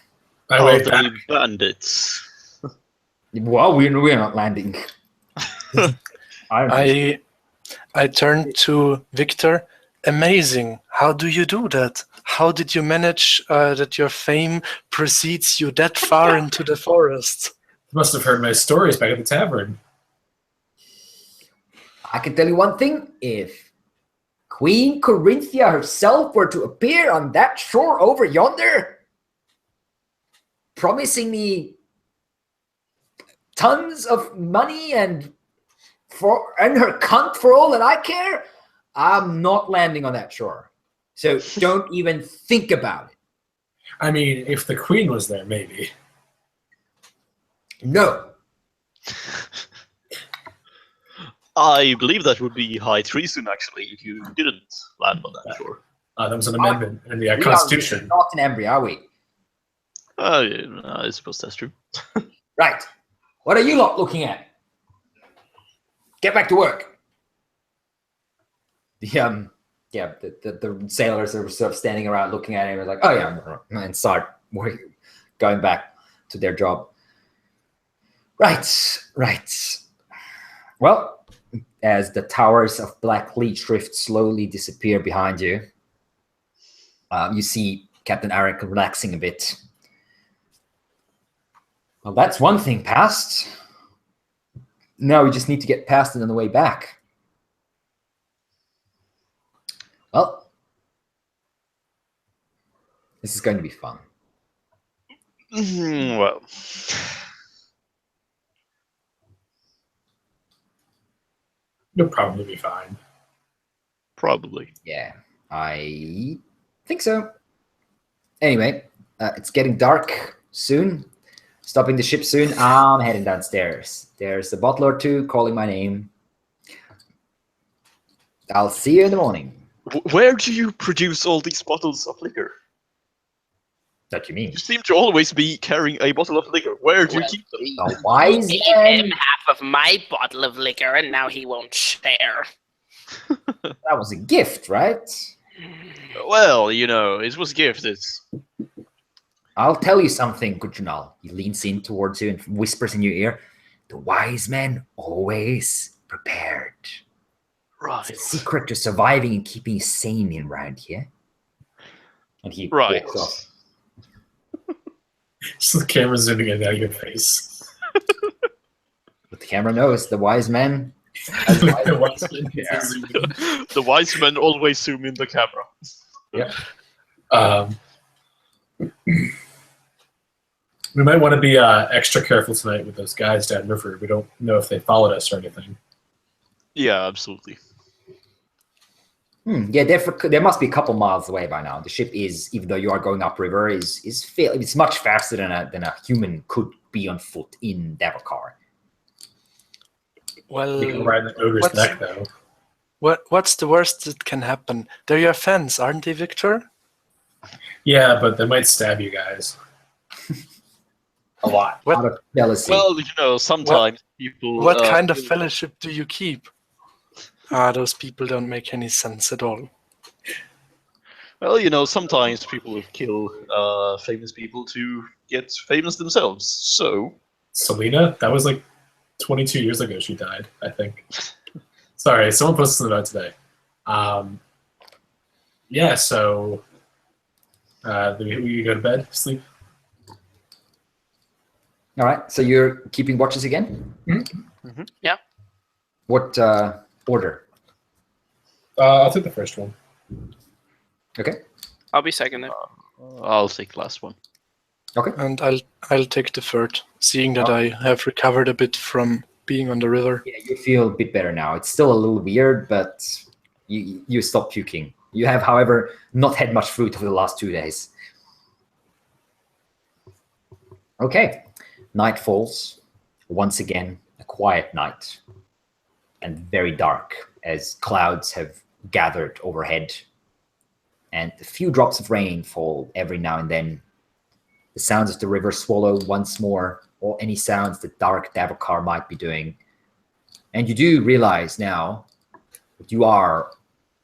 I Are wave back. they bandits? Well, we're not landing. I turned to Victor. Amazing. How do you do that? How did you manage that your fame precedes you that far into the forest? You must have heard my stories back at the tavern. I can tell you one thing. If Queen Corinthia herself were to appear on that shore over yonder, promising me tons of money and her cunt for all that I care, I'm not landing on that shore. So don't even think about it. I mean, if the queen was there, maybe. No. I believe that would be high treason, actually, if you didn't land on that shore. That was an amendment in the We Constitution. are not in Embry, are we? Yeah, I suppose that's true. Right. What are you lot looking at? Get back to work. The sailors are sort of standing around looking at him and like, oh yeah, and start going back to their job. Right. Well, as the towers of Black Leech Rift slowly disappear behind you, you see Captain Arik relaxing a bit. Well, that's one thing passed. Now we just need to get past it on the way back. Well, this is going to be fun. Well, You'll probably be fine. probably. Yeah, I think so. Anyway, it's getting dark soon. Stopping the ship soon. I'm heading downstairs. There's a bottle or two calling my name. I'll see you in the morning. Where do you produce all these bottles of liquor? What do you mean? You seem to always be carrying a bottle of liquor. Where do you keep them? The wise Gave man. him half of my bottle of liquor, and now he won't share. That was a gift, right? Well, you know, it was gifted. I'll tell you something, Kuchunal. He leans in towards you and whispers in your ear. The wise man always prepared. Right. It's a secret to surviving and keeping sane in around here. And he walks off. So the camera's zooming in on your face. But the camera knows the wise man. The wise man is zooming in. The wise men always zoom in the camera. Yep. We might want to be extra careful tonight with those guys downriver. We don't know if they followed us or anything. Yeah, absolutely. Yeah, there must be a couple miles away by now. The ship is, even though you are going upriver, it's much faster than a human could be on foot in Jakaar. Well, You can ride the ogre's neck, though. what's the worst that can happen? They're your fans, aren't they, Victor? Yeah, but they might stab you guys. A lot. What- Out of jealousy. Well, you know, sometimes people. What kind of fellowship do you keep? Those people don't make any sense at all. Well, you know, sometimes people will kill famous people to get famous themselves. So. Selena? That was like 22 years ago she died, I think. Sorry, someone posted something about it today. Yeah, so... we go to bed, sleep? All right. So you're keeping watches again? Yeah. What order? I'll take the first one. Okay. I'll be second then. I'll take the last one. Okay. And I'll take the third, seeing that I have recovered a bit from being on the river. Yeah, you feel a bit better now. It's still a little weird, but you stop puking. You have, however, not had much food over the last 2 days. Okay. Night falls. Once again, a quiet night. And very dark as clouds have gathered overhead. And a few drops of rain fall every now and then. The sounds of the river swallow once more or any sounds that dark Jakaar might be doing. And you do realize now that you are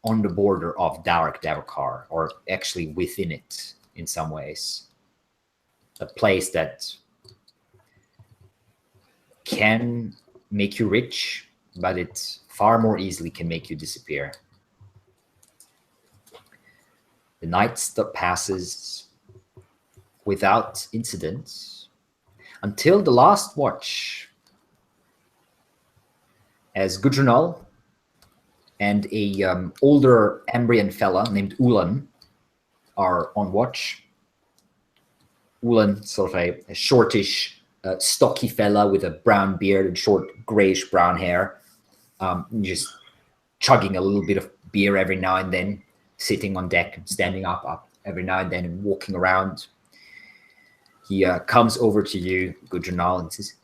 on the border of dark Jakaar, or actually within it in some ways. A place that can make you rich, but it far more easily can make you disappear. The night passes without incident until the last watch, as Gudrunal and a older Ambrian fella named Ulan are on watch. Ulan, sort of a shortish, stocky fella with a brown beard and short grayish brown hair, just chugging a little bit of beer every now and then, sitting on deck and standing up every now and then and walking around. He comes over to you, Gudrunal, and says,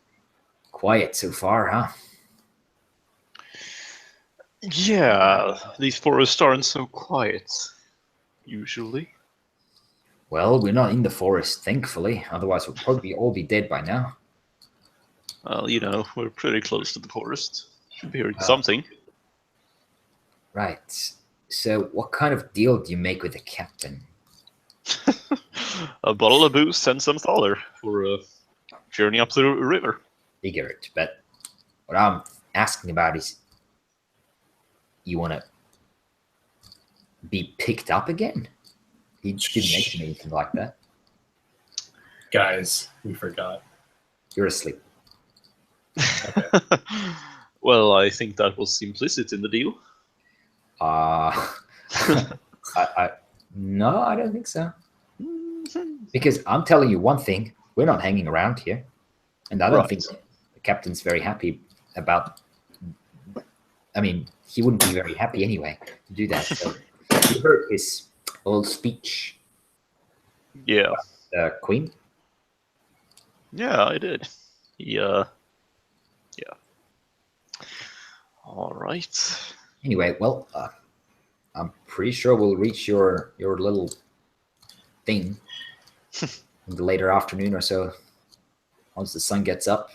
"Quiet so far, huh?" Yeah, these forests aren't so quiet, usually. Well, we're not in the forest, thankfully. Otherwise, we'll probably all be dead by now. Well, you know, we're pretty close to the forest. Should be hearing something. Right. So what kind of deal do you make with the captain? A bottle of booze and some thaler for a journey up the river. Figure it. But what I'm asking about is, you want to be picked up again? He didn't mention anything like that. Guys, we forgot. You're asleep. Well, I think that was implicit in the deal. No, I don't think so. Because I'm telling you one thing, we're not hanging around here. And I don't think the captain's very happy about... I mean, he wouldn't be very happy anyway to do that. So you heard his old speech. Yeah. Queen? Yeah, I did. Yeah. All right. Anyway, well, I'm pretty sure we'll reach your little thing in the later afternoon or so. Once the sun gets up,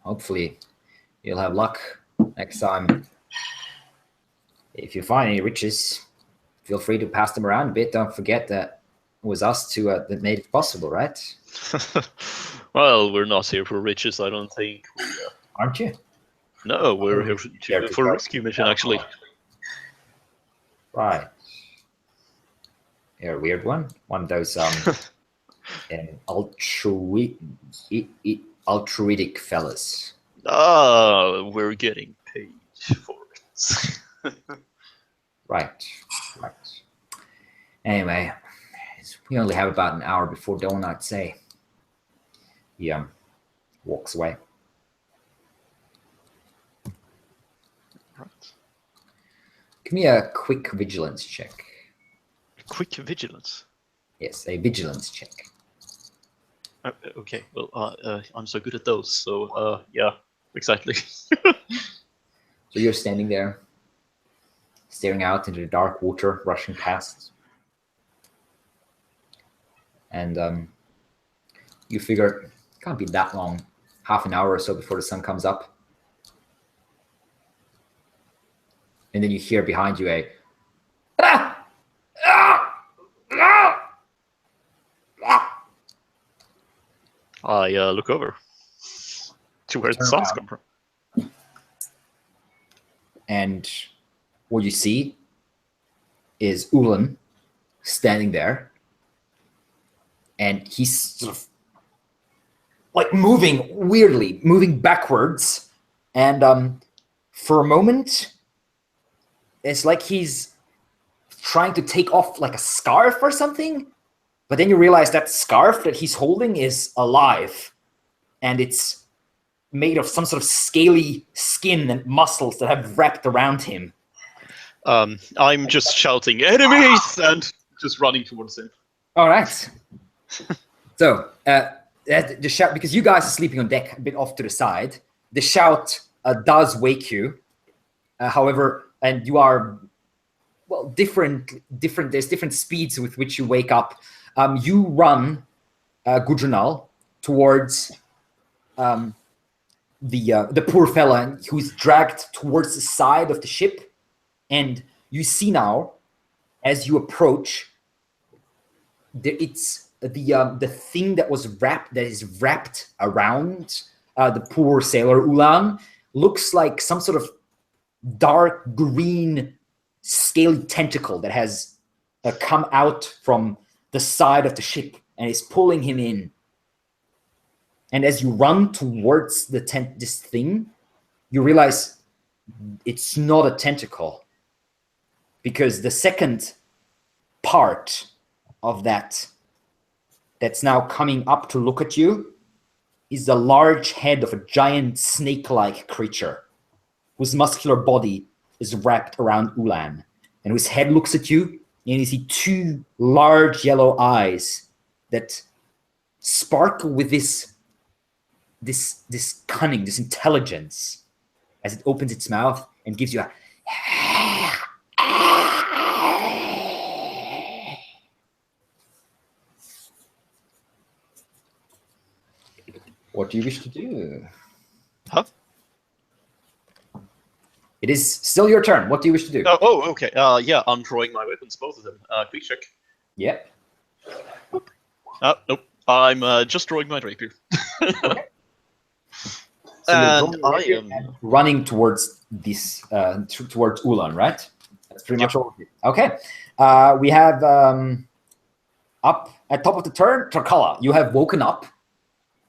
hopefully you'll have luck next time. If you find any riches, feel free to pass them around a bit. Don't forget that it was us that made it possible, right? Well, we're not here for riches, I don't think. Aren't you? No, we're here for a rescue mission, actually. Right. You're a weird one. One of those altruitic fellas. We're getting paid for it. Right. Anyway, we only have about an hour before dawn, I'd say. He walks away. Right. Give me a quick vigilance check. Quick vigilance. Yes, a vigilance check. Okay, well, I'm so good at those, so yeah, exactly. So you're standing there, staring out into the dark water rushing past. And you figure it can't be that long, half an hour or so before the sun comes up. And then you hear behind you a "Ah! Ah! Ah! Ah!" I look over to where the Turn sun's around. come from. And what you see is Ulan standing there, and he's sort of like moving weirdly, moving backwards, and for a moment, it's like he's trying to take off like a scarf or something, but then you realize that scarf that he's holding is alive, and it's made of some sort of scaly skin and muscles that have wrapped around him. I'm just shouting enemies and just running towards him. All right. So the shout, because you guys are sleeping on deck a bit off to the side, the shout does wake you. However, and you are different. There's different speeds with which you wake up. You run, Gudrunal, towards the poor fella who's dragged towards the side of the ship, and you see now, as you approach, it's the thing that is wrapped around the poor sailor Ulan looks like some sort of dark green scaly tentacle that has come out from the side of the ship and is pulling him in. And as you run towards this thing, you realize it's not a tentacle, because the second part of that's now coming up to look at you is the large head of a giant snake-like creature whose muscular body is wrapped around Ulan, and whose head looks at you, and you see two large yellow eyes that sparkle with this cunning, this intelligence, as it opens its mouth and gives you a What do you wish to do? Huh? It is still your turn. What do you wish to do? Okay. Yeah, I'm drawing my weapons, both of them. Quick check. Yep. Nope. I'm just drawing my rapier. Okay. So And I am running towards this, towards Ulan, right? That's pretty much all. Okay. We have up at top of the turn, Tarkala. You have woken up,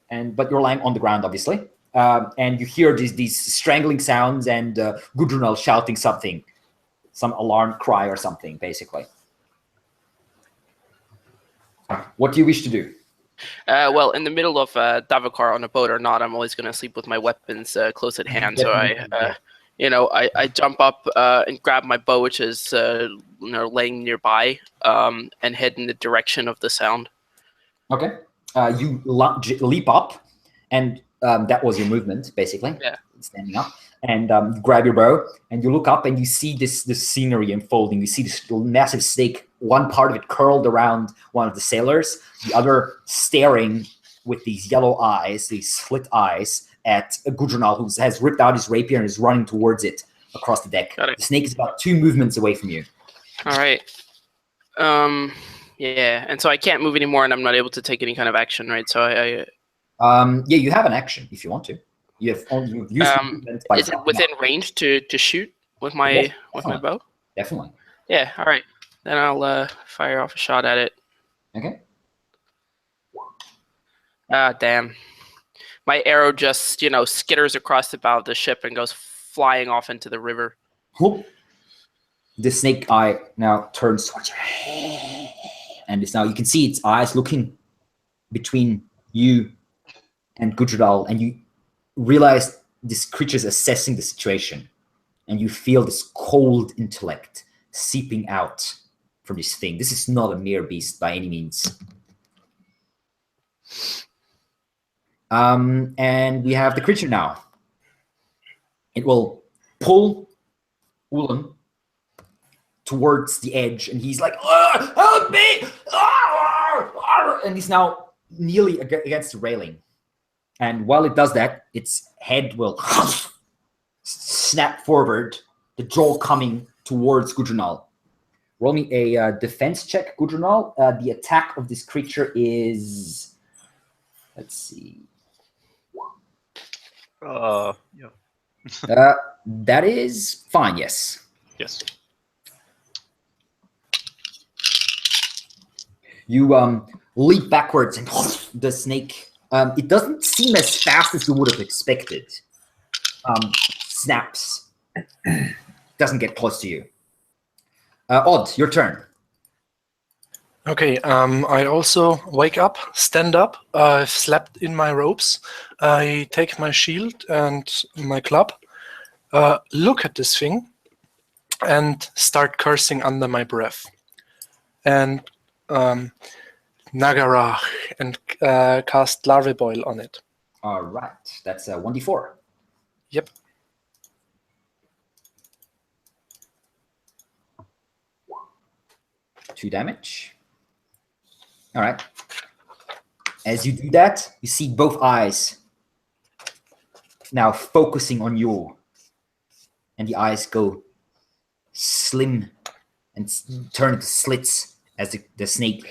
but you're lying on the ground, obviously. And you hear these strangling sounds and Gudrunal shouting something, some alarm cry or something, basically. What do you wish to do? Well, in the middle of Davokar on a boat or not, I'm always going to sleep with my weapons close at hand. So I jump up and grab my bow, which is laying nearby, and head in the direction of the sound. Okay. You leap up, and that was your movement, basically. Yeah. Standing up, and you grab your bow, and you look up, and you see this scenery unfolding. You see this massive snake, one part of it curled around one of the sailors, the other staring with these yellow eyes, these slit eyes, at Gudrunal, who has ripped out his rapier and is running towards it across the deck. Got it. The snake is about 2 movements away from you. All right. Yeah, and so I can't move anymore, and I'm not able to take any kind of action, right? So yeah, you have an action if you want to. You've used movement by is it within range to shoot with my my bow? Definitely. Yeah. All right. Then I'll fire off a shot at it. Okay. Ah, damn. My arrow just skitters across the bow of the ship and goes flying off into the river. Whoop. The snake eye now turns towards you, and it's now you can see its eyes looking between you and Gudrunal, and you realize this creature is assessing the situation, and you feel this cold intellect seeping out from this thing. This is not a mere beast by any means. And we have the creature now. It will pull Ulan towards the edge, and he's like, help me! And he's now nearly against the railing. And while it does that, its head will snap forward, the jaw coming towards Gudrunal. Roll me a defense check, Gudrunal. The attack of this creature is, let's see. Yeah. That is fine, yes. Yes. You leap backwards, and the snake It doesn't seem as fast as you would have expected. Snaps. Doesn't get close to you. Odd, your turn. Okay, I also wake up, stand up. I've slept in my robes. I take my shield and my club, look at this thing, and start cursing under my breath. And Nagarach, and cast Larvae Boil on it. All right, that's 1d4. Yep. Two damage. All right. As you do that, you see both eyes now focusing on you. And the eyes go slim and turn into slits as the snake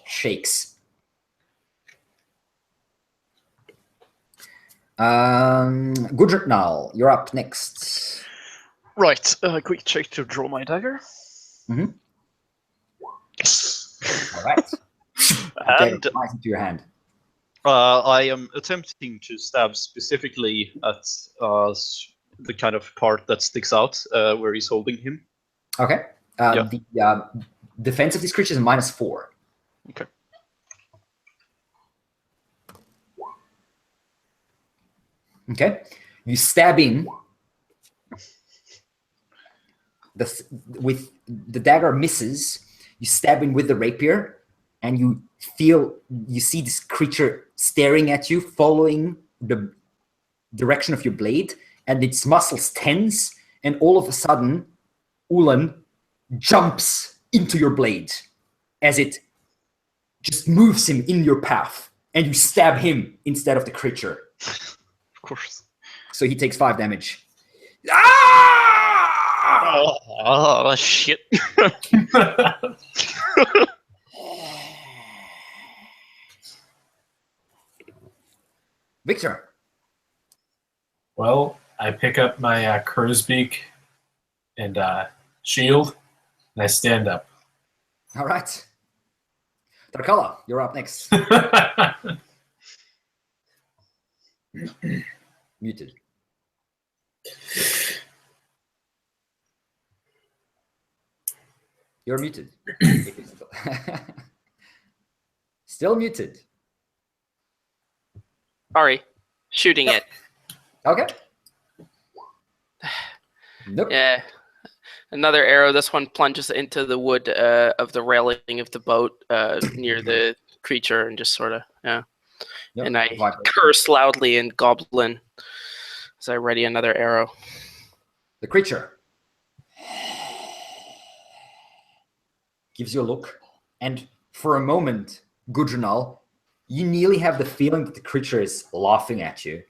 shakes. Gudrunal, you're up next. Right, quick check to draw my dagger. Mm-hmm. Yes. All right. And Nice into your hand. I am attempting to stab specifically at the kind of part that sticks out where he's holding him. Okay. Yeah. The defense of this creature is -4. Okay. Okay. You stab in. With the dagger misses. You stab in with the rapier, and you see this creature staring at you, following the direction of your blade, and its muscles tense, and all of a sudden, Ulan jumps into your blade as it just moves him in your path, and you stab him instead of the creature. Of course. So he takes 5 damage. Ah! Oh, shit. Victor. Well, I pick up my crow's beak and shield, and I stand up. All right. Tarkala, you're up next. Muted. You're muted. Still muted. Sorry, shooting it. Okay. Nope. Yeah. Another arrow. This one plunges into the wood of the railing of the boat near the creature and just sort of, yeah. Yep. And I curse loudly in Goblin as I ready another arrow. The creature gives you a look, and for a moment, Gudrunal, you nearly have the feeling that the creature is laughing at you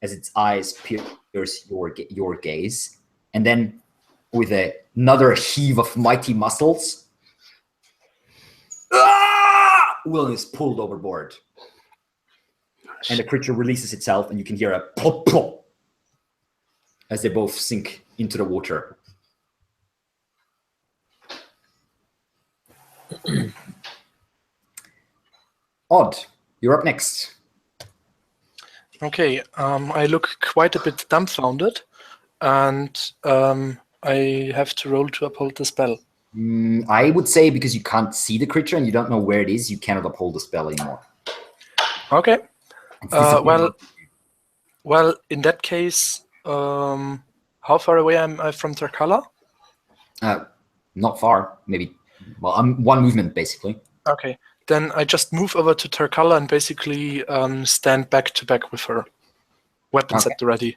as its eyes pierce your gaze, and then with another heave of mighty muscles, Will is pulled overboard. And the creature releases itself, and you can hear a plop, plop as they both sink into the water. Odd, you're up next. Okay, I look quite a bit dumbfounded, and I have to roll to uphold the spell. I would say because you can't see the creature and you don't know where it is, you cannot uphold the spell anymore. Okay. It's disappointing. Well, in that case, how far away am I from Tarkala? Not far, maybe. Well, I'm one movement basically. Okay, then I just move over to Tarkala and basically stand back to back with her, weapons at the ready.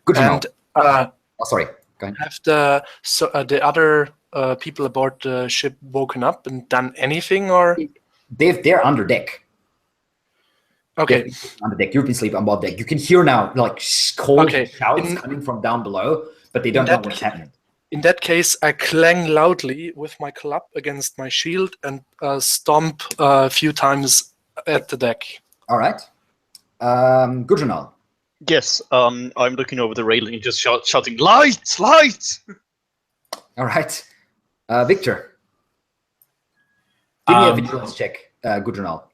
Good to and know. Sorry, go ahead. Have the other people aboard the ship woken up and done anything, or They're under deck. okay, Under deck. You've been sleeping on deck. You can hear now like cold shouts coming from down below, but they don't know what's happening. In that case, I clang loudly with my club against my shield and stomp a few times at the deck. All right. Gudrunal. Yes, I'm looking over the railing and just shouting, "Light! Light!" All right. Victor. Give me a vigilance check, Gudrunal.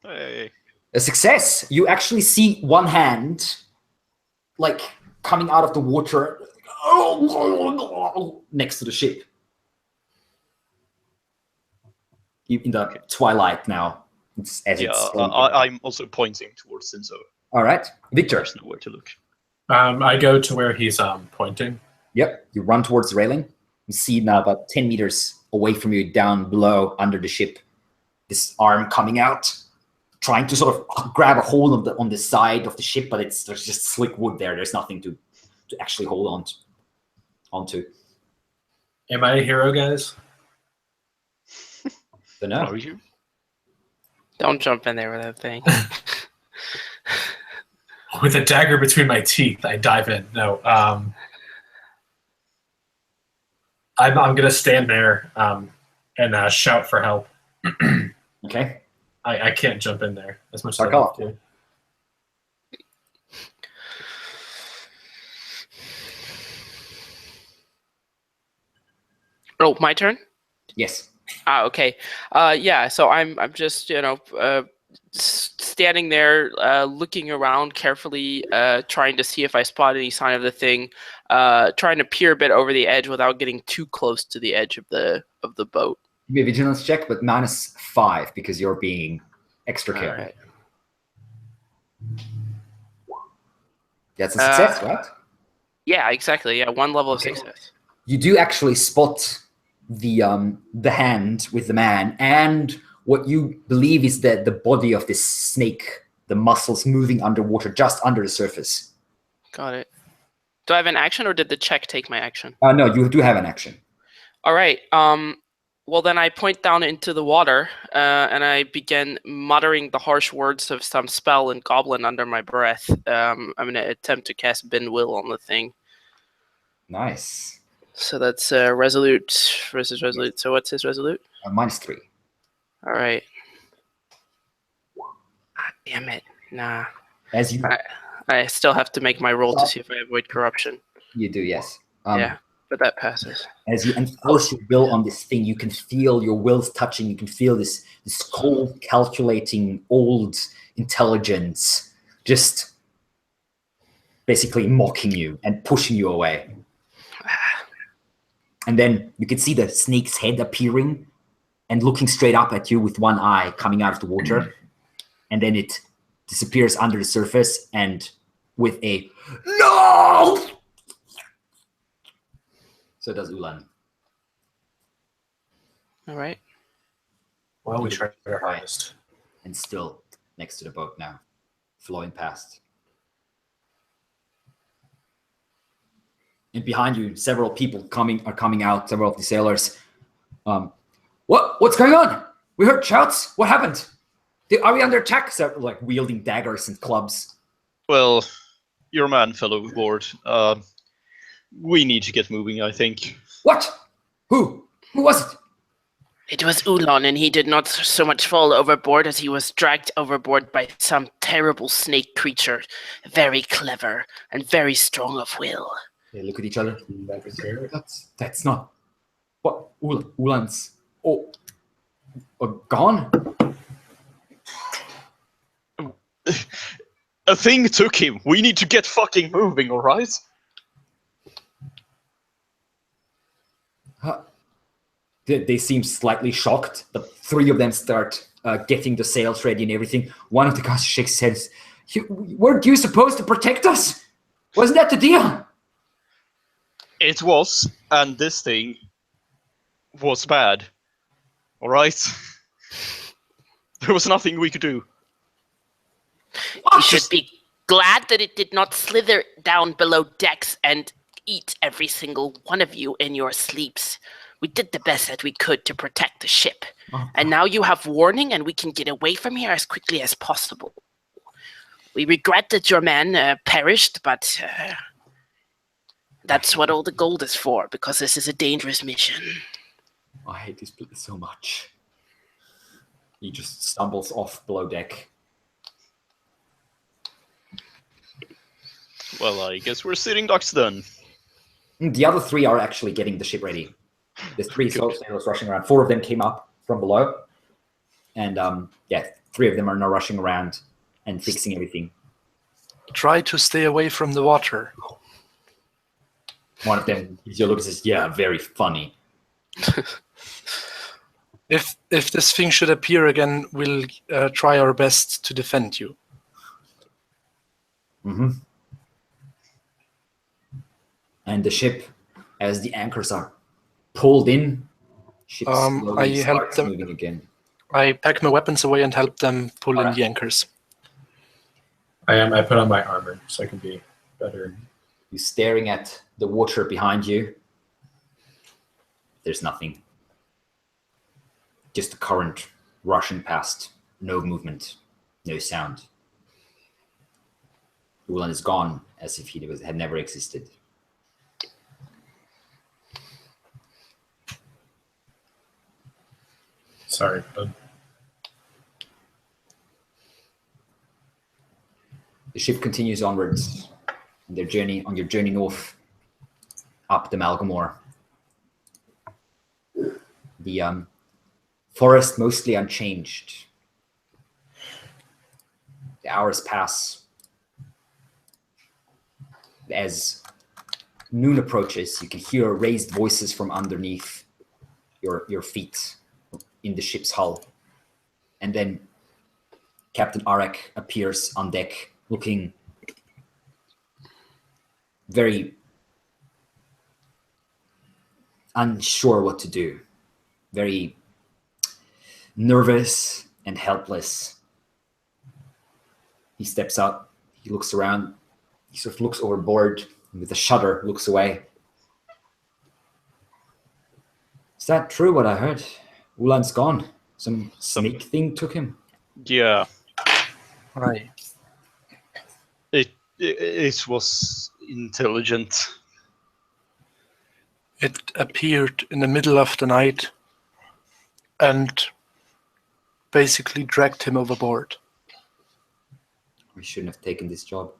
Hey. A success. You actually see one hand, like, coming out of the water next to the ship. In the twilight now. It's as it's I'm also pointing towards Sinzo. all right, Victor. There's nowhere to look. I go to where he's pointing. Yep, you run towards the railing. You see now about 10 meters away from you, down below, under the ship, this arm coming out, trying to sort of grab a hold on the side of the ship, but there's just slick wood there. There's nothing to actually hold onto. Am I a hero, guys? Don't know. Are you? Don't jump in there with that thing. With a dagger between my teeth, I dive in. No. I'm gonna stand there and shout for help. Okay. I can't jump in there as much as I Mark want to. Oh, my turn? Yes. Okay. Yeah, so I'm just, standing there, looking around carefully, trying to see if I spot any sign of the thing, trying to peer a bit over the edge without getting too close to the edge of the boat. Give me a vigilance check, but -5 because you're being extra careful. All right. That's a success, right? Yeah, exactly. Yeah, 1 level of Okay. success. You do actually spot the hand with the man and what you believe is the body of this snake, the muscles moving underwater, just under the surface. Got it. Do I have an action, or did the check take my action? No, you do have an action. All right. Well, then I point down into the water, and I begin muttering the harsh words of some spell in Goblin under my breath. I'm going to attempt to cast Bend Will on the thing. Nice. So that's Resolute versus Resolute. So what's his Resolute? -3. All right. Ah, damn it. Nah. As you I still have to make my roll to see if I avoid corruption. you do, yes. Yeah, but that passes. As you enforce your will on this thing, you can feel your wills touching. You can feel this cold, calculating, old intelligence just basically mocking you and pushing you away. And then you can see the snake's head appearing and looking straight up at you with one eye coming out of the water. And then it disappears under the surface and with a no! So does Ulan. All right. Well, we tried our hardest. And still next to the boat now, flowing past. And behind you, several people are coming out, several of the sailors. What's going on? We heard shouts. What happened? Are we under attack? So, like wielding daggers and clubs. Well, your man fell overboard. We need to get moving, I think. What? Who? Who was it? It was Ulan, and he did not so much fall overboard as he was dragged overboard by some terrible snake creature, very clever and very strong of will. They look at each other. That's not. What? Ulan's. Gone? A thing took him. We need to get fucking moving, alright? They seem slightly shocked. The three of them start getting the sails ready and everything. One of the guys shakes his head. Weren't you supposed to protect us? Wasn't that the deal? It was, and this thing was bad. Alright? There was nothing we could do. You should be glad that it did not slither down below decks and eat every single one of you in your sleeps. We did the best that we could to protect the ship. And now you have warning and we can get away from here as quickly as possible. We regret that your man perished, but that's what all the gold is for, because this is a dangerous mission. I hate this place so much. He just stumbles off below deck. Well, I guess we're sitting ducks then. The other three are actually getting the ship ready. There's three sailors rushing around. 4 of them came up from below. And yeah, 3 of them are now rushing around and fixing everything. Try to stay away from the water. One of them gives you a look and says, "Yeah, very funny." If this thing should appear again, we'll try our best to defend you. Mm-hmm. And the ship, as the anchors are pulled in, ship slowly I help starts them. moving again. I pack my weapons away and help them pull in Alright. the anchors. I put on my armor so I can be better. You're staring at the water behind you. There's nothing. Just the current rushing past. No movement. No sound. Ulan is gone as if he had never existed. Sorry, bud. The ship continues onwards on your journey north up the Malgamore. The forest mostly unchanged. The hours pass. As noon approaches, you can hear raised voices from underneath your feet in the ship's hull. And then Captain Arek appears on deck, looking very unsure what to do, very nervous and helpless. He steps out, he looks around, he sort of looks overboard, and with a shudder looks away. Is that true what I heard? Ulan's gone. Some snake thing took him. Yeah, Right. it was intelligent. It appeared in the middle of the night and basically dragged him overboard. We shouldn't have taken this job.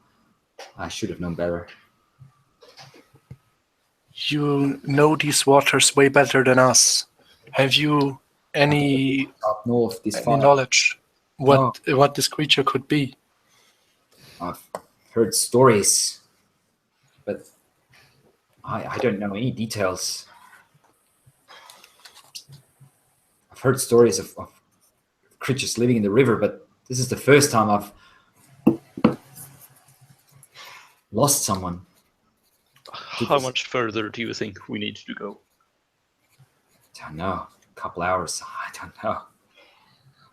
I should have known better. You know these waters way better than us. Have you any Up north this far. knowledge what this creature could be? I've heard stories, but I don't know any details. I've heard stories of creatures living in the river, but this is the first time I've lost someone. How much further do you think we need to go? I don't know. A couple hours. I don't know.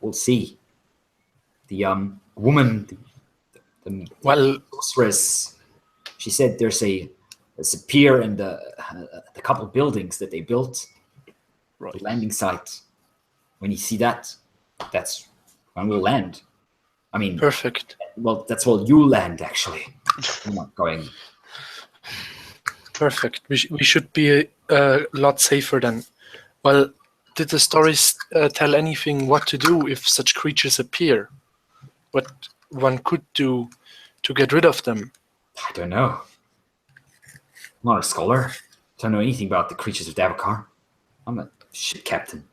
We'll see. The woman, the sorceress, she said there's a pier and the couple buildings that they built, Right. the landing site. When you see that, that's when we'll land. I mean, Perfect. well, that's where you land, actually. I'm not going. Perfect. We should be a lot safer then. Well, did the stories tell anything what to do if such creatures appear? What one could do to get rid of them? I don't know. I'm not a scholar. Don't know anything about the creatures of Jakaar. I'm a ship captain.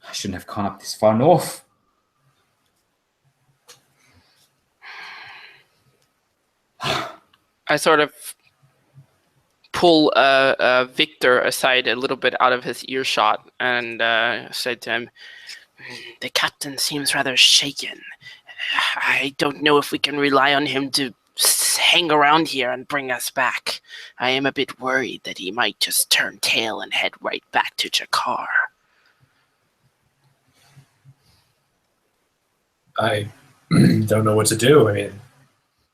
I shouldn't have gone up this far north. I sort of pull Victor aside a little bit out of his earshot and said to him, "The captain seems rather shaken. I don't know if we can rely on him to hang around here and bring us back. I am a bit worried that he might just turn tail and head right back to Jakaar." I don't know what to do. I mean,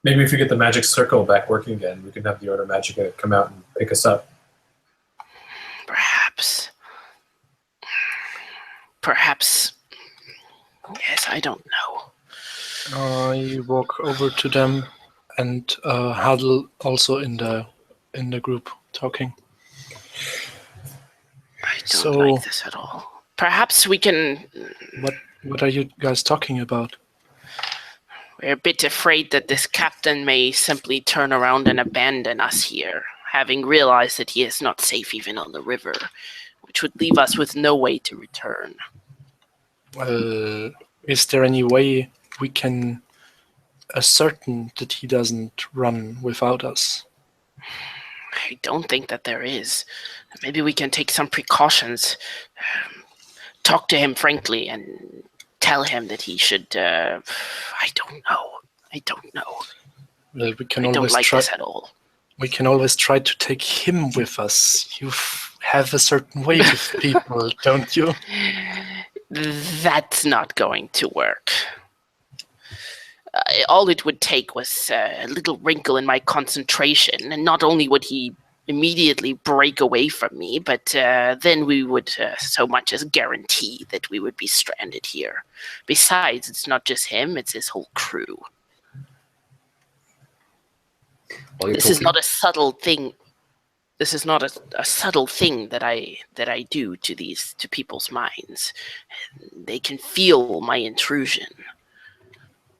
maybe if we get the magic circle back working again, we can have the Ordo Magica come out and pick us up. Perhaps. Yes, I don't know. I walk over to them and huddle also in the group talking. I don't like this at all. Perhaps we can... What are you guys talking about? We're a bit afraid that this captain may simply turn around and abandon us here, having realized that he is not safe even on the river, which would leave us with no way to return. Well, is there any way we can ascertain that he doesn't run without us? I don't think that there is. Maybe we can take some precautions. Talk to him frankly and tell him that he should. I don't know. Well, we can I don't always like try. this at all. We can always try to take him with us. You have a certain way with people, don't you? That's not going to work. All it would take was a little wrinkle in my concentration, and not only would he immediately break away from me, but then we would so much as guarantee that we would be stranded here. Besides, it's not just him, it's his whole crew. This is not a subtle thing. This is not a subtle thing that I do to people's minds. They can feel my intrusion.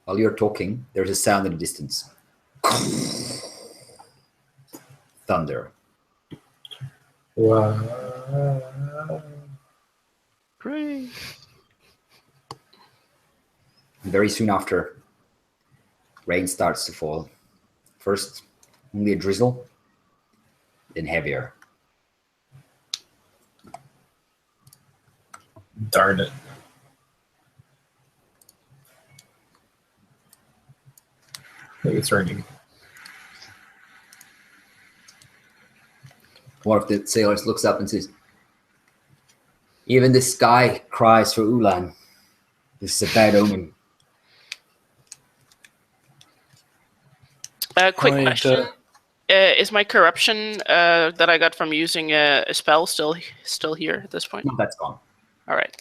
While you're talking, there's a sound in the distance. Thunder. Wow. Great. Very soon after, rain starts to fall. First, only a drizzle, then heavier. Darn it. Maybe it's raining. One of the sailors looks up and says, "Even the sky cries for Ulan. This is a bad omen." Quick question. Is my corruption that I got from using a spell still here at this point? No, that's gone. All right.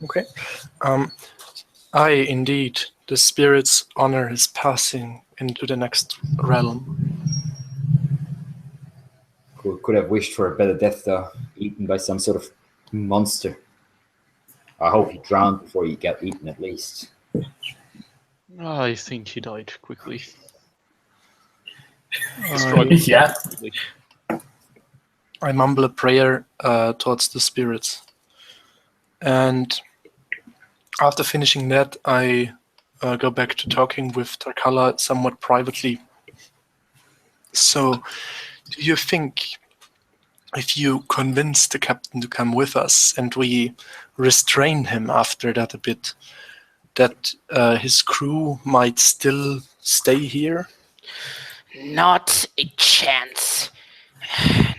Okay. Aye, indeed. The spirit's honor is passing into the next realm. Could have wished for a better death, though. Eaten by some sort of monster. I hope he drowned before he got eaten, at least. I think he died quickly. Yeah. I mumble a prayer towards the spirits. And after finishing that, I go back to talking with Tarkala somewhat privately. So, do you think if you convince the captain to come with us and we restrain him after that a bit, that his crew might still stay here? Not a chance.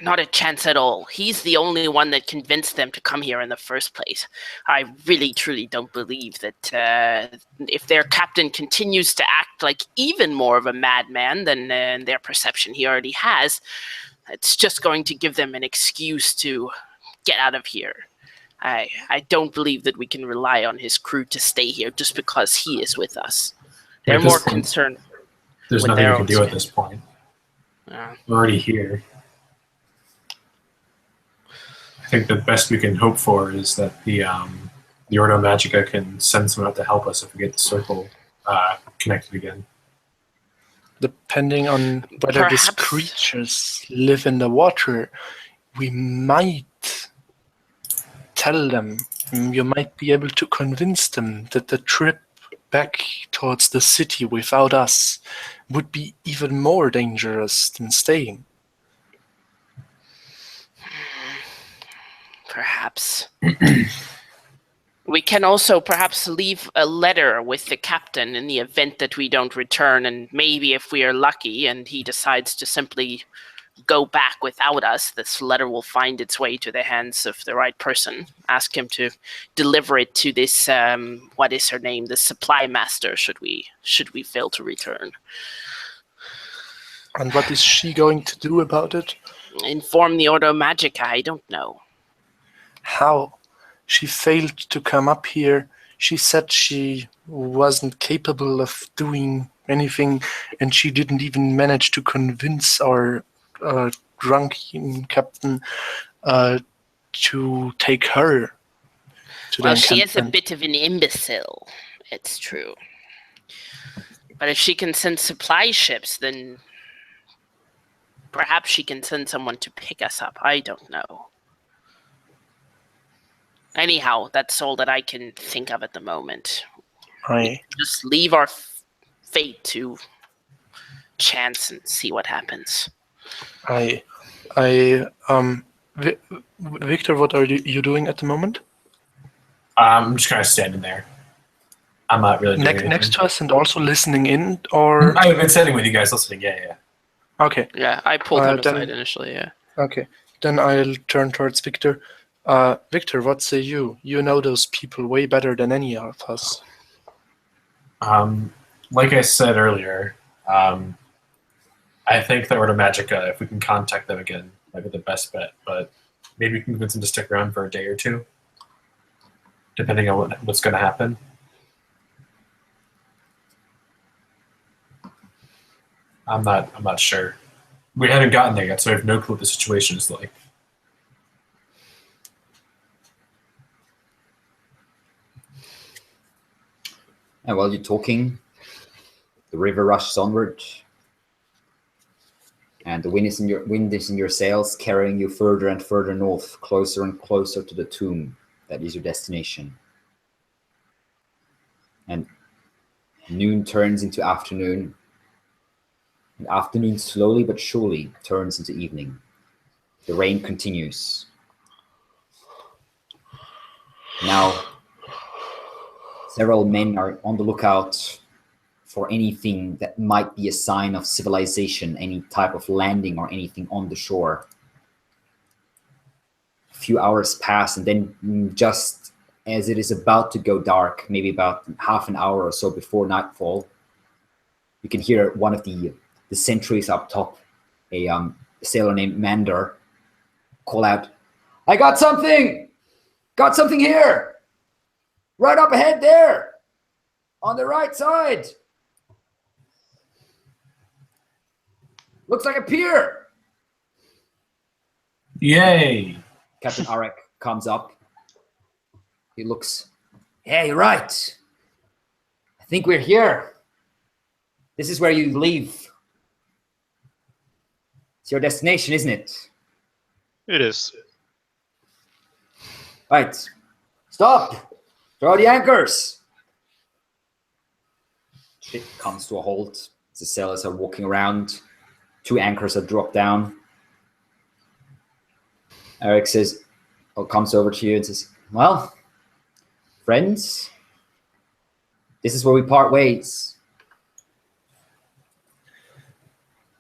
Not a chance at all. He's the only one that convinced them to come here in the first place. I really, truly don't believe that if their captain continues to act like even more of a madman than their perception he already has, it's just going to give them an excuse to get out of here. I don't believe that we can rely on his crew to stay here just because he is with us. They're more concerned. There's with nothing their we can own do at skin. this point. We're already here. I think the best we can hope for is that the Ordo Magica can send someone out to help us if we get the circle connected again. Depending on whether these creatures live in the water, we might tell them, you might be able to convince them that the trip back towards the city without us would be even more dangerous than staying. Perhaps. We can also perhaps leave a letter with the captain in the event that we don't return, and maybe if we are lucky and he decides to simply go back without us, this letter will find its way to the hands of the right person. Ask him to deliver it to this, what is her name, the supply master, should we fail to return. And what is she going to do about it? Inform the Ordo Magica, I don't know. How? She failed to come up here. She said she wasn't capable of doing anything, and she didn't even manage to convince our drunken captain to take her to Well, the she is a encampment. bit of an imbecile, it's true. But if she can send supply ships, then perhaps she can send someone to pick us up. I don't know. Anyhow, that's all that I can think of at the moment. I Just leave our fate to chance and see what happens. Victor, what are you doing at the moment? I'm just kind of standing there. I'm not really doing anything. Next to us and also listening in, or I've been standing with you guys listening. Yeah. okay. Yeah, I pulled him then- aside initially, yeah. Okay, then I'll turn towards Victor. Victor, what say you? You know those people way better than any of us. Like I said earlier, I think the Ordo Magica, if we can contact them again, might be the best bet. But maybe we can convince them to stick around for a day or two, depending on what's going to happen. I'm not sure. We haven't gotten there yet, so I have no clue what the situation is like. And while you're talking, the river rushes onward, and the wind is in your sails, carrying you further and further north, closer and closer to the tomb that is your destination. And noon turns into afternoon, and afternoon slowly but surely turns into evening. The rain continues. Now, several men are on the lookout for anything that might be a sign of civilization, any type of landing or anything on the shore. A few hours pass, and then just as it is about to go dark, maybe about half an hour or so before nightfall, you can hear one of the sentries up top, a sailor named Mander, call out, "I got something! Got something here! Right up ahead there! On the right side! Looks like a pier!" Yay! Captain Arek comes up. He looks, "Hey, you're right. I think we're here. This is where you leave. It's your destination, isn't it?" It is. Right. Stop! Throw the anchors! Ship comes to a halt. The sailors are walking around. 2 anchors are dropped down. Eric says, or comes over to you and says, "Well, friends, this is where we part ways.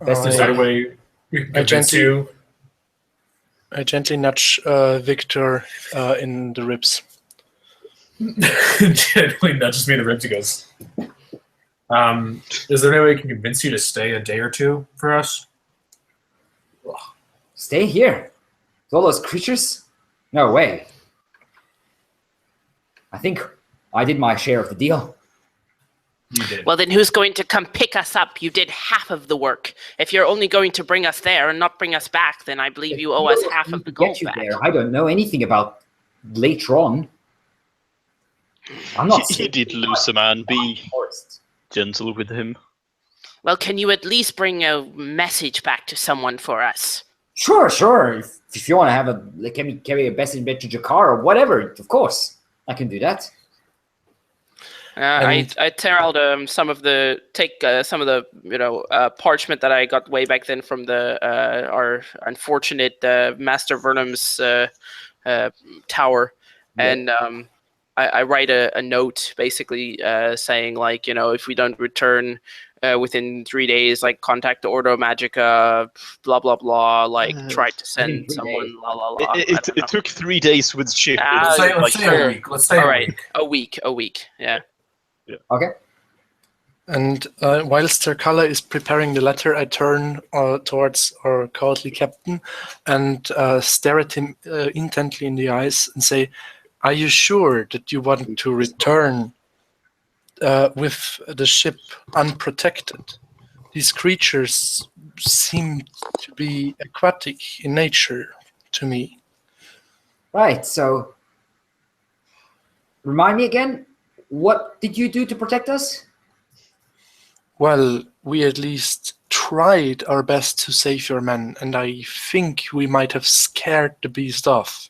Best Is of there a luck." way we can convince gently- you? I gently nudge Victor in the ribs. Genuinely nudges me in the ribs. He goes, "Is there any way we can convince you to stay a day or two for us?" Stay here? With all those creatures? No way. I think I did my share of the deal. You did. Well, then who's going to come pick us up? You did half of the work. If you're only going to bring us there and not bring us back, then I believe you owe us half of the gold Get you back. there. I don't know anything about later on. I'm not. He did lose a man. Be Forest. gentle with him. Well, can you at least bring a message back to someone for us? Sure. If you want to have carry a message back to Jakaar or whatever, of course, I can do that. I tear out some of the parchment that I got way back then from our unfortunate Master Vernum's tower, and I write a note basically saying, like, if we don't return within 3 days, like, contact the Ordo Magica, blah blah blah, like, try to send 3 someone, days. la la la. It took 3 days with ship. Ah, Let's say a week. Let's say all a right, week. a week, yeah. Okay. And whilst their color is preparing the letter, I turn towards our cowardly captain and stare at him intently in the eyes and say, "Are you sure that you want to return with the ship unprotected? These creatures seem to be aquatic in nature to me." Right. So, remind me again. What did you do to protect us? Well, we at least tried our best to save your men, and I think we might have scared the beast off.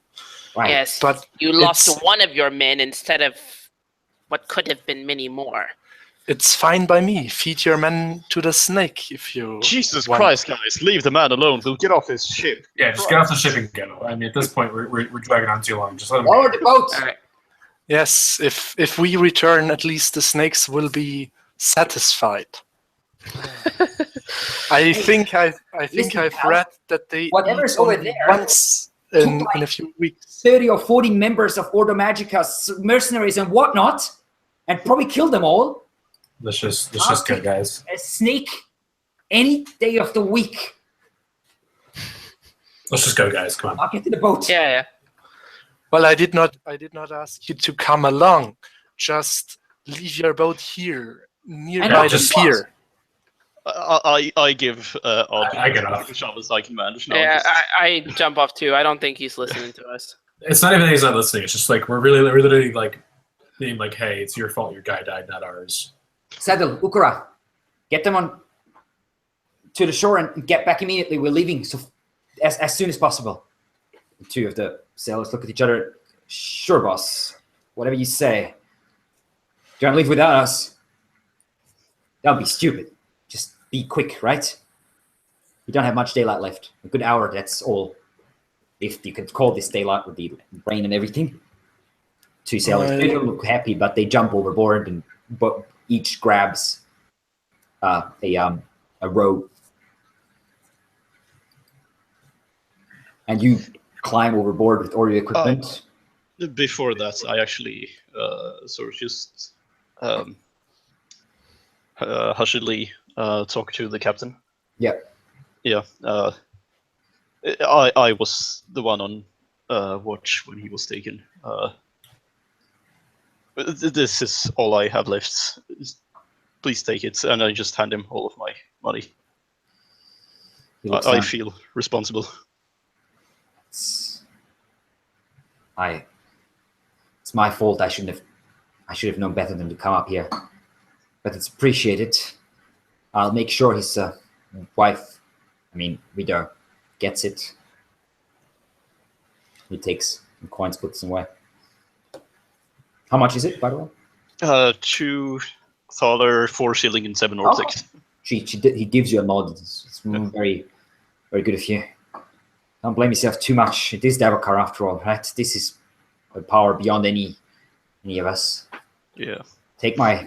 Right. Yes, But you lost it's- one of your men instead of what could have been many more. It's fine by me. Feed your men to the snake if you Jesus want. Christ, guys, leave the man alone. We'll get off his ship. Yeah, just get off the ship and go. I mean, at this point, we're dragging on too long. Just let him Lower go. the boat. All right. Yes, if we return, at least the snakes will be satisfied. I think I've Listen, pal, read that they whatever's eat over only there once in a few weeks. 30 or 40 members of Ordo Magica, mercenaries and whatnot, and probably kill them all. Let's just go, guys. A snake any day of the week. Let's just go, guys. Come on. I'll get to the boat. Yeah. Well, I did not ask you to come along. Just leave your boat here, nearby the just- pier. I give I get off. as much as I can manage now. Yeah, I jump off too. I don't think he's listening to us. It's not even that he's not listening. It's just like we're literally like being like, hey, it's your fault. Your guy died, not ours. Saddle, Ukura, get them on to the shore and get back immediately. We're leaving so as soon as possible. The two of the sailors look at each other. Sure, boss. Whatever you say. Don't leave without us. Don't be stupid. Just be quick, right? We don't have much daylight left. A good hour, that's all. If you could call this daylight with the rain and everything. Two sailors, they don't look happy, but they jump overboard and each grabs a rope. And you climb overboard with all your equipment. Before that, I actually sort of just hushedly talk to the captain. Yeah. Yeah. I was the one on watch when he was taken. This is all I have left. Please take it, and I just hand him all of my money. I feel responsible. It's my fault. I should have known better than to come up here. But it's appreciated. I'll make sure his widow, gets it. He takes some coins, puts them away. How much is it, by the way? 2 thaler, 4 shilling, and 7 orsec. He gives you a nod. It's very, very good of you. Don't blame yourself too much. It is Jakaar after all, right? This is a power beyond any of us. Yeah. Take my...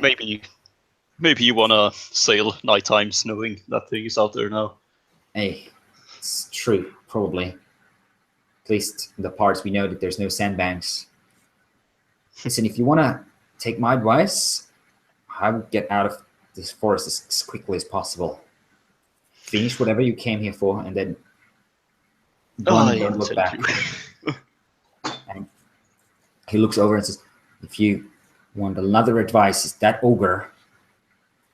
Maybe you wanna sail night times knowing that thing is out there now. Hey, it's true, probably. At least in the parts we know that there's no sandbanks. Listen, if you wanna take my advice, I would get out of this forest as quickly as possible. Finish whatever you came here for, and then don't look back. And he looks over and says, if you want another advice, is that ogre.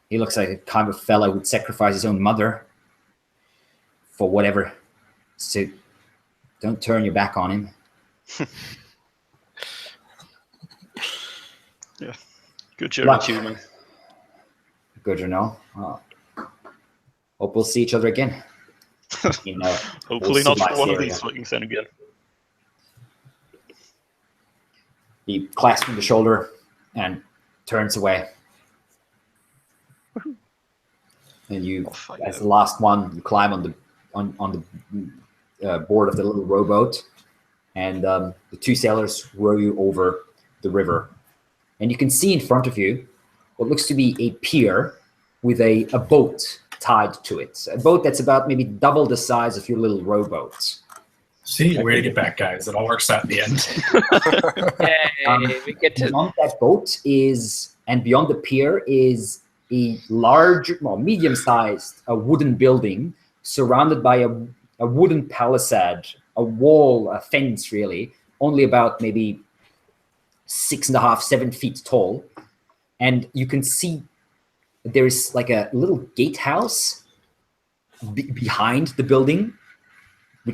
He looks like a kind of fellow who would sacrifice his own mother for whatever. So don't turn your back on him. Yeah. Good journey to you, man. Good or no. Hope we'll see each other again. Hopefully not for one of these things then again. He clasps him on the shoulder and turns away. And you, as the last one, you climb on the board of the little rowboat, and the two sailors row you over the river. And you can see in front of you what looks to be a pier with a boat tied to it. A boat that's about maybe double the size of your little rowboat. See, way to get back, guys. It all works out in the end. We get to... Beyond that boat and beyond the pier is a large, medium-sized wooden building surrounded by a wooden palisade, a wall, a fence really, only about maybe 6.5, 7 feet tall. And you can see there's like a little gatehouse behind the building,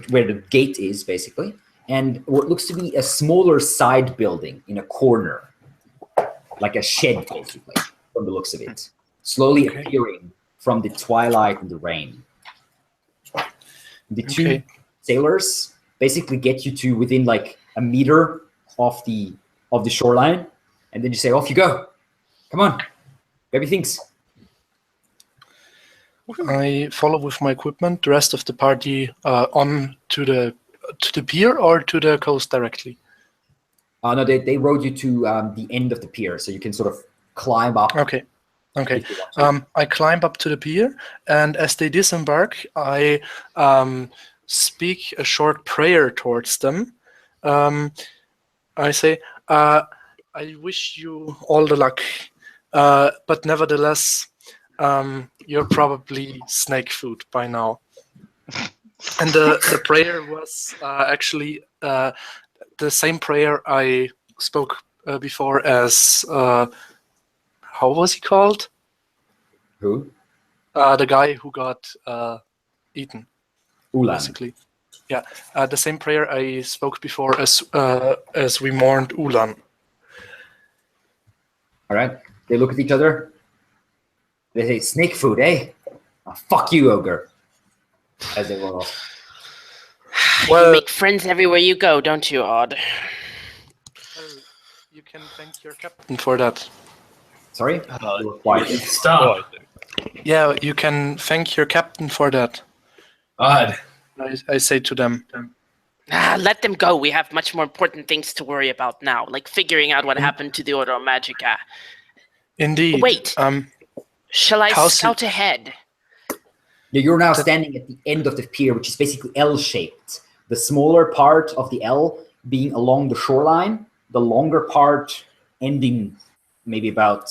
where the gate is basically, and what looks to be a smaller side building in a corner, like a shed basically, from the looks of it, slowly appearing from the twilight and the rain. The two sailors basically get you to within like a meter off the shoreline, and then you say, "Off you go! Come on, grab your things." I follow with my equipment. The rest of the party on to the pier or to the coast directly. No, they rowed you to the end of the pier, so you can sort of climb up. Okay. if you want to. I climb up to the pier, and as they disembark, I speak a short prayer towards them. I say, I wish you all the luck, but nevertheless, you're probably snake food by now. And the prayer was actually the same prayer I spoke before as, how was he called? Who? The guy who got eaten, Ulan. basically. Yeah, the same prayer I spoke before as we mourned Ulan. All right. They look at each other. They say, "Snake food, eh? Oh, fuck you, ogre." As they roll off. Well- you make friends everywhere you go, don't you, Odd? You can thank your captain for that. Sorry? You were quiet. Stop. Yeah, you can thank your captain for that. Odd. I say to them. Let them go. We have much more important things to worry about now, like figuring out what happened to the Ordo Magica. Indeed. Wait. Shall I How's scout ahead? Yeah, you're now standing at the end of the pier, which is basically L-shaped. The smaller part of the L being along the shoreline, the longer part ending maybe about,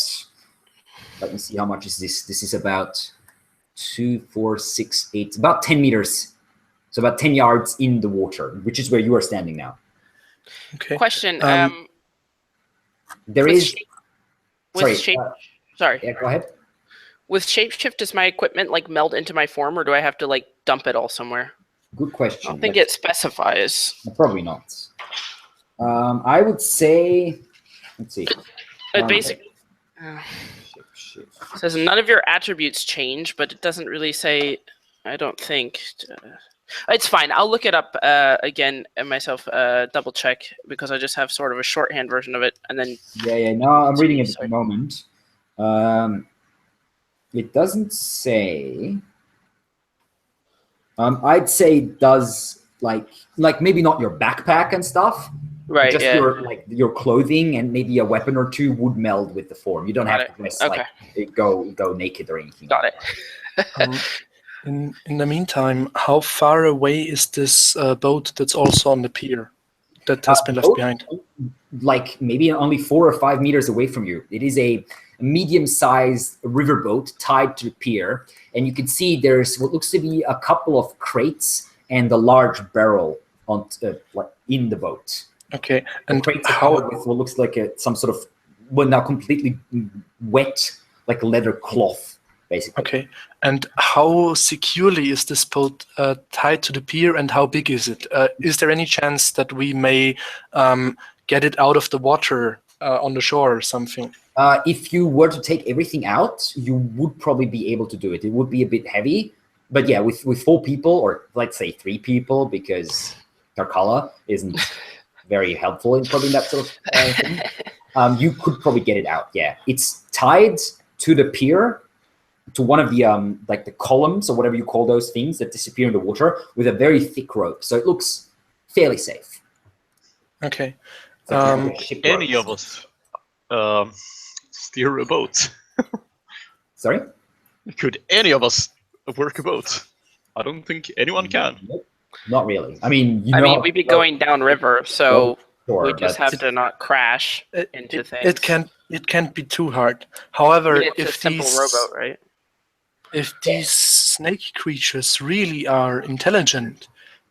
let me see how much is this. This is about 2, 4, 6, 8, about 10 meters. So about 10 yards in the water, which is where you are standing now. Okay. Question. There with is... shape- with shape. Sorry. Yeah, go ahead. With shapeshift, does my equipment like meld into my form, or do I have to like dump it all somewhere? Good I question. don't think it specifies. Probably not. I would say... Let's see. It basically Shift. says none of your attributes change, but it doesn't really say. I don't think. It's fine. I'll look it up again and myself double check because I just have sort of a shorthand version of it, and then. Yeah. No, I'm reading it at Sorry. the moment. It doesn't say. I'd say it does like maybe not your backpack and stuff. Right. Just Yeah. your clothing and maybe a weapon or two would meld with the form. You don't Got have it. to just Okay. go naked or anything. Got it. In the meantime, how far away is this boat that's also on the pier that has been left behind? Like maybe only 4 or 5 meters away from you. It is a medium-sized riverboat tied to the pier, and you can see there's what looks to be a couple of crates and a large barrel on in the boat. Okay, The and crates are how? covered with what looks like some sort of now completely wet like leather cloth, basically. Okay, and how securely is this boat tied to the pier, and how big is it? Is there any chance that we may get it out of the water on the shore or something? If you were to take everything out, you would probably be able to do it. It would be a bit heavy, but yeah, with 4 people, or let's say 3 people, because Tarkala isn't very helpful in putting that sort of thing, you could probably get it out. Yeah, it's tied to the pier, to one of the like the columns or whatever you call those things that disappear in the water, with a very thick rope, so it looks fairly safe. Okay. It's like a ship Any rope. of us steer a boat? Sorry? Could any of us work a boat? I don't think anyone can. Nope, not really. I mean, we'd be going downriver, so sure, we just but- have to not crash into things. It can't be too hard. However, It's a if simple these rowboat, right? if these snake creatures really are intelligent,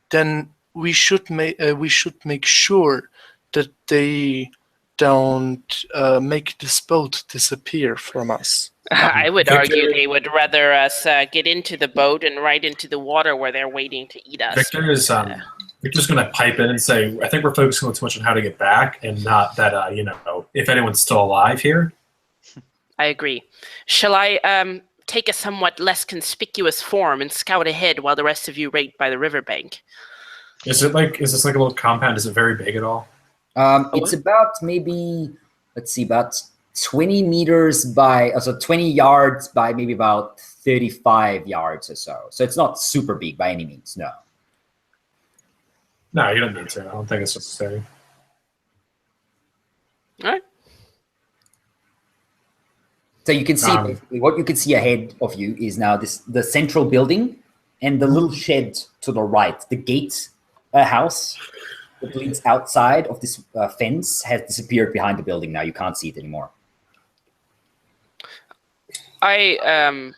then we should make sure that they don't make this boat disappear from us. I would Victor- argue they would rather us get into the boat and right into the water where they're waiting to eat us. Victor's going to pipe in and say, I think we're focusing too much on how to get back and not that, if anyone's still alive here. I agree. Shall I take a somewhat less conspicuous form and scout ahead while the rest of you wait by the riverbank? Is this like a little compound? Is it very big at all? It's about maybe, let's see, about 20 meters by, 20 yards by maybe about 35 yards or so. So it's not super big by any means, no. No, you don't need to. I don't think it's necessary. All right. So you can see basically what you can see ahead of you is now the central building and the little shed to the right. The gate house that leads outside of this fence has disappeared behind the building now. You can't see it anymore. I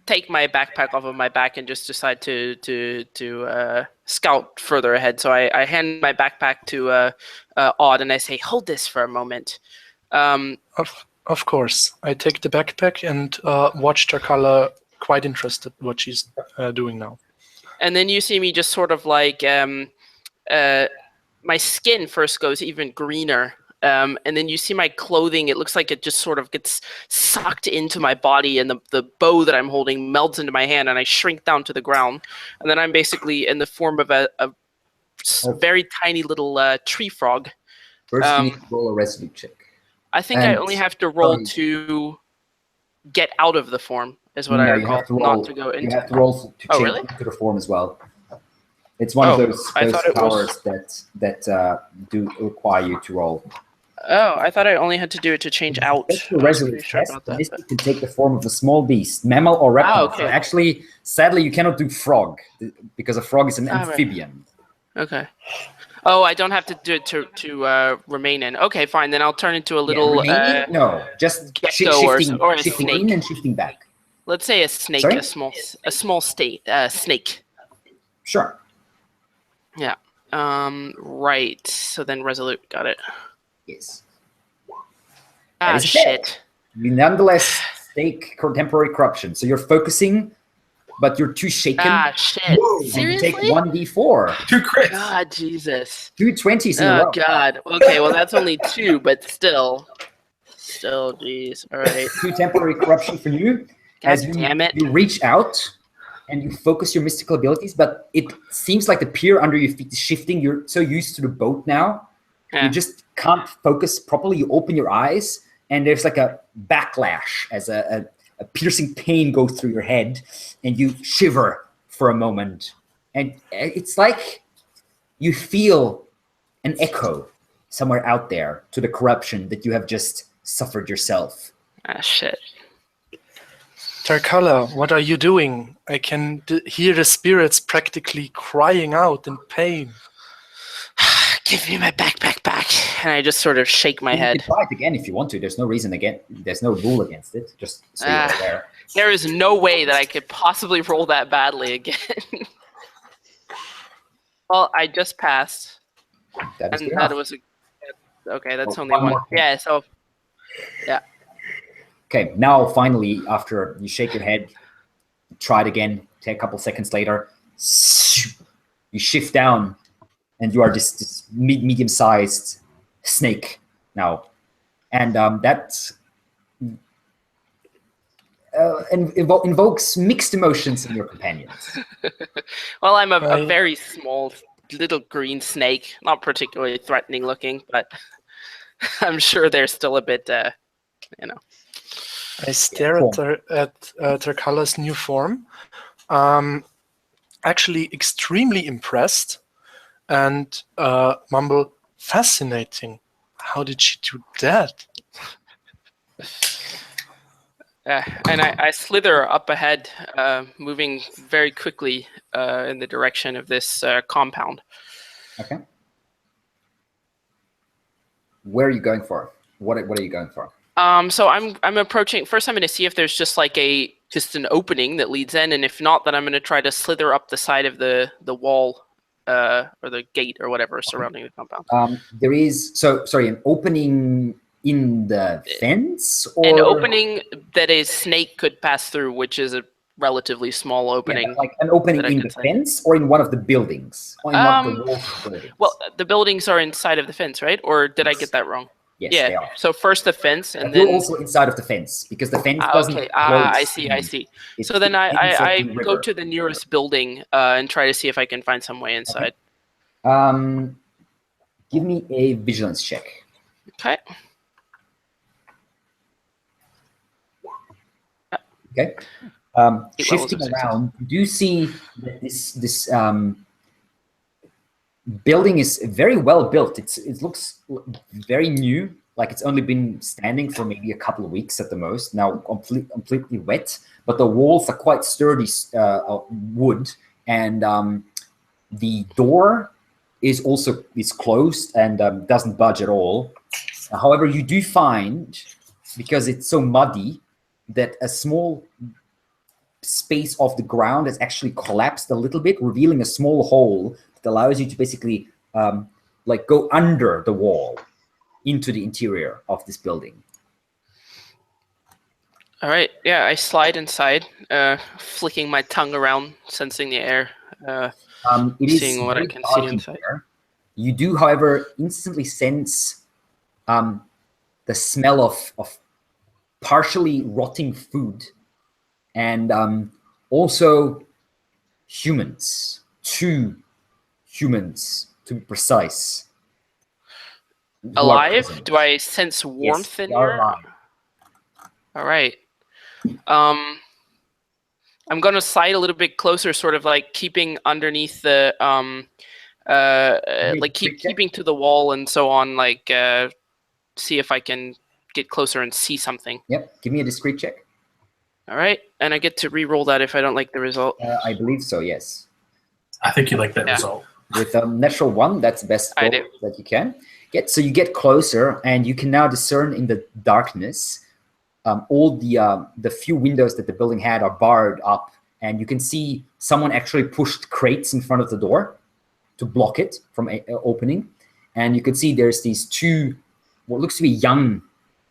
take my backpack off of my back and just decide to scout further ahead. So I hand my backpack to Odd and I say, "Hold this for a moment." Of course. I take the backpack and watch Jakaar quite interested what she's doing now. And then you see me just sort of like my skin first goes even greener. And then you see my clothing, it looks like it just sort of gets sucked into my body, and the bow that I'm holding melts into my hand, and I shrink down to the ground. And then I'm basically in the form of a very tiny little tree frog. First, you need to roll a resolute check. I think I only have to roll to get out of the form, is what I recall, not to go into. You have to roll to change into the form as well. It's one of those powers that do require you to roll. Oh, I thought I only had to do it to change out. That's the resolute test. This can take the form of a small beast, mammal or reptile. Okay. So actually, sadly, you cannot do frog because a frog is an amphibian. Okay. Oh, I don't have to do it to remain in. Okay, fine. Then I'll turn into a little. No, just shifting in and shifting back. Let's say a snake, Sorry? a small snake. Sure. Yeah. Right. So then resolute. Got it. Yes. Ah, shit. You nonetheless take temporary corruption. So you're focusing, but you're too shaken. Ah, shit. Seriously? You take 1d4. 2 crits. God, Jesus. 2 20s in a row. Oh, God. Okay, well, that's only 2, but still. Still, jeez. All right. 2 temporary corruption for you. God damn it. You reach out and you focus your mystical abilities, but it seems like the pier under your feet is shifting. You're so used to the boat now. Yeah. You just can't focus properly. You open your eyes, and there's like a backlash as a piercing pain goes through your head, and you shiver for a moment. And it's like you feel an echo somewhere out there to the corruption that you have just suffered yourself. Ah, shit. Jakaar, what are you doing? I can hear the spirits practically crying out in pain. Give me my backpack back. And I just sort of shake my head. You can try it again if you want to. There's no reason there's no rule against it. Just so you're aware. There is no way that I could possibly roll that badly again. Well, I just passed. That is And good that enough. was okay, that's only one one. more. Yeah, so yeah. Okay, now finally, after you shake your head, try it again. Take a couple seconds later, you shift down, and you are this medium-sized snake now, and that invokes mixed emotions in your companions. Well, I'm a very small little green snake, not particularly threatening looking, but I'm sure they're still a bit, I stare at Jakaar's new form, actually extremely impressed, and mumble, fascinating. How did she do that? And I slither up ahead, moving very quickly in the direction of this compound. Okay. Where are you going for? What are you going for? So I'm approaching. First, I'm going to see if there's just like just an opening that leads in, and if not, then I'm going to try to slither up the side of the wall or the gate or whatever surrounding the compound. There is an opening in the fence, or an opening that a snake could pass through, which is a relatively small opening. Yeah, like an opening in the fence or in one of the buildings. Or in one of the walls of the buildings. Well, the buildings are inside of the fence, right? Or did I get that wrong? Yes, yeah. They are. So first the fence, and you're then also inside of the fence because the fence doesn't. Okay. I see. So then I go to the nearest building and try to see if I can find some way inside. Give me a vigilance check. Okay. Okay. 8 levels Shifting of success. around, you do see that this building is very well built. It looks very new, like it's only been standing for maybe a couple of weeks at the most. Now completely wet, but the walls are quite sturdy wood, and the door is closed and doesn't budge at all. However, you do find, because it's so muddy, that a small space of the ground has actually collapsed a little bit, revealing a small hole that allows you to basically like go under the wall into the interior of this building. All right. Yeah, I slide inside, flicking my tongue around, sensing the air, It is seeing what I very can dark see in inside. here. You do, however, instantly sense the smell of partially rotting food, and also humans. 2 humans, to be precise. who are Alive? present. Do I sense warmth Yes, in they are here? alive. All right. I'm gonna slide a little bit closer, sort of like keeping underneath the like keeping to the wall and so on, like see if I can get closer and see something. Yep, give me a discreet check. All right, and I get to re-roll that if I don't like the result. I believe so, yes. I think you like that Yeah. result. With a natural 1, that's the best I roll do. that you can get. So you get closer, and you can now discern in the darkness. All the few windows that the building had are barred up, and you can see someone actually pushed crates in front of the door to block it from opening. And you can see there's these 2, what looks to be young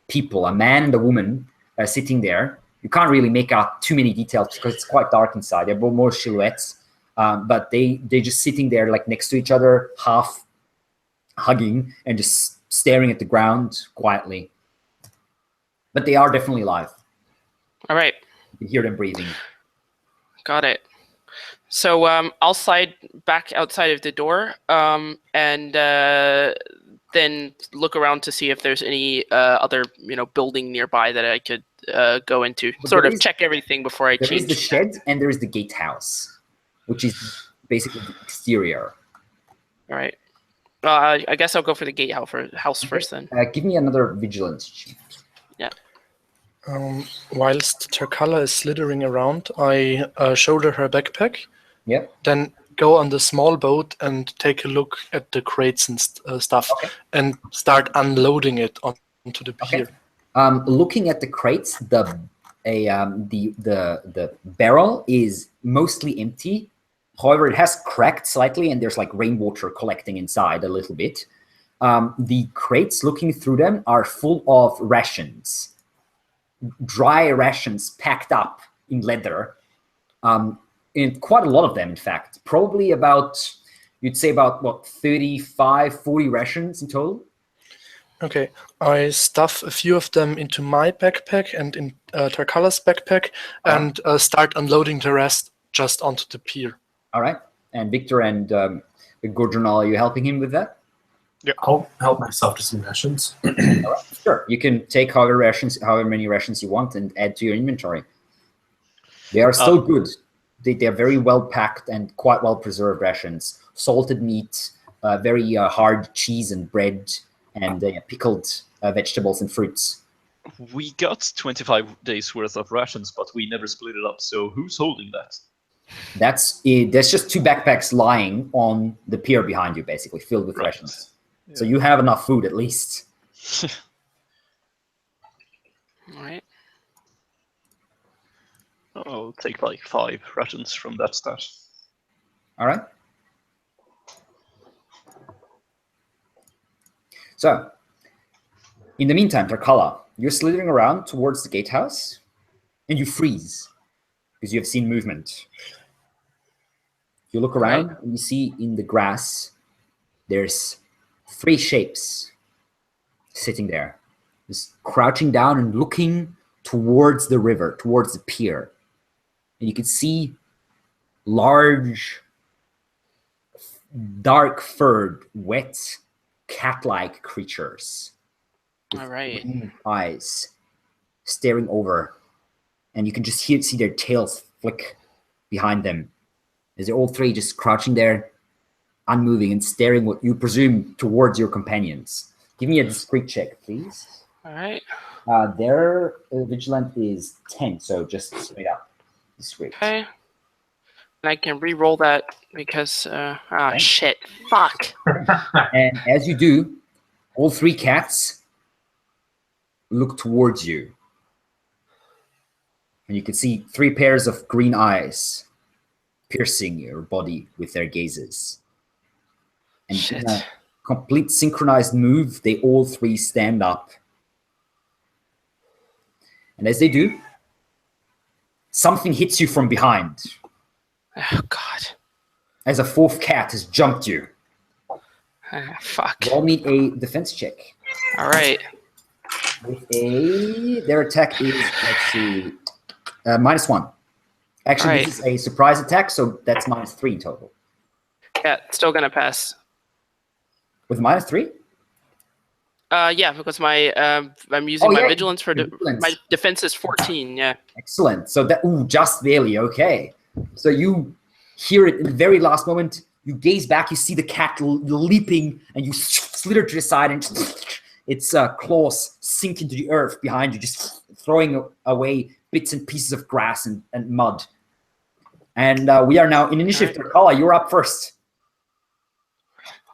people, a man and a woman, sitting there. You can't really make out too many details because it's quite dark inside. They're more silhouettes, but they're just sitting there like next to each other, half hugging and just staring at the ground quietly. But they are definitely alive. All right, You can hear them breathing. got it. So I'll slide back outside of the door and then look around to see if there's any other building nearby that I could go into. But Sort there of is- check everything before I There is change. the shed and there is the gatehouse, which is basically the exterior. All right. I guess I'll go for the gatehouse first then. Give me another vigilance check. Whilst Tarkala is slithering around, I shoulder her backpack, Yep. then go on the small boat and take a look at the crates and stuff, Okay. and start unloading it onto the pier. Looking at the crates, the barrel is mostly empty. However, it has cracked slightly, and there's like rainwater collecting inside a little bit. The crates, looking through them, are full of rations, dry rations packed up in leather. And quite a lot of them, in fact. Probably about, you'd say about, what, 35, 40 rations in total? Okay, I stuff a few of them into my backpack and in Tarkala's backpack, and start unloading the rest just onto the pier. All right. And Victor and Gordronal, are you helping him with that? Yeah, I'll help myself to some rations. All right. Sure. You can take however many rations you want and add to your inventory. They are still good. They're very well packed and quite well preserved rations. Salted meat, very hard cheese and bread, and pickled vegetables and fruits. We got 25 days worth of rations, but we never split it up. So who's holding that? That's it. There's just 2 backpacks lying on the pier behind you, basically filled with Right. rations. So you have enough food at least. All right. I'll take like 5 rations from that stash. All right. So, in the meantime, Tarkala, you're slithering around towards the gatehouse, and you freeze because you have seen movement. You look around, and you see in the grass there's 3 shapes sitting there, just crouching down and looking towards the river, towards the pier. And you can see large, dark-furred, wet, cat-like creatures. All right. Green eyes staring over, and you can just see their tails flick behind them as they're all three just crouching there, unmoving and staring what you presume towards your companions. Give me a discreet check, please. All right. Their vigilant is 10, so just straight up discreet. Okay. And I can re-roll that because Okay. shit, fuck. And as you do, all three cats look towards you. And you can see three pairs of green eyes piercing your body with their gazes. And Shit. in a complete synchronized move, they all three stand up. And as they do, something hits you from behind Oh god. as a fourth cat has jumped you. Fuck. Roll me a defense check. All right. With their attack is, let's see, -1. Actually, Alright. This is a surprise attack, so that's -3 in total. Yeah, still gonna pass. With -3? Yeah, because my I'm using Oh, my yeah, vigilance for vigilance. my defense is 14. Yeah. Excellent. So that, just barely, okay. So you hear it in the very last moment. You gaze back, you see the cat leaping, and you slither to the side, and its claws sink into the earth behind you, just throwing away bits and pieces of grass and mud. And we are now in initiative. Kala, you're up first.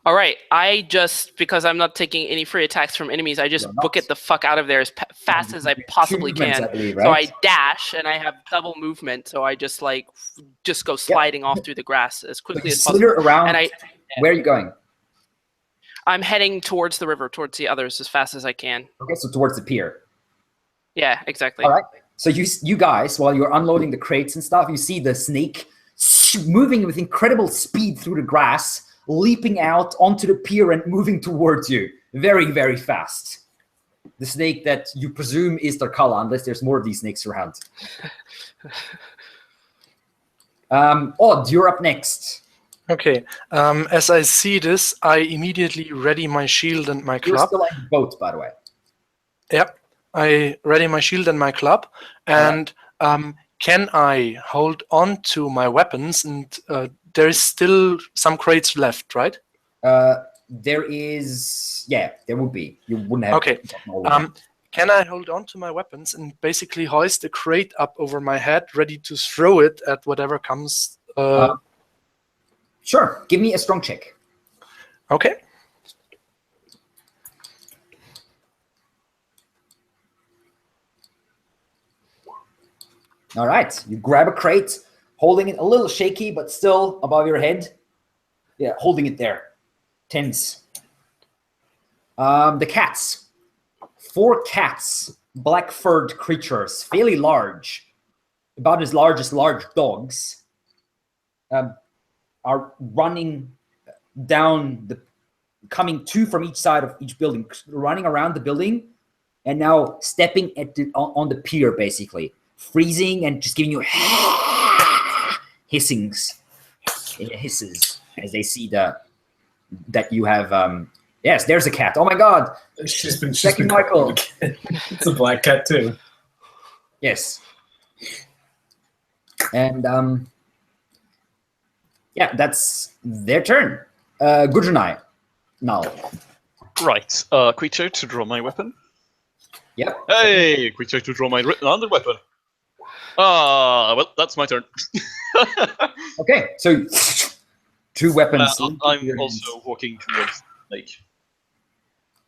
All right. I just, because I'm not taking any free attacks from enemies, I just You're not. book it the fuck out of there as fast as I possibly Two movements, can. I believe, So I right? dash and I have double movement. So I just just go sliding off through the grass as So quickly you as possible. slither around. And Where are you going? I'm heading towards the river, towards the others as fast as I can. Okay, so towards the pier. Yeah, exactly. All right. So you guys, while you're unloading the crates and stuff, you see the snake moving with incredible speed through the grass, leaping out onto the pier and moving towards you very, very fast. The snake that you presume is Darkala, unless there's more of these snakes around. Odd, you're up next. Okay. As I see this, I immediately ready my shield and my You're club. still in the boat, by the way. Yep. I ready my shield and my club. And can I hold on to my weapons? And there is still some crates left, right? There is, yeah, there would be. You wouldn't have. Okay. Can I hold on to my weapons and basically hoist a crate up over my head, ready to throw it at whatever comes? Sure. Give me a strong check. Okay. All right. You grab a crate, holding it a little shaky, but still above your head. Yeah, holding it there. Tense. The cats. 4 cats, black-furred creatures, fairly large, about as large dogs, are running down coming 2 from each side of each building, running around the building, and now stepping on the pier, basically, freezing and just giving you hisses as they see that you have. Yes, there's a cat. Oh my God! She's been Michael. It's a black cat too. Yes. And yeah, that's their turn. Gudrunai, now. Right. Quick check to draw my weapon. Yep. Hey, quick check to draw my other weapon. Well, that's my turn. Okay, so 2 weapons. I'm also walking towards the snake.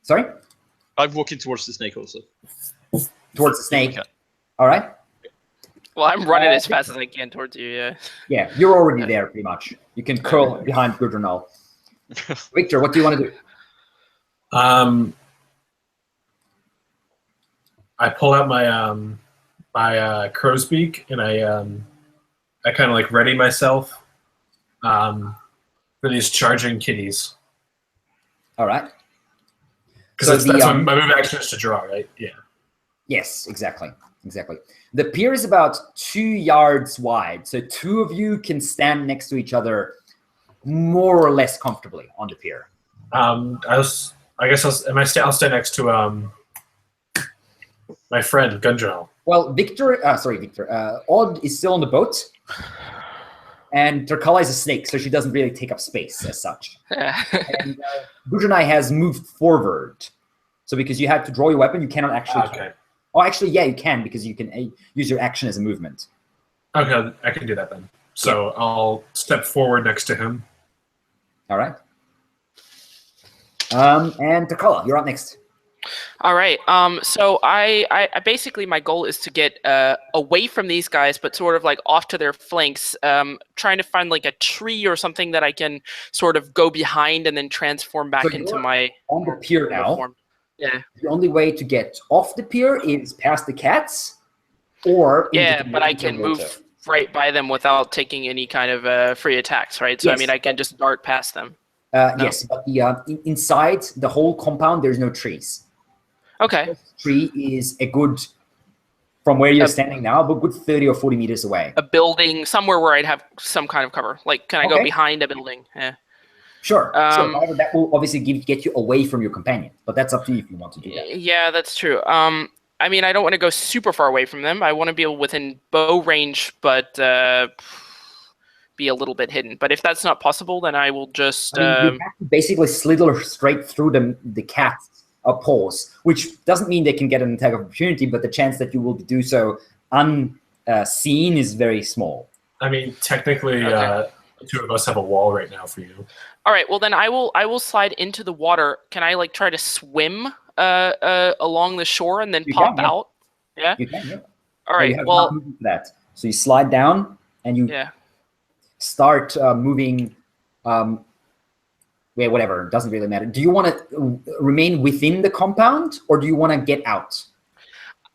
Sorry? I'm walking towards the snake also. Towards the snake. Okay. All right. Well, I'm running as fast as I can towards you. Yeah. Yeah, you're already there, pretty much. You can curl behind Gudrunal. Victor, what do you want to do? I pull out my my crow's beak and I kind of like ready myself for these charging kitties. All right. Because So that's my move action is to draw, right? Yeah. Yes, exactly. The pier is about 2 yards wide, so 2 of you can stand next to each other more or less comfortably on the pier. I'll stay next to my friend Gunjal. Well, Victor. Odd is still on the boat, and Turkala is a snake, so she doesn't really take up space as such. And Bujanai has moved forward, so because you had to draw your weapon, you cannot actually. Okay. Oh, actually, yeah, you can because you can use your action as a movement. Okay, I can do that then. So I'll step forward next to him. All right. And Turkala, you're up next. All right. So I basically, my goal is to get away from these guys, but sort of like off to their flanks. Trying to find like a tree or something that I can sort of go behind and then transform back into my on the pier now. form. Yeah. The only way to get off the pier is past the cats, or Yeah, but I can move right by them without taking any kind of free attacks, right? So Yes. I mean, I can just dart past them. Yes, but the inside the whole compound, there's no trees. Okay. Tree is a good, from where you're standing now, but good 30 or 40 meters away. A building somewhere where I'd have some kind of cover. Like, can I go Okay. behind a building? Yeah. Sure. However, that will obviously get you away from your companion, but that's up to you if you want to do that. Yeah, that's true. I mean, I don't want to go super far away from them. I want to be within bow range, but be a little bit hidden. But if that's not possible, then I will just. You have to basically slither straight through the cat's paws, which doesn't mean they can get an attack of opportunity, but the chance that you will do so unseen is very small. I mean, technically, the two of us have a wall right now for you. All right. Well, then I will slide into the water. Can I like try to swim along the shore and then You pop can, yeah. out? Yeah. You can, yeah. All You right. have Well. enough movement for that. So you slide down and you start moving. Whatever, it doesn't really matter. Do you want to remain within the compound, or do you want to get out?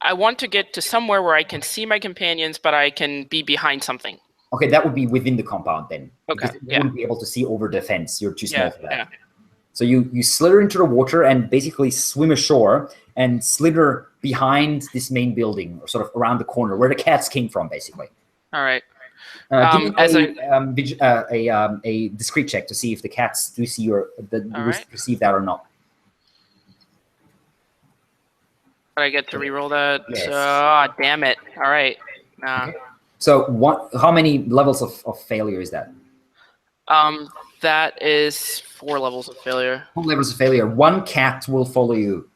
I want to get to somewhere where I can see my companions, but I can be behind something. Okay, that would be within the compound then. Okay, Because you wouldn't be able to see over the fence. You're too small for that. Yeah. So you slither into the water and basically swim ashore and slither behind this main building, or sort of around the corner where the cats came from, basically. All right. Give me a discreet check to see if the cats do see perceive that or not. But I get to reroll that. Yes. Damn it. All right. Okay. So how many levels of failure is that? That is 4 levels of failure. 4 levels of failure. One cat will follow you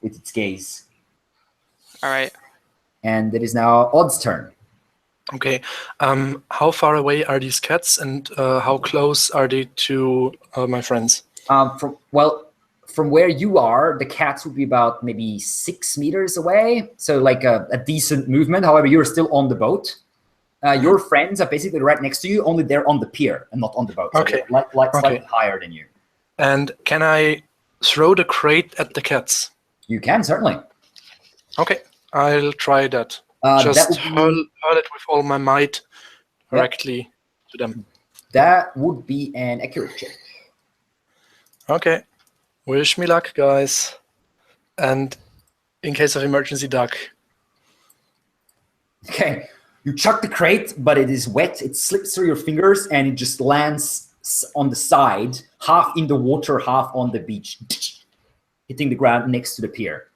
with its gaze. All right. And it is now Odd's turn. Okay. How far away are these cats, and how close are they to my friends? From where you are, the cats would be about maybe 6 meters away. So like a decent movement. However, you're still on the boat. Your friends are basically right next to you, only they're on the pier and not on the boat. So Okay. they're slightly higher than you. And can I throw the crate at the cats? You can, certainly. Okay, I'll try that. That Just would hurl be- it with all my might directly to them. That would be an accurate check. Okay. Wish me luck, guys. And in case of emergency, duck. Okay. You chuck the crate, but it is wet. It slips through your fingers and it just lands on the side, half in the water, half on the beach, hitting the ground next to the pier.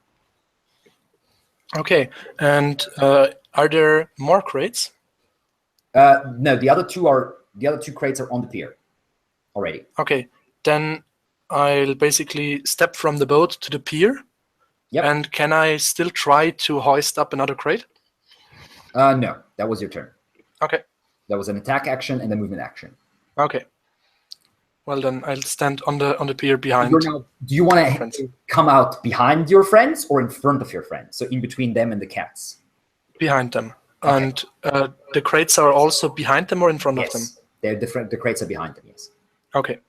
Okay. And are there more crates? No, the other two crates are on the pier already. Okay. Then I'll basically step from the boat to the pier. Yep. And can I still try to hoist up another crate? No, that was your turn. Okay. That was an attack action and a movement action. Okay. Well, then I'll stand on the pier behind. Do you want friends. to come out behind your friends or in front of your friends? So in between them and the cats? Behind them. Okay. And the crates are also behind them or in front of them? Yes, they're different. The crates are behind them, yes. Okay.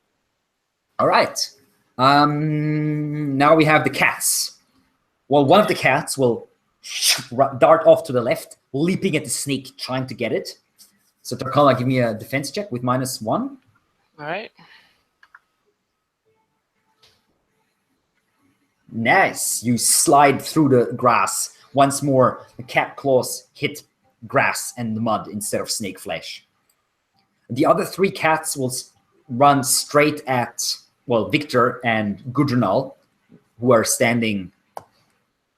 All right. Now we have the cats. Well, one of the cats will dart off to the left, leaping at the snake, trying to get it. So Tarkala, give me a defense check with -1. All right. Nice. You slide through the grass. Once more, the cat claws hit grass and the mud instead of snake flesh. The other 3 cats will run straight at, well, Victor and Gudrunal, who are standing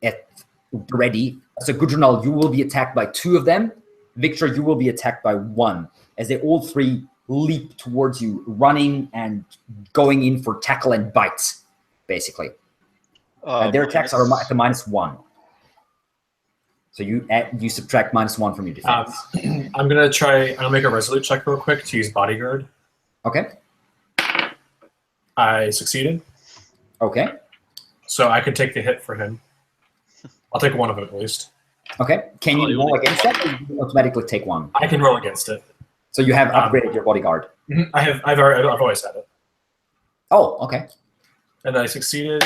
at ready. So Gudrunal, you will be attacked by 2 of them. Victor, you will be attacked by 1, as they all 3 leap towards you, running and going in for tackle and bite, basically. Their attacks are at the -1. So you subtract -1 from your defense. I'll make a resolute check real quick to use bodyguard. Okay. I succeeded. Okay. So I can take the hit for him. I'll take 1 of it at least. Okay. Can you roll against that, or you automatically take 1? I can roll against it. So you have upgraded your bodyguard. I've always had it. Oh, okay. And then I succeeded,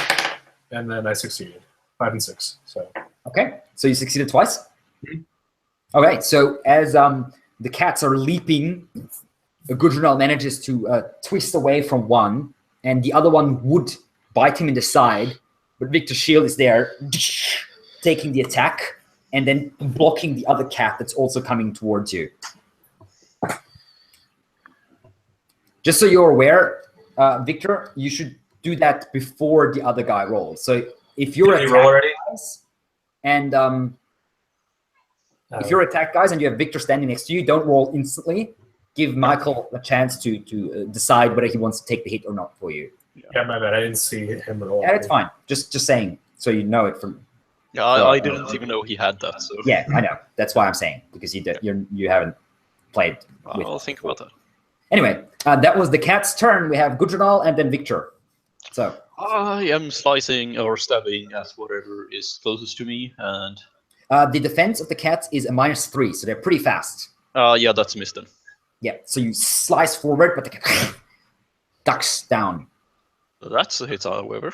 and then I succeeded. 5 and 6. So. Okay. So you succeeded twice. Okay. So as the cats are leaping, Gudrunal manages to twist away from one, and the other one would bite him in the side, but Victor's shield is there, taking the attack, and then blocking the other cat that's also coming towards you. Just so you're aware, Victor, you should do that before the other guy rolls. So if you're attack guys, and if you're attack guys and you have Victor standing next to you, don't roll instantly. Give Michael a chance to decide whether he wants to take the hit or not for you. Yeah, my bad. I didn't see him at all. Yeah, it's fine. Just saying, so you know it from. Yeah, I didn't even know he had that. So. Yeah, I know. That's why I'm saying, because you haven't played. I'll think about that. Anyway, that was the cat's turn. We have Gudrunal and then Victor. So I am slicing or stabbing at whatever is closest to me, and the defense of the cats is a -3, so they're pretty fast. yeah, that's missed then. Yeah, so you slice forward, but the cat ducks down. That's a hit, however.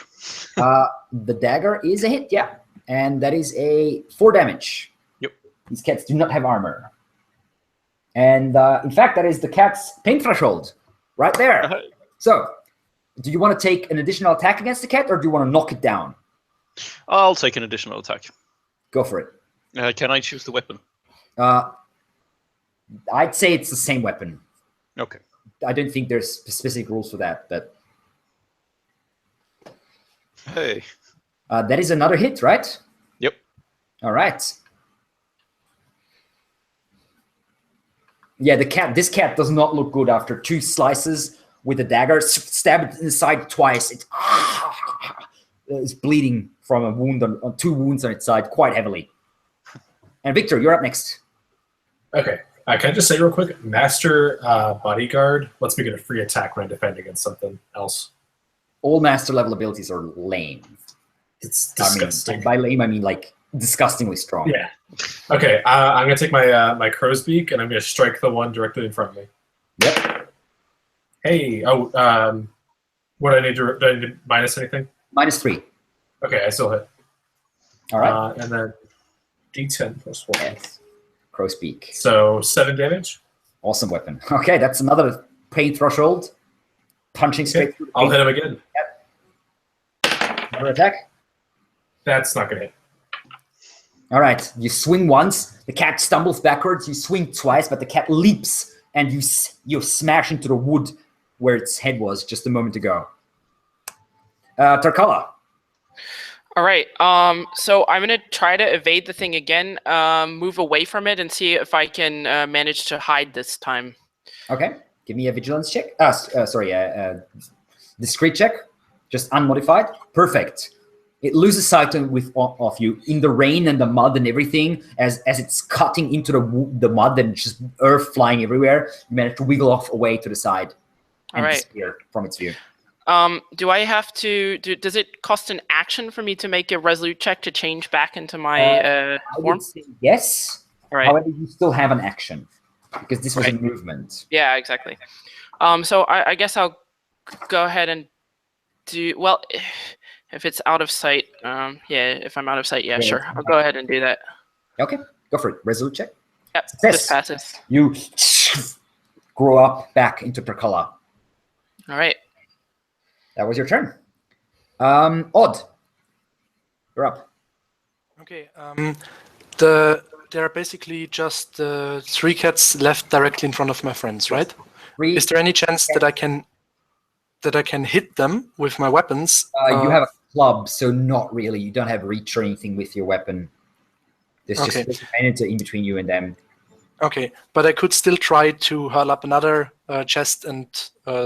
The dagger is a hit, yeah, and that is a 4 damage. Yep. These cats do not have armor. And in fact, that is the cat's pain threshold right there. So, do you want to take an additional attack against the cat, or do you want to knock it down? I'll take an additional attack. Go for it. Can I choose the weapon? I'd say it's the same weapon. Okay. I don't think there's specific rules for that, but hey. That is another hit, right? Yep. All right. Yeah, this cat does not look good after 2 slices with a dagger. Stab it in the side twice. It's bleeding from a wound on 2 wounds on its side quite heavily. And Victor, you're up next. Okay. Can I just say real quick, Master Bodyguard lets me get a free attack when I defend against something else. All master level abilities are lame. It's disgusting. By lame, I mean like disgustingly strong. Yeah. Okay, I'm gonna take my my crow's beak and I'm gonna strike the one directly in front of me. Yep. Hey, what do I need to minus anything? -3. Okay, I still hit. All right. And then D10 plus 1. Yes. Crow's beak. So 7 damage. Awesome weapon. Okay, that's another pain threshold. Punching straight through the I'll pain. hit him again. Yep. Another attack. That's not gonna hit. All right, you swing once, the cat stumbles backwards, you swing twice, but the cat leaps and you smash into the wood where its head was just a moment ago. Tarkala. All right. So I'm gonna try to evade the thing again, move away from it, and see if I can manage to hide this time. Okay, give me a vigilance check. Discreet check, just unmodified. Perfect. It loses sight of you in the rain and the mud and everything. As it's cutting into the mud and just earth flying everywhere, you manage to wiggle off away to the side and disappear from its view. Do I have to? Does it cost an action for me to make a resolute check to change back into my I form? would say yes. All right. However, you still have an action because this was a movement. Yeah, exactly. So I guess I'll go ahead and do well. If it's out of sight, if I'm out of sight, sure. I'll go ahead and do that. Okay, go for it. Resolute check. Yep, Success. this passes. You grow up back into Tarkala. All right. That was your turn. Odd. You're up. Okay. There are basically just 3 cats left directly in front of my friends, right? Is there any chance that I can that I can hit them with my weapons. You have a club, so not really. You don't have reach or anything with your weapon. There's Okay. just a minute in between you and them. Okay, but I could still try to hurl up another chest and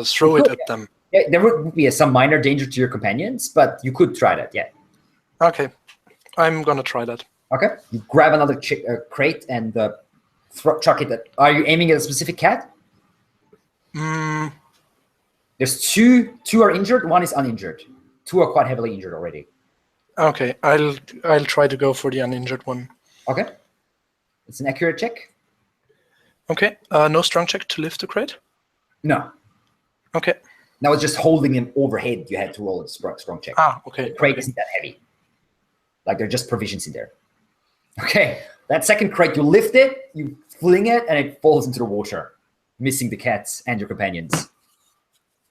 throw it at them. Yeah, there would be some minor danger to your companions, but you could try that, yeah. Okay, I'm gonna try that. Okay, you grab another crate and chuck it at... Are you aiming at a specific cat? There's two are injured, one is uninjured. Two are quite heavily injured already. Okay, I'll try to go for the uninjured one. Okay. It's an accurate check? Okay, no strong check to lift the crate? No. Okay. That was just holding him overhead. You had to roll a strong check. Okay. The crate isn't that heavy. Like, they're just provisions in there. Okay, that second crate, you lift it, you fling it, and it falls into the water, missing the cats and your companions.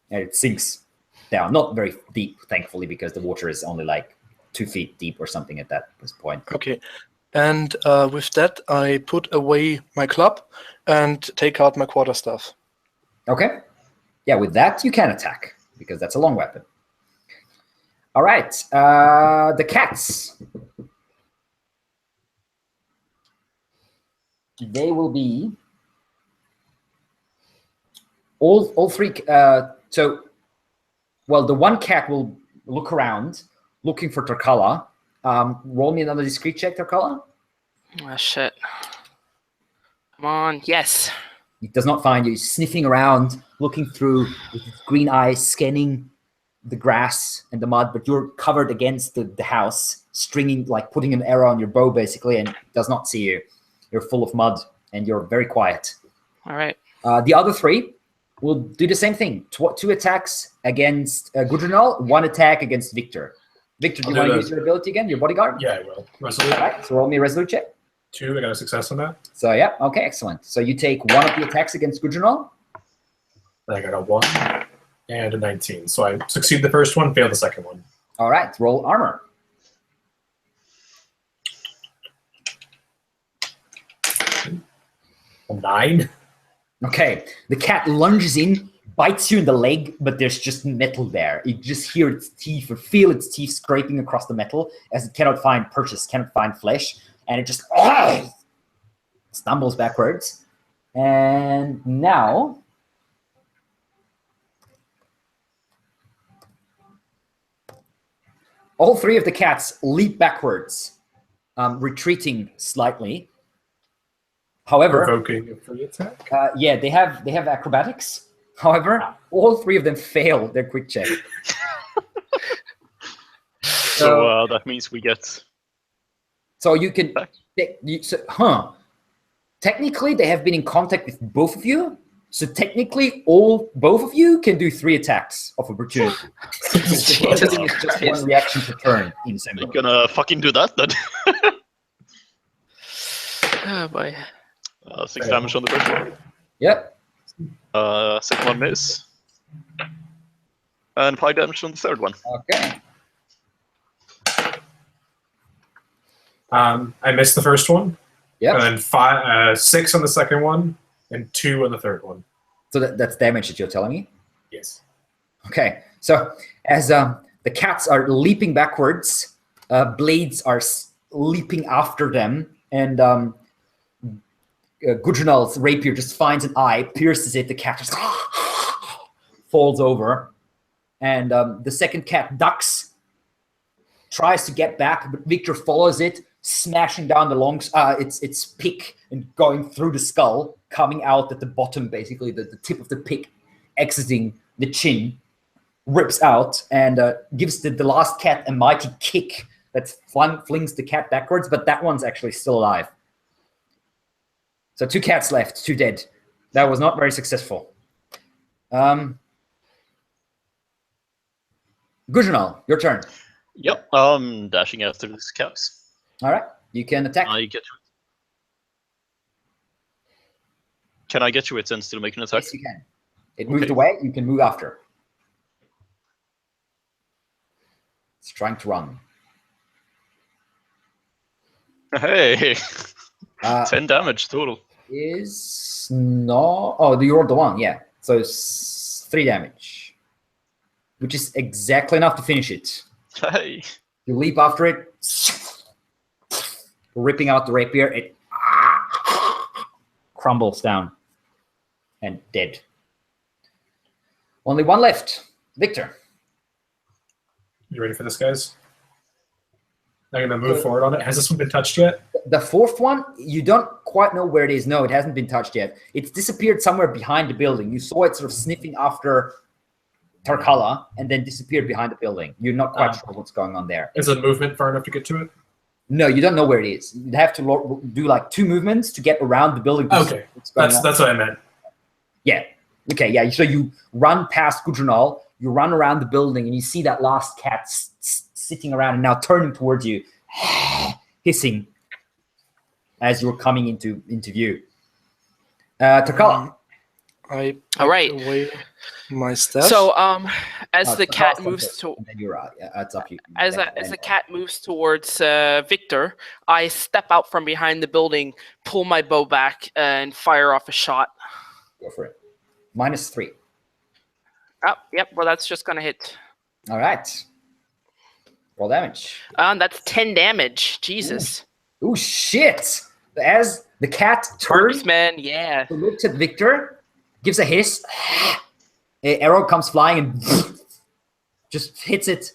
And it sinks down. Not very deep, thankfully, because the water is only like 2 feet deep or something at this point. Okay. And with that, I put away my club and take out my quarterstaff. Okay. Yeah, with that, you can attack, because that's a long weapon. All right. The cats. They will be... All three... the one cat will look around, looking for Tarkala. Roll me another discreet check, Tarkala. Oh, shit. Come on. Yes. It does not find you. He's sniffing around, looking through with his green eyes, scanning the grass and the mud, but you're covered against the house, stringing, like putting an arrow on your bow, basically, and does not see you. You're full of mud, and you're very quiet. All right. The other three will do the same thing. 2 attacks against Gudrunal, 1 attack against Victor. Victor, do you want to use your ability again, your bodyguard? Yeah, I will. Resolute. All right, so roll me a resolute check. 2, I got a success on that. So, yeah, okay, excellent. So you take 1 of the attacks against Gudrunal. Then I got a 1 and a 19. So I succeed the first one, fail the second one. All right, roll armor. A 9. Okay, the cat lunges in, bites you in the leg, but there's just metal there. You just hear its teeth or feel its teeth scraping across the metal as it cannot find purchase, cannot find flesh, and it just stumbles backwards. And now... all 3 of the cats leap backwards, retreating slightly. However, Provoking a free attack. yeah, they have acrobatics. However, all 3 of them fail their quick check. So that means we get... So you can... Technically, they have been in contact with both of you. So technically, both of you can do 3 attacks of opportunity. It's just 1 reaction per turn in Symbaroum. You're gonna fucking do that then? Oh, boy. 6 damage on the first one. Yep. Second one miss. And 5 damage on the third one. Okay. I missed the first one. Yep. And then 6 on the second one, and 2 on the third one. So that's damage that you're telling me? Yes. Okay. So as the cats are leaping backwards, blades are leaping after them, and Gudrunal's rapier just finds an eye, pierces it, the cat just falls over. And the second cat ducks, tries to get back, but Victor follows it, smashing down its pick and going through the skull, coming out at the bottom, basically, the tip of the pick, exiting the chin, rips out, and gives the last cat a mighty kick that flings the cat backwards, but that one's actually still alive. So 2 cats left, 2 dead. That was not very successful. Gudrunal, your turn. Yep, dashing after these cats. All right, you can attack. I get to it. Can I get to it and still make an attack? Yes, you can. It moved away, you can move after. It's trying to run. Hey! 10 damage total. Is no... Oh, you rolled the 1, yeah. So it's 3 damage. which is exactly enough to finish it. Hey. You leap after it, ripping out the rapier. It crumbles down and dead. Only one left. Victor. You ready for this, guys? I'm going to move forward on it. Has this one been touched yet? The fourth one, you don't quite know where it is. No, it hasn't been touched yet. It's disappeared somewhere behind the building. You saw it sort of sniffing after Tarkala and then disappeared behind the building. You're not quite sure what's going on there. Is the movement far enough to get to it? No, you don't know where it is. You'd have to do like 2 movements to get around the building. Okay, that's what I meant. Yeah. Okay, yeah. So you run past Gudrunal, you run around the building, and you see that last cat sitting around and now turning towards you, hissing as you're coming into view. Tarkala. I All right. away my stuff. So, as the cat moves to, then you're out. Yeah, that's up to you. as the cat moves towards Victor, I step out from behind the building, pull my bow back, and fire off a shot. Go for it. -3. Oh, yep. Well, that's just gonna hit. All right. Roll damage. That's 10 damage. Jesus. Ooh, shit! As the cat turns, Man, yeah. looks at Victor, gives a hiss. An arrow comes flying and just hits it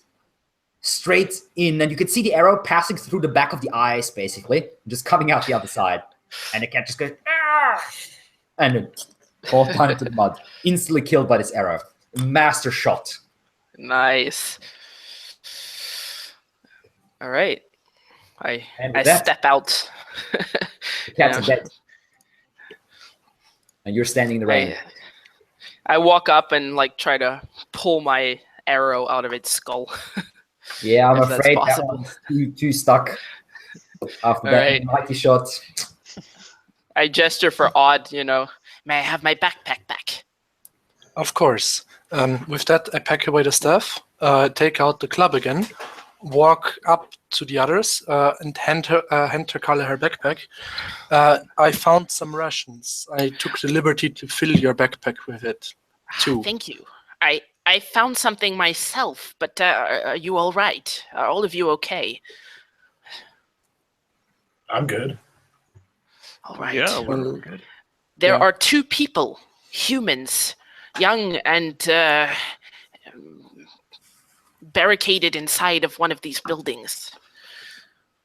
straight in, and you can see the arrow passing through the back of the eyes, basically, just coming out the other side. And the cat just goes, and it falls down into the mud, instantly killed by this arrow. Master shot. Nice. All right. I that- step out. The cats are dead. And you're standing in the rain. I walk up and like try to pull my arrow out of its skull. Yeah, I'm If that's afraid that possible. one's too stuck after that Alright. mighty shot. I gesture for Odd, may I have my backpack back? Of course. With that, I pack away the stuff, take out the club again, walk up to the others, and hand Tarkala her backpack. I found some rations. I took the liberty to fill your backpack with it, too. Thank you. I found something myself, but are you all right? Are all of you okay? I'm good. All right. Yeah, we're Well, good. There yeah. are 2 people, humans, young and barricaded inside of one of these buildings.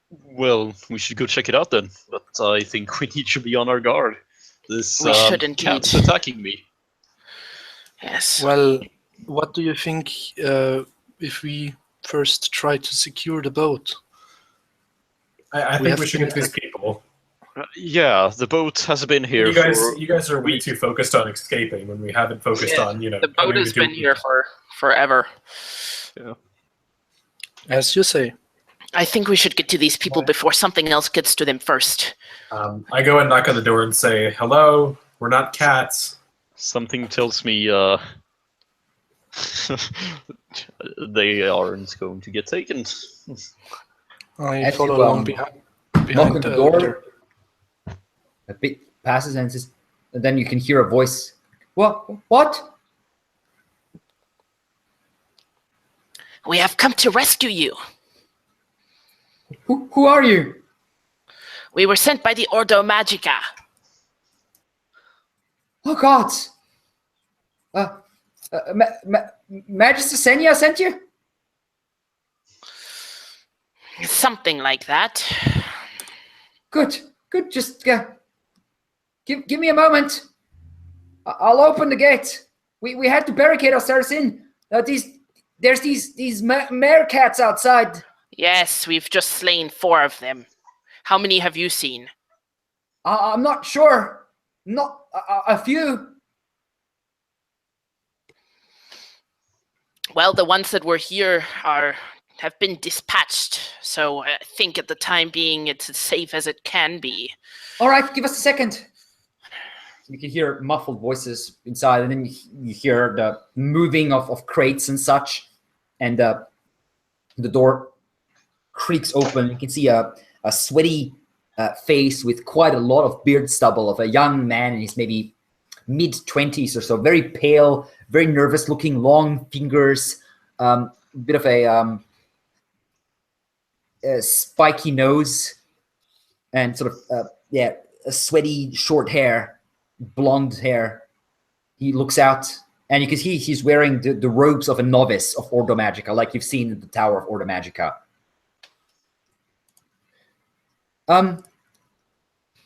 Well, we should go check it out then. But I think we need to be on our guard. This We should indeed. cat's attacking me. Yes. Well, what do you think if we first try to secure the boat? I We think have we should to- get to these people. Yeah, the boat has been here You guys are way weeks. too focused on escaping when we haven't focused Yeah, on, the boat coming has to been here people. for forever. As you say. I think we should get to these people before something else gets to them first. I go and knock on the door and say, "Hello, we're not cats." Something tells me they aren't going to get taken. I As follow you, along knock behind on the the door. A bit passes and says, and then you can hear a voice. What? We have come to rescue you. Who are you? We were sent by the Ordo Magica. Oh God! Magister Senya sent you? Something like that. Good. Just give me a moment. I'll open the gate. We had to barricade ourselves in. There's these meerkats outside. Yes, we've just slain 4 of them. How many have you seen? I'm not sure. Not a few. Well, the ones that were here have been dispatched, so I think at the time being it's as safe as it can be. All right, give us a second. You can hear muffled voices inside, and then you hear the moving of crates and such, and the door creaks open. You can see a sweaty face with quite a lot of beard stubble of a young man in his maybe mid-20s or so, very pale, very nervous looking, long fingers, bit of a spiky nose, and sort of a sweaty short hair, blonde hair. He looks out, and you can see he's wearing the robes of a novice of Ordo Magica, like you've seen in the Tower of Ordo Magica.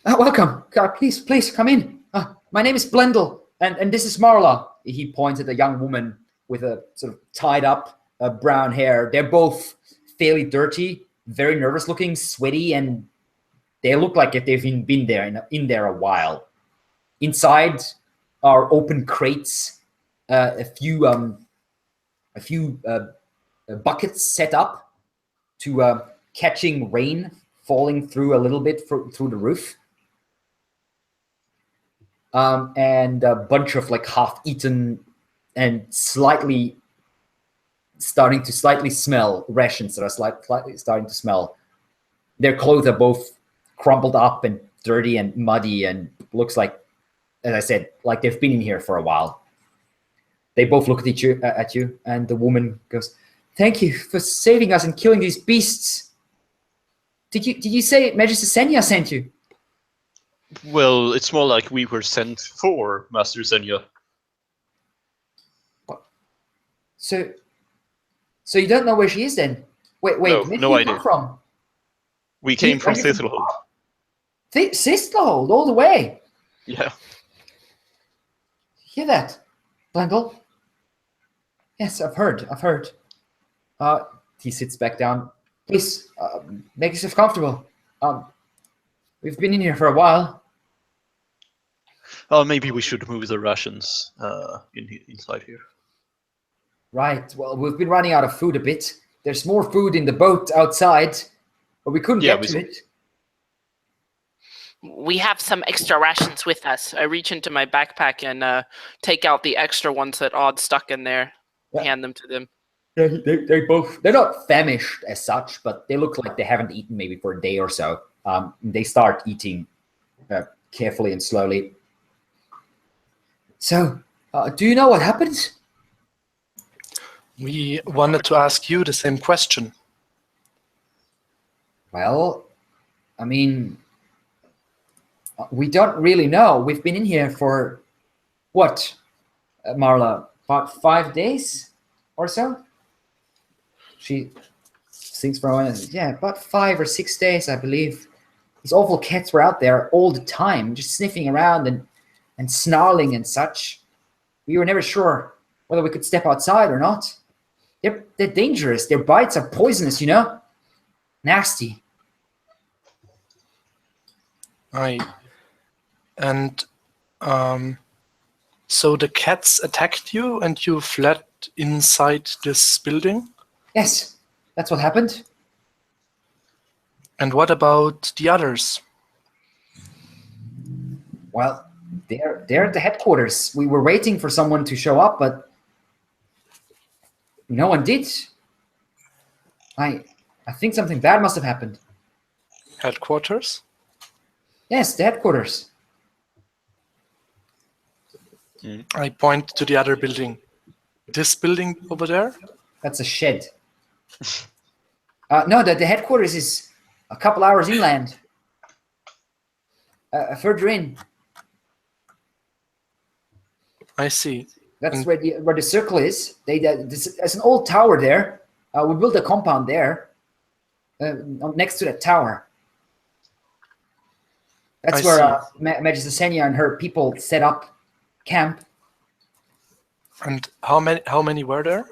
Welcome. Please come in. My name is Blendel, and this is Marla. He points at a young woman with a sort of tied up brown hair. They're both fairly dirty, very nervous looking, sweaty, and they look like if they've been there in there a while. Inside are open crates, a few buckets set up to catching rain falling through a little bit through the roof, and a bunch of like half-eaten and slightly smell rations that are slightly starting to smell. Their clothes are both crumpled up and dirty and muddy, and looks like, as I said, like they've been in here for a while. They both look at you, and the woman goes, "Thank you for saving us and killing these beasts. Did you say Magistra Senya sent you?" Well, it's more like we were sent for Master Senya. So you don't know where she is then? Wait, where did you come from? We came from Thistlehold. Thistlehold, all the way? Yeah. Hear that, Blendel? Yes, I've heard. He sits back down. Please, make yourself comfortable. We've been in here for a while. Oh, maybe we should move the rations inside here. Right. Well, we've been running out of food a bit. There's more food in the boat outside, but we couldn't get to it. We have some extra rations with us. I reach into my backpack and take out the extra ones that Odd stuck in there. Yeah. Hand them to them. Yeah, they're not famished as such, but they look like they haven't eaten maybe for a day or so. They start eating carefully and slowly. So, do you know what happened? We wanted to ask you the same question. Well, I mean, we don't really know. We've been in here for, what, Marla, about 5 days or so? She thinks for a moment. Yeah, about 5 or 6 days, I believe. These awful cats were out there all the time, just sniffing around and snarling and such. We were never sure whether we could step outside or not. They're dangerous. Their bites are poisonous, you know? Nasty. Right. And so the cats attacked you and you fled inside this building? Yes, that's what happened. And what about the others? Well, they're at the headquarters. We were waiting for someone to show up, but no one did. I think something bad must have happened. Headquarters? Yes, the headquarters. I point to the other building. This building over there? That's a shed. No, the headquarters is a couple hours inland. Further in. I see. That's where the circle is. There's an old tower there. We built a compound there, next to that tower. That's where Magistra Senya and her people set up camp. And how many were there?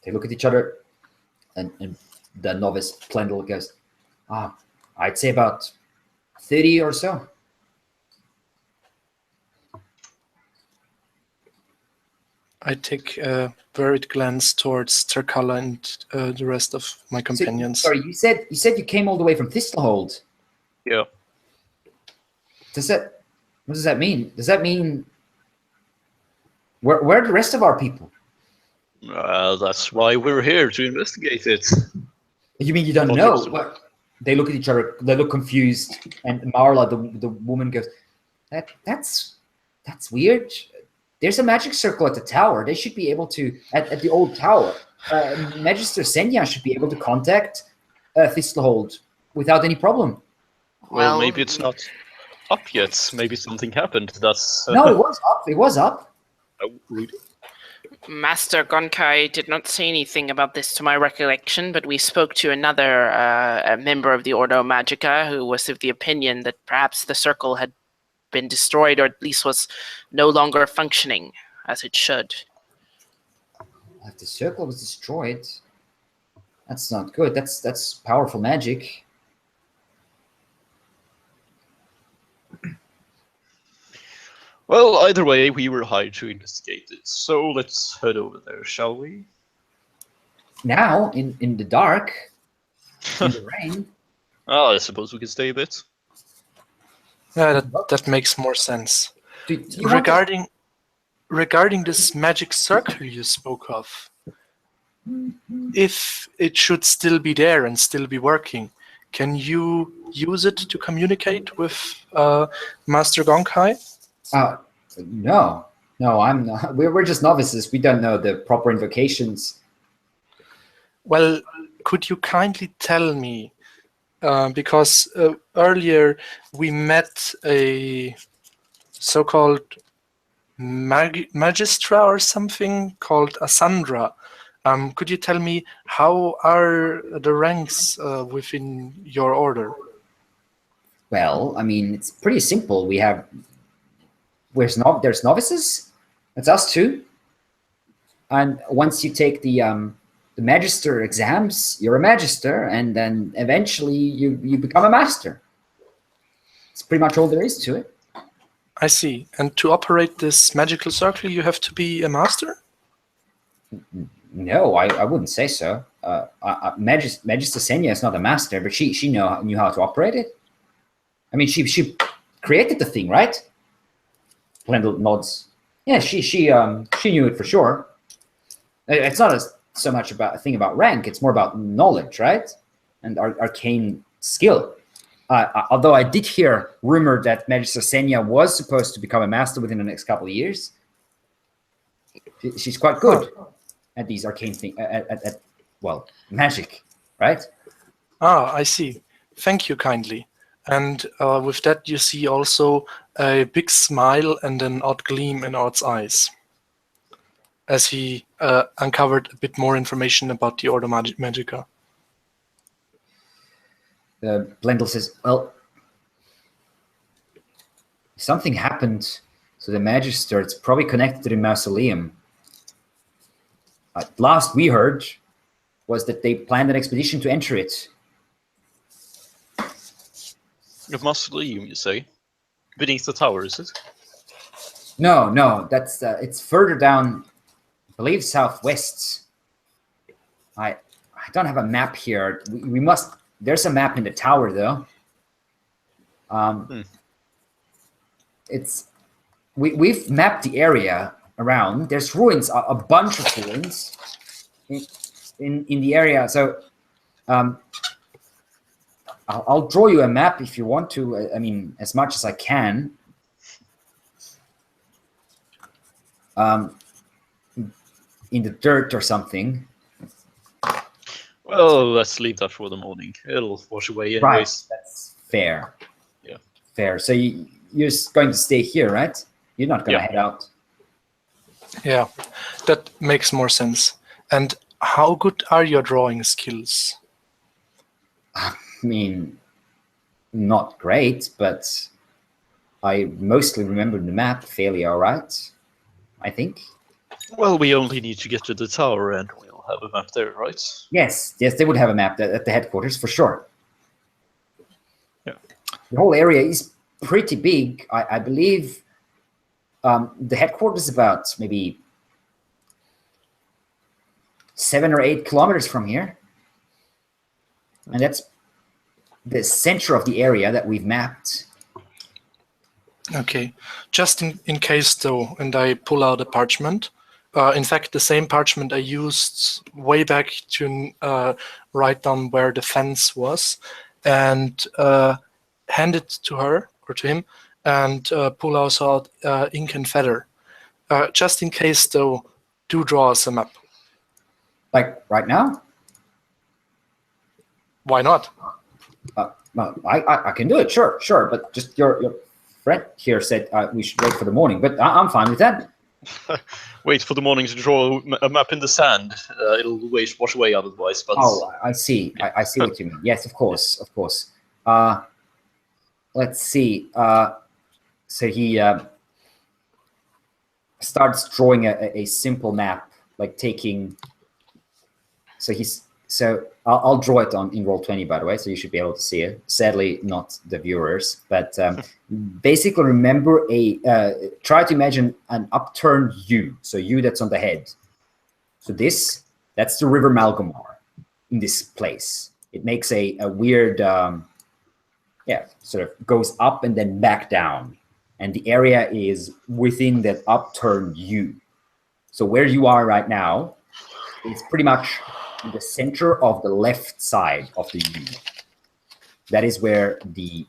They look at each other, and the novice Blendel goes, I'd say about 30 or so. I take a worried glance towards Terkala and the rest of my companions. Sorry, you said you came all the way from Thistlehold. Yeah. What does that mean? Does that mean where are the rest of our people? That's why we're here, to investigate it. You mean you don't know? They look at each other. They look confused, and Marla, the woman, goes, "That's weird. there's a magic circle at the tower. They should be able to, at the old tower, Magister Senya should be able to contact Thistlehold without any problem. Well, maybe it's not up yet. Maybe something happened. That's No, it was up. It was up. Oh, really? Master Gonkai did not say anything about this to my recollection, but we spoke to another a member of the Ordo Magica who was of the opinion that perhaps the circle had been destroyed, or at least was no longer functioning as it should. If the circle was destroyed, that's not good. That's powerful magic. Well, either way, we were hired to investigate it, so let's head over there, shall we? Now, in the dark, in the rain. I suppose we can stay a bit. Yeah, that makes more sense. Do you want to- Regarding this magic circle you spoke of, if it should still be there and still be working, can you use it to communicate with Master Gonkai? No, I'm not. We're just novices. We don't know the proper invocations. Well, could you kindly tell me, because earlier we met a so-called magistra or something called Asandra. Could you tell me how are the ranks within your order? Well, I mean, it's pretty simple. There's novices. That's us too. And once you take the magister exams, you're a magister, and then eventually you become a master. It's pretty much all there is to it. I see. And to operate this magical circle, you have to be a master? No, I wouldn't say so. Magister Senya is not a master, but she knew how to operate it. I mean, she created the thing, right? Glendale nods. Yeah, she knew it for sure. It's not so much about a thing about rank. It's more about knowledge, right? And arcane skill. Although I did hear rumor that Magister Senya was supposed to become a master within the next couple of years. She's quite good at these arcane things. Well, magic, right? Ah, I see. Thank you kindly. And with that, you see also a big smile and an odd gleam in Odd's eyes as he uncovered a bit more information about the Ordo Magica. Blendel says, well, something happened to the Magister. It's probably connected to the mausoleum. Last we heard was that they planned an expedition to enter it. The mausoleum, you say? Beneath the tower, is it? No, that's it's further down, I believe southwest. I don't have a map here. We must. There's a map in the tower though. It's we've mapped the area around. There's ruins, a bunch of ruins in the area. So I'll draw you a map if you want to. I mean, as much as I can. In the dirt or something. Well, let's leave that for the morning. It'll wash away anyways. Right, that's fair. Yeah. Fair. So you're going to stay here, right? You're not going to head out. Yeah, that makes more sense. And how good are your drawing skills? I mean, not great, but I mostly remember the map fairly all right, I think. Well, we only need to get to the tower and we'll have a map there, right? Yes, they would have a map at the headquarters for sure. Yeah. The whole area is pretty big. I believe the headquarters is about maybe 7 or 8 kilometers from here. And that's the center of the area that we've mapped. Okay, just in case though, and I pull out a parchment. In fact, the same parchment I used way back to write down where the fence was, and hand it to her or to him, and pull also out ink and feather. Just in case, though, do draw us a map. Like right now? Why not? Well, I can do it, sure. But just your friend here said we should wait for the morning. But I'm fine with that. Wait for the morning to draw a map in the sand. It'll wash away otherwise. But Oh, I see. I see what you mean. Yes, of course. Let's see. So he starts drawing a simple map, like taking. So I'll draw it in Roll20, by the way, so you should be able to see it. Sadly, not the viewers, but basically remember try to imagine an upturned U, so U that's on the head. So that's the River Malgomar in this place. It makes a weird, sort of goes up and then back down. And the area is within that upturned U. So where you are right now, it's pretty much in the center of the left side of the U. That is where the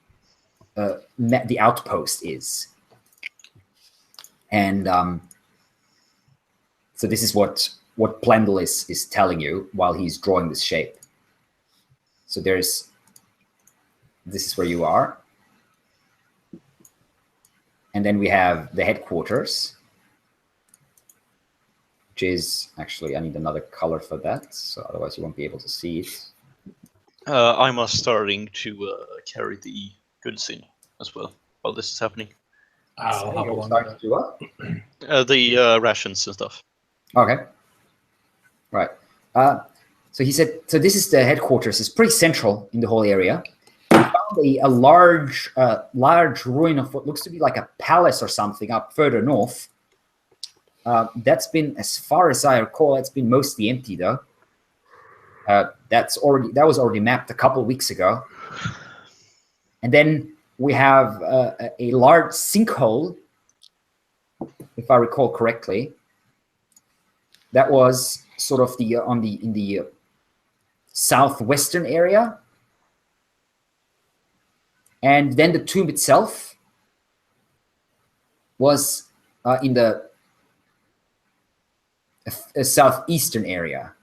outpost is. And so this is what Plendel is telling you while he's drawing this shape. So this is where you are. And then we have the headquarters, which is actually, I need another color for that, so otherwise you won't be able to see it. I'm starting to carry the goods in as well while this is happening. I'll hop You're along starting with to do what? The rations and stuff. Okay. Right. So he said, so this is the headquarters. It's pretty central in the whole area. We found a large ruin of what looks to be like a palace or something up further north. That's been, as far as I recall, it's been mostly empty though. That was already mapped a couple of weeks ago. And then we have a large sinkhole, if I recall correctly. That was sort of in the southwestern area. And then the tomb itself was in the southeastern area.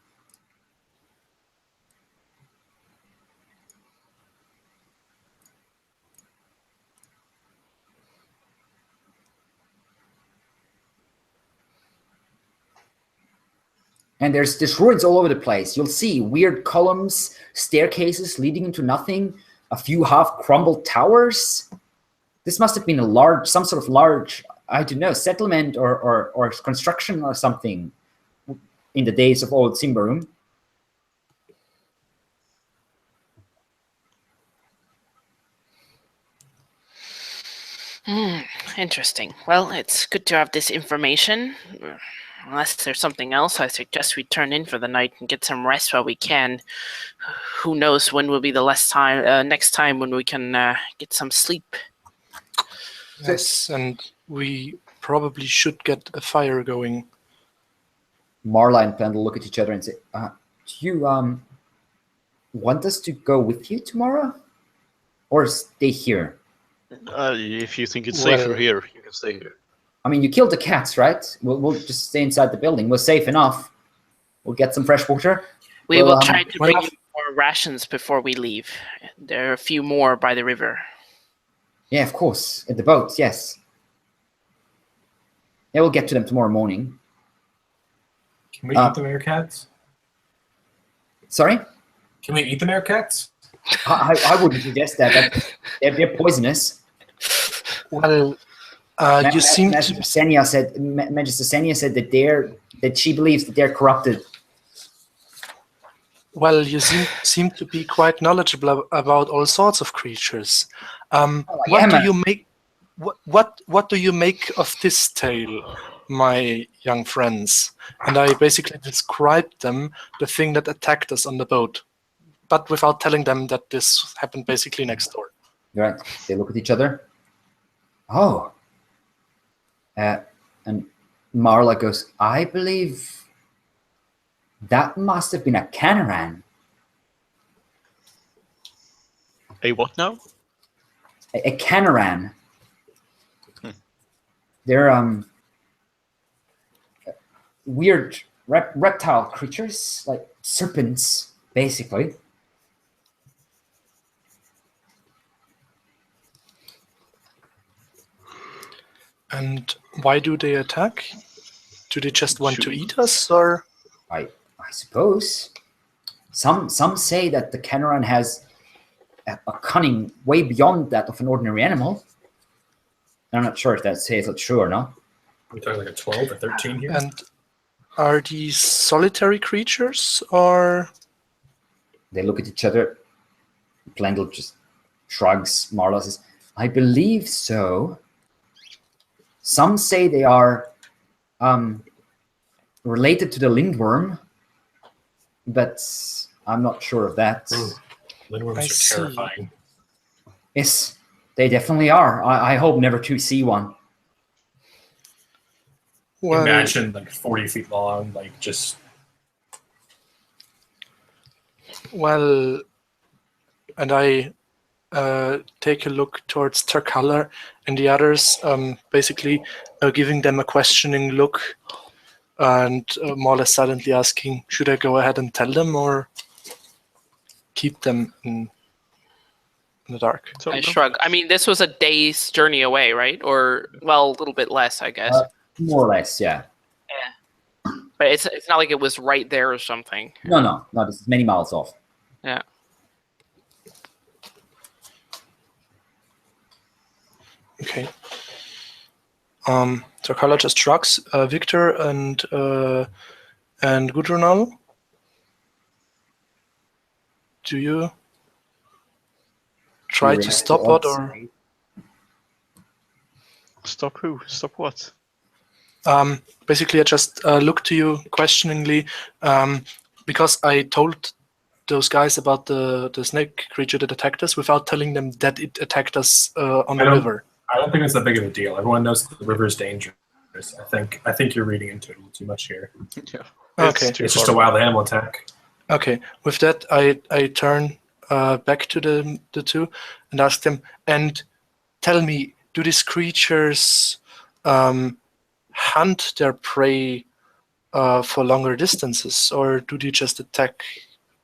And there's ruins all over the place. You'll see weird columns, staircases leading into nothing, a few half-crumbled towers. This must have been some sort of large, I don't know, settlement or construction or something in the days of old Symbaroum. Interesting. Well, it's good to have this information. Unless there's something else, I suggest we turn in for the night and get some rest while we can. Who knows when will be the next time when we can get some sleep. Yes, and we probably should get a fire going. Marla and Pendle look at each other and say, do you want us to go with you tomorrow? Or stay here? If you think it's safer here, you can stay here. I mean, you killed the cats, right? We'll just stay inside the building. We're safe enough. We'll get some fresh water. We will try to bring you more rations before we leave. There are a few more by the river. Yeah, of course. At the boats, yes. Yeah, we'll get to them tomorrow morning. Can we eat the meerkats? Sorry? Can we eat the meerkats? I wouldn't suggest that. They're poisonous. Well, you seem Magister to... Senya said that she believes that they're corrupted. Well, you seem to be quite knowledgeable about all sorts of creatures. What do you make of this tale, my young friends? And I basically described them the thing that attacked us on the boat, but without telling them that this happened basically next door. Right. They look at each other. Oh. And Marla goes, I believe that must have been a Canaran. A what now? A Canaran. They're weird reptile creatures, like serpents, basically. And why do they attack? Do they just want to eat us, or? I suppose. Some say that the Canaran has a cunning way beyond that of an ordinary animal. I'm not sure if that says it's true or not. We're talking like a 12 or 13 here. And are these solitary creatures, or? They look at each other. Plendel just shrugs. Marla says, I believe so. Some say they are related to the lindworm, but I'm not sure of that. Lindworms I are see. terrifying. Yes, they definitely are. I hope never to see one. Well, Imagine like 40 feet long, like just. well, and I take a look towards Tarkala and the others, basically giving them a questioning look, and more or less silently asking, should I go ahead and tell them or keep them in the dark? So, I shrug. I mean, this was a day's journey away, right? Or, well, a little bit less, I guess. More or less, yeah. But it's not like it was right there or something. No, this is many miles off. Yeah. Okay. Tarkala just shrugs. Victor and Gudrunal, do you try to stop it, or? Stop who? Stop what? Basically, I just look to you questioningly, because I told those guys about the snake creature that attacked us without telling them that it attacked us on the river. I don't think it's that big of a deal. Everyone knows the river is dangerous. I think you're reading into it a little too much here. Yeah. Okay. It's just a wild animal attack. Okay. With that, I turn back to the two and ask them, and tell me, do these creatures hunt their prey for longer distances, or do they just attack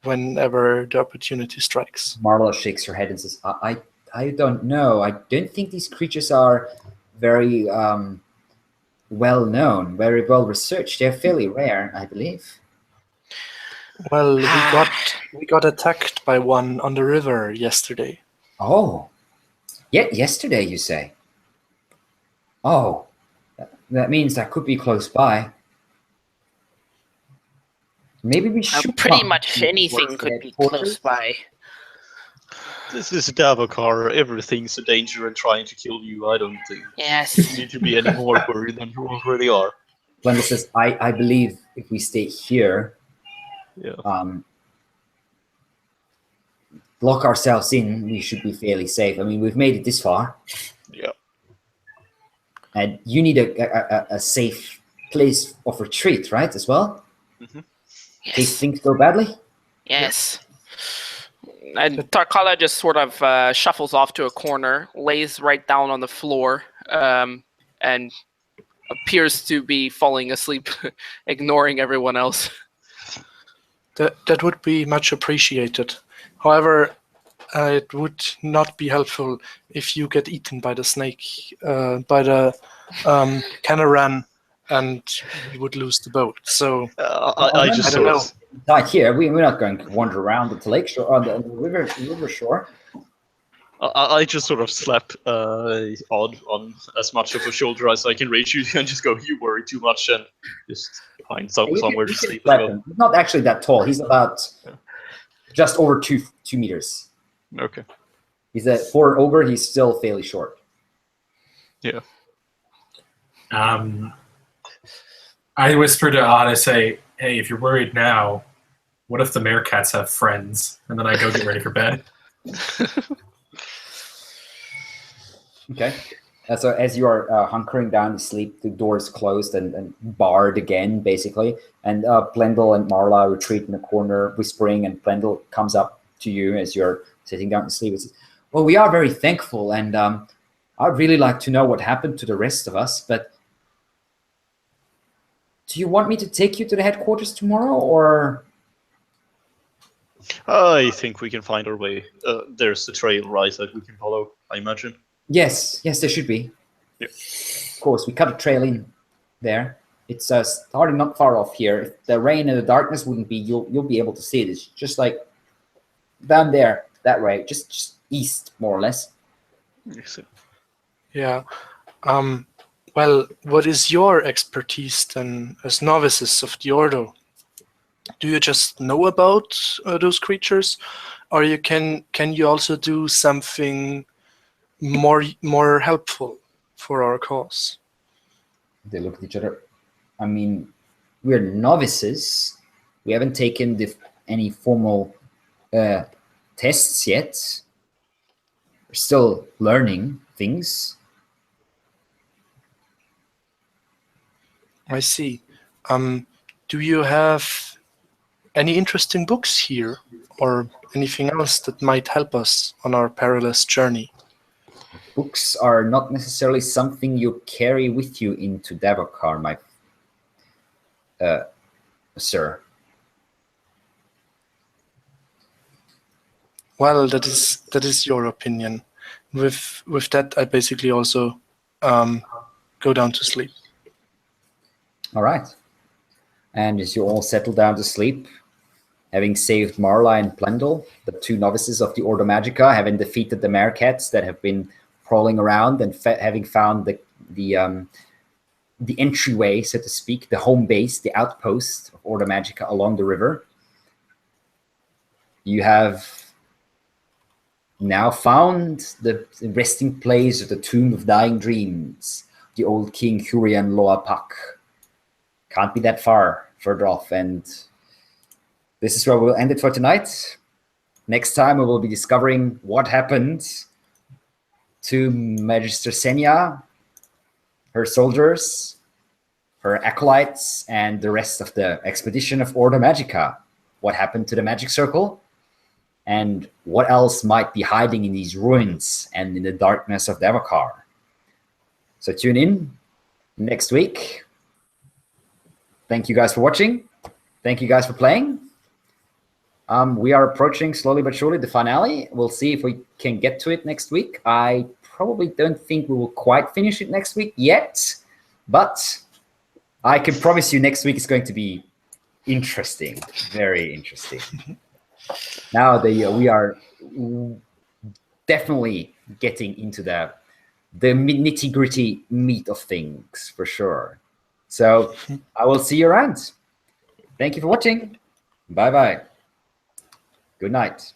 whenever the opportunity strikes? Marla shakes her head and says, I don't know. I don't think these creatures are very well known, very well researched. They're fairly rare, I believe. Well, we got attacked by one on the river yesterday. Oh, yeah, yesterday you say? Oh, that means that could be close by. Maybe we should. Pretty come much to anything work could at be quarters. close by. This is Jakaar. Everything's a danger and trying to kill you. I don't think Yes. you need to be any more worried than you already are. Glenda says, I believe if we stay here, Yeah. lock ourselves in, we should be fairly safe. I mean, we've made it this far. Yeah. And you need a safe place of retreat, right, as well? Mm-hmm. In case Yes. things go badly? Yes. And Tarkala just sort of shuffles off to a corner, lays right down on the floor, and appears to be falling asleep, ignoring everyone else. That would be much appreciated. However, it would not be helpful if you get eaten by the snake, by the Canaran, and we would lose the boat. So I just I sort don't of know. Not here. We're not going to wander around the lake shore, on the river shore. I just sort of slap Odd on as much of a shoulder as I can reach you and just go, you worry too much, and just find somewhere to You can sleep as slap well. him. He's not actually that tall. He's about just over 2 meters. Okay. He's at 4 over. He's still fairly short. Yeah. I whisper to Odd, I say, hey, if you're worried now, what if the meerkats have friends? And then I go get ready for bed. Okay. So as you are hunkering down to sleep, the door is closed and barred again, basically. And Plendel and Marla retreat in the corner, whispering, and Plendel comes up to you as you're sitting down to sleep and says, well, we are very thankful, and I'd really like to know what happened to the rest of us, but do you want me to take you to the headquarters tomorrow, or? I think we can find our way. There's the trail, right, that we can follow, I imagine. Yes, there should be. Yeah. Of course, we cut a trail in there. It's starting not far off here. If the rain and the darkness wouldn't be, you'll be able to see it. It's just like down there, that way, just east, more or less. Excellent. Yeah. Well, what is your expertise then as novices of the Ordo? Do you just know about those creatures, or can you also do something more helpful for our cause? They look at each other. I mean, we're novices. We haven't taken any formal tests yet. We're still learning things. I see. Do you have any interesting books here, or anything else that might help us on our perilous journey? Books are not necessarily something you carry with you into Jakaar, my sir. Well, that is your opinion. With that, I basically also go down to sleep. All right. And as you all settle down to sleep, having saved Marla and Plendel, the two novices of the Ordo Magica, having defeated the meerkats that have been crawling around, and having found the entryway, so to speak, the home base, the outpost of Ordo Magica along the river, you have now found the resting place of the Tomb of Dying Dreams, the old King Hurian Loapak. Can't be that further off, and this is where we'll end it for tonight. Next time we will be discovering what happened to Magister Senya, her soldiers, her acolytes, and the rest of the expedition of Ordo Magica. What happened to the Magic Circle, and what else might be hiding in these ruins and in the darkness of Jakaar. So tune in next week. Thank you guys for watching. Thank you guys for playing. We are approaching slowly but surely the finale. We'll see if we can get to it next week. I probably don't think we will quite finish it next week yet, but I can promise you next week is going to be interesting, very interesting. Now we are definitely getting into the nitty-gritty meat of things for sure. So I will see you around. Thank you for watching. Bye-bye. Good night.